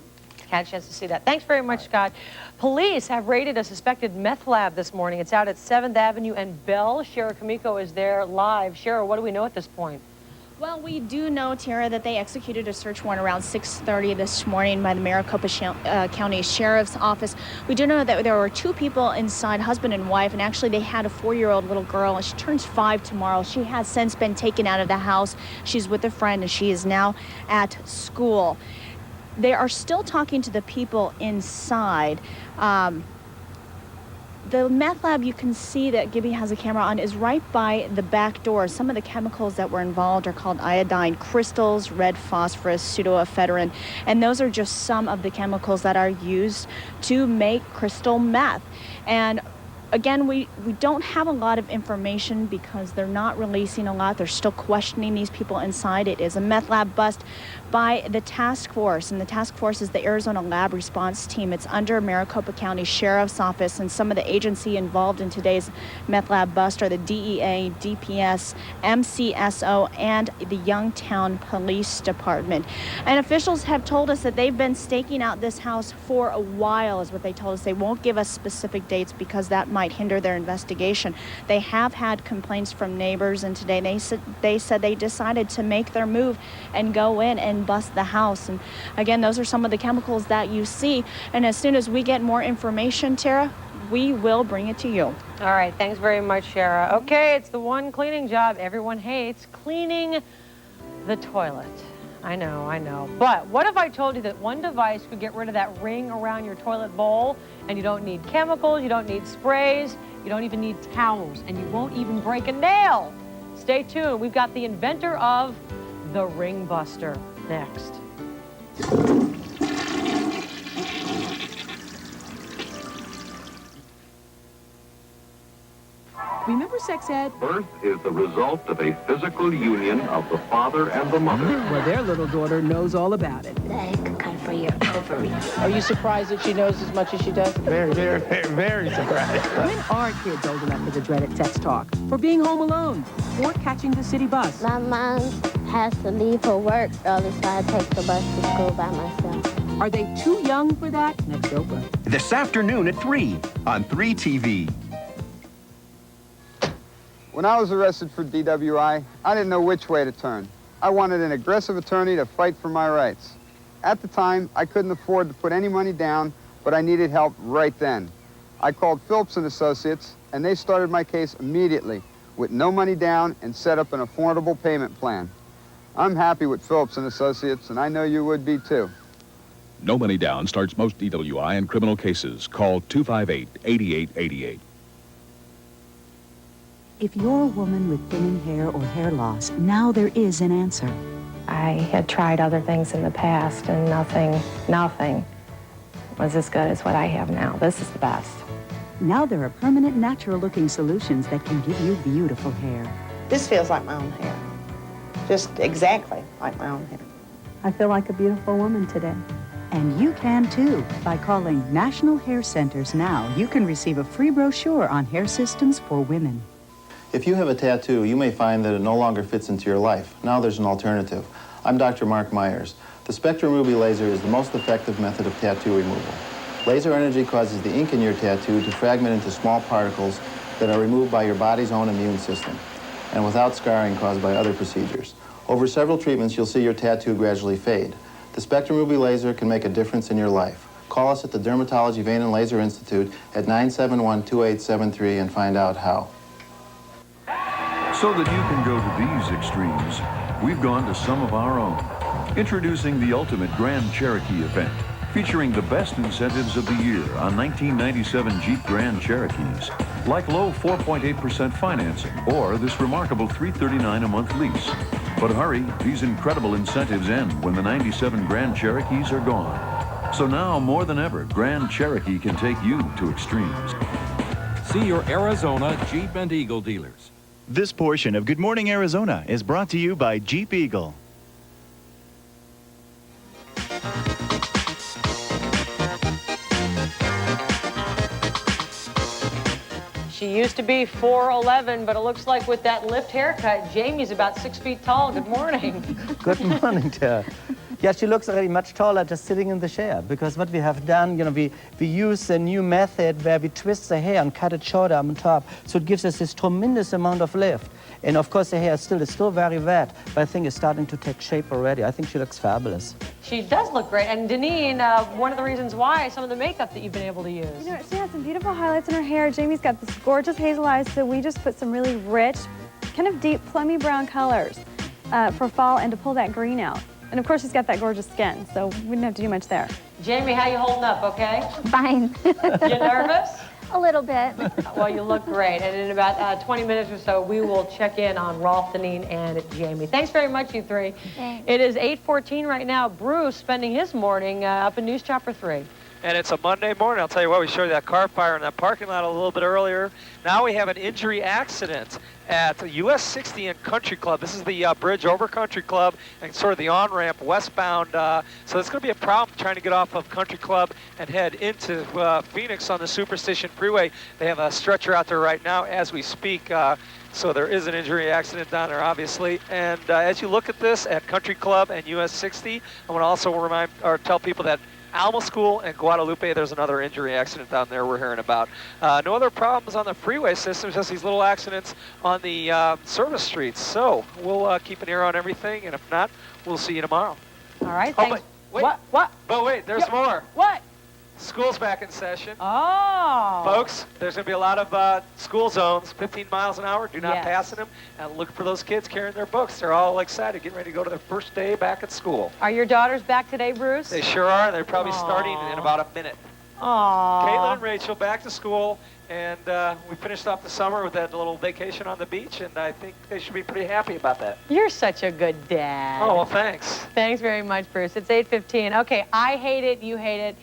Speaker 7: Had a chance to see that. Thanks very much, Scott. Police have raided a suspected meth lab this morning. It's out at 7th Avenue and Bell. Shara Kamiko is there live. Shara, what do we know at this point?
Speaker 5: Well, we do know, Tara, that they executed a search warrant around 6:30 this morning by the Maricopa County Sheriff's Office. We do know that there were 2 people inside, husband and wife, and actually they had a 4-year-old little girl, and she turns 5 tomorrow. She has since been taken out of the house. She's with a friend, and she is now at school. They are still talking to the people inside. The meth lab, you can see that Gibby has a camera on, is right by the back door. Some of the chemicals that were involved are called iodine crystals, red phosphorus, pseudoephedrine, and those are just some of the chemicals that are used to make crystal meth. And again, we don't have a lot of information because they're not releasing a lot. They're still questioning these people inside. It is a meth lab bust by the task force, and the task force is the Arizona Lab Response Team. It's under Maricopa County Sheriff's Office, and some of the agency involved in today's meth lab bust are the DEA, DPS, MCSO, and the Youngtown Police Department. And officials have told us that they've been staking out this house for a while, is what they told us. They won't give us specific dates because that might hinder their investigation. They have had complaints from neighbors, and today they said they decided to make their move and go in and bust the house. And again, those are some of the chemicals that you see. And as soon as we get more information, Tara, we will bring it to you.
Speaker 7: All right, thanks very much, Shara. Okay, it's the one cleaning job everyone hates, cleaning the toilet. I know. But what if I told you that one device could get rid of that ring around your toilet bowl, and you don't need chemicals, you don't need sprays, you don't even need towels, and you won't even break a nail? Stay tuned. We've got the inventor of the Ring Buster next.
Speaker 6: Remember sex ed?
Speaker 8: Birth is the result of a physical union of the father and the mother.
Speaker 6: Well, their little daughter knows all about it.
Speaker 10: The egg come from your ovaries.
Speaker 11: Are you surprised that she knows as much as she does?
Speaker 8: Very surprised.
Speaker 6: When are kids old enough for the dreaded sex talk? For being home alone? Or catching the city bus?
Speaker 10: My mom has to leave for work early, so I take the bus to school by myself.
Speaker 6: Are they too young for that? Next Oprah.
Speaker 12: This afternoon at 3 on 3 TV.
Speaker 17: When I was arrested for DWI, I didn't know which way to turn. I wanted an aggressive attorney to fight for my rights. At the time, I couldn't afford to put any money down, but I needed help right then. I called Phillips & Associates, and they started my case immediately with no money down and set up an affordable payment plan. I'm happy with Phillips & Associates, and I know you would be too.
Speaker 19: No money down starts most DWI and criminal cases. Call 258-8888.
Speaker 20: If you're a woman with thinning hair or hair loss, now there is an answer.
Speaker 21: I had tried other things in the past and nothing was as good as what I have now. This is the best.
Speaker 20: Now there are permanent, natural-looking solutions that can give you beautiful hair.
Speaker 22: This feels like my own hair. Just exactly like my own hair.
Speaker 20: I feel like a beautiful woman today. And you can too. By calling National Hair Centers now, you can receive a free brochure on hair systems for women.
Speaker 27: If you have a tattoo, you may find that it no longer fits into your life. Now there's an alternative. I'm Dr. Mark Myers. The Spectrum Ruby laser is the most effective method of tattoo removal. Laser energy causes the ink in your tattoo to fragment into small particles that are removed by your body's own immune system and without scarring caused by other procedures. Over several treatments, you'll see your tattoo gradually fade. The Spectrum Ruby laser can make a difference in your life. Call us at the Dermatology Vein and Laser Institute at 971-2873 and find out how. So that you can go to these extremes, we've gone to some of our own. Introducing the Ultimate Grand Cherokee event, featuring the best incentives of the year on 1997 Jeep Grand Cherokees, like low 4.8% financing or this remarkable $339 a month lease. But hurry, these incredible incentives end when the 97 Grand Cherokees are gone. So now, more than ever, Grand Cherokee can take you to extremes.
Speaker 32: See your Arizona Jeep and Eagle dealers.
Speaker 33: This portion of Good Morning Arizona is brought to you by Jeep Eagle.
Speaker 7: She used to be 4'11", but it looks like with that lift haircut, Jamie's about 6 feet tall. Good morning.
Speaker 34: Good morning to her. Yeah, she looks already much taller just sitting in the chair, because what we have done, you know, we use a new method where we twist the hair and cut it shorter on top, so it gives us this tremendous amount of lift. And of course the hair is still very wet, but I think it's starting to take shape already. I think she looks fabulous.
Speaker 7: She does look great. And Deneen, one of the reasons why some of the makeup that you've been able to use.
Speaker 35: You know, she has some beautiful highlights in her hair. Jamie's got this gorgeous hazel eyes, so we just put some really rich, kind of deep plummy brown colors for fall and to pull that green out. And of course she's got that gorgeous skin, so we didn't have to do much there.
Speaker 7: Jamie, how you holding up, okay?
Speaker 10: Fine.
Speaker 7: You nervous?
Speaker 10: A little bit.
Speaker 7: Well, you look great. And in about 20 minutes or so, we will check in on Rolf, Deneen, and Jamie. Thanks very much, you three.
Speaker 10: Thanks.
Speaker 7: It is 8:14 right now. Bruce spending his morning up in News Chopper 3.
Speaker 30: And it's a Monday morning. I'll tell you what, we showed you that car fire in that parking lot a little bit earlier. Now we have an injury accident at US 60 and Country Club. This is the bridge over Country Club and sort of the on-ramp westbound. So it's going to be a problem trying to get off of Country Club and head into Phoenix on the Superstition Freeway. They have a stretcher out there right now as we speak. So there is an injury accident down there, obviously. And as you look at this at Country Club and US 60, I want to also tell people that Alma School and Guadalupe, there's another injury accident down there we're hearing about. No other problems on the freeway system, just these little accidents on the service streets. So we'll keep an ear on everything, and if not, we'll see you tomorrow.
Speaker 7: All right,
Speaker 30: oh,
Speaker 7: thanks.
Speaker 30: Wait.
Speaker 7: What?
Speaker 30: But wait, there's more.
Speaker 7: What?
Speaker 30: School's back in session.
Speaker 7: Oh.
Speaker 30: Folks, there's going to be a lot of school zones, 15 miles an hour. Do not pass in them. And look for those kids carrying their books. They're all excited, getting ready to go to their first day back at school.
Speaker 7: Are your daughters back today, Bruce?
Speaker 30: They sure are. They're probably starting in about a minute.
Speaker 7: Aww.
Speaker 30: Caitlin and Rachel back to school, and we finished off the summer with that little vacation on the beach, and I think they should be pretty happy about that.
Speaker 7: You're such a good dad.
Speaker 30: Oh, well, thanks.
Speaker 7: Thanks very much, Bruce. It's 8:15. Okay, I hate it, you hate it.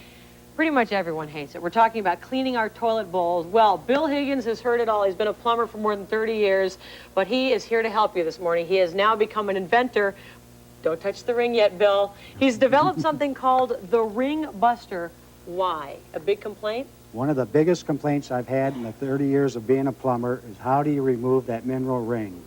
Speaker 7: Pretty much everyone hates it. We're talking about cleaning our toilet bowls. Well, Bill Higgins has heard it all. He's been a plumber for more than 30 years, but he is here to help you this morning. He has now become an inventor. Don't touch the ring yet, Bill. He's developed something called the Ring Buster. Why? A big complaint?
Speaker 1: One of the biggest complaints I've had in the 30 years of being a plumber is how do you remove that mineral ring?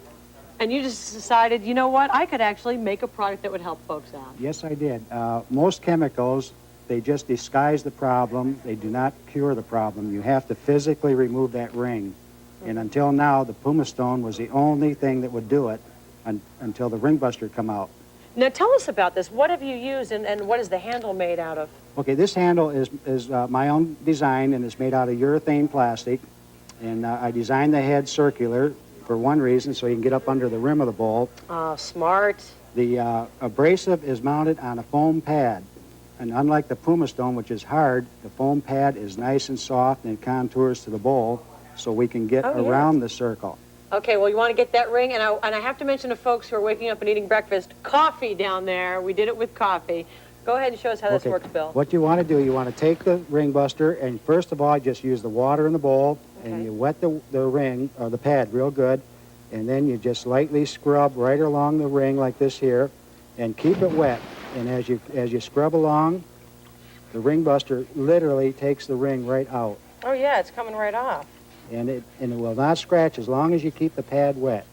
Speaker 7: And you just decided, you know what, I could actually make a product that would help folks out.
Speaker 1: Yes, I did. Most chemicals, they just disguise the problem. They do not cure the problem. You have to physically remove that ring. And until now, the Puma Stone was the only thing that would do it until the Ring Buster come out.
Speaker 7: Now tell us about this. What have you used and what is the handle made out of?
Speaker 1: Okay, this handle is my own design, and it's made out of urethane plastic. And I designed the head circular for one reason, so you can get up under the rim of the bowl.
Speaker 7: Oh, smart.
Speaker 1: The abrasive is mounted on a foam pad. And unlike the Puma Stone, which is hard, the foam pad is nice and soft and it contours to the bowl so we can get around the circle.
Speaker 7: Okay, well, you want to get that ring, and I have to mention to folks who are waking up and eating breakfast, coffee down there. We did it with coffee. Go ahead and show us how this works, Bill.
Speaker 1: What you want to do, you want to take the Ring Buster, and first of all, just use the water in the bowl, and you wet the ring, or the pad, real good, and then you just lightly scrub right along the ring like this here, and keep it wet. And as you scrub along, the Ring Buster literally takes the ring right out.
Speaker 7: Oh, yeah, it's coming right off.
Speaker 1: And it will not scratch as long as you keep the pad wet.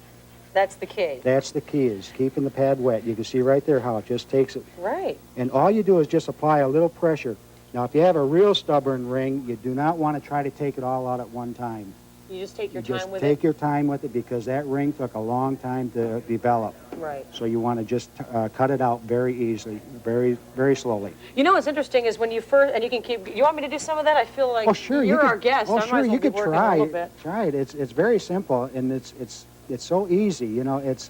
Speaker 7: That's the key.
Speaker 1: That's the key, is keeping the pad wet. You can see right there how it just takes it.
Speaker 7: Right.
Speaker 1: And all you do is just apply a little pressure. Now, if you have a real stubborn ring, you do not want to try to take it all out at one time.
Speaker 7: You just take your time with it?
Speaker 1: Just take your time with it, because that ring took a long time to develop.
Speaker 7: Right.
Speaker 1: So you want to just cut it out very easily, very, very slowly.
Speaker 7: You know what's interesting is when you first, and you can keep, you want me to do some of that? I feel like
Speaker 1: sure,
Speaker 7: you're our guest.
Speaker 1: Oh,
Speaker 7: I might
Speaker 1: sure,
Speaker 7: as well
Speaker 1: you
Speaker 7: be
Speaker 1: could
Speaker 7: working
Speaker 1: try
Speaker 7: a little bit.
Speaker 1: Try it. It's very simple, and it's so easy. You know, it's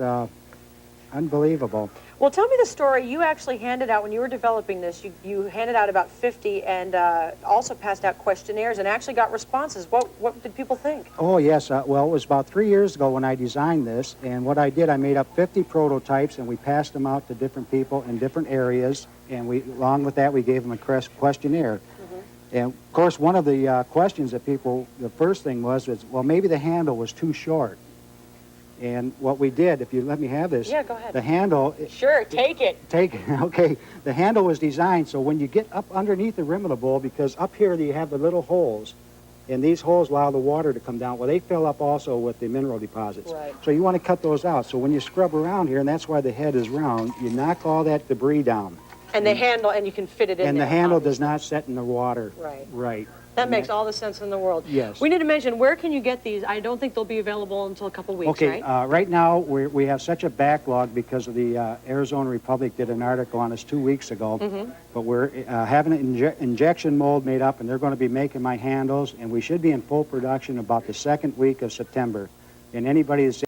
Speaker 1: unbelievable.
Speaker 7: Well, tell me the story. You actually handed out, when you were developing this, you handed out about 50 and also passed out questionnaires and actually got responses. What did people think?
Speaker 1: Oh, yes. Well, it was about 3 years ago when I designed this, and what I did, I made up 50 prototypes, and we passed them out to different people in different areas, and along with that, we gave them a questionnaire. And, of course, one of the questions that the first thing was, well, maybe the handle was too short. And what we did, if you let me have this.
Speaker 7: Yeah, go ahead.
Speaker 1: The handle.
Speaker 7: Sure, take it.
Speaker 1: Take it, okay. The handle was designed so when you get up underneath the rim of the bowl, because up here you have the little holes, and these holes allow the water to come down. Well, they fill up also with the mineral deposits.
Speaker 7: Right.
Speaker 1: So you want to cut those out. So when you scrub around here, and that's why the head is round, you knock all that debris down.
Speaker 7: And the handle, and you can fit it in
Speaker 1: and
Speaker 7: there.
Speaker 1: And the handle does not set in the water.
Speaker 7: Right.
Speaker 1: Right.
Speaker 7: That makes all the sense in the world.
Speaker 1: Yes.
Speaker 7: We need to mention, where can you get these? I don't think they'll be available until a couple weeks,
Speaker 1: okay,
Speaker 7: right?
Speaker 1: Right now we have such a backlog because of the Arizona Republic did an article on us 2 weeks ago. But we're having an injection mold made up, and they're going to be making my handles, and we should be in full production about the second week of September. And anybody that's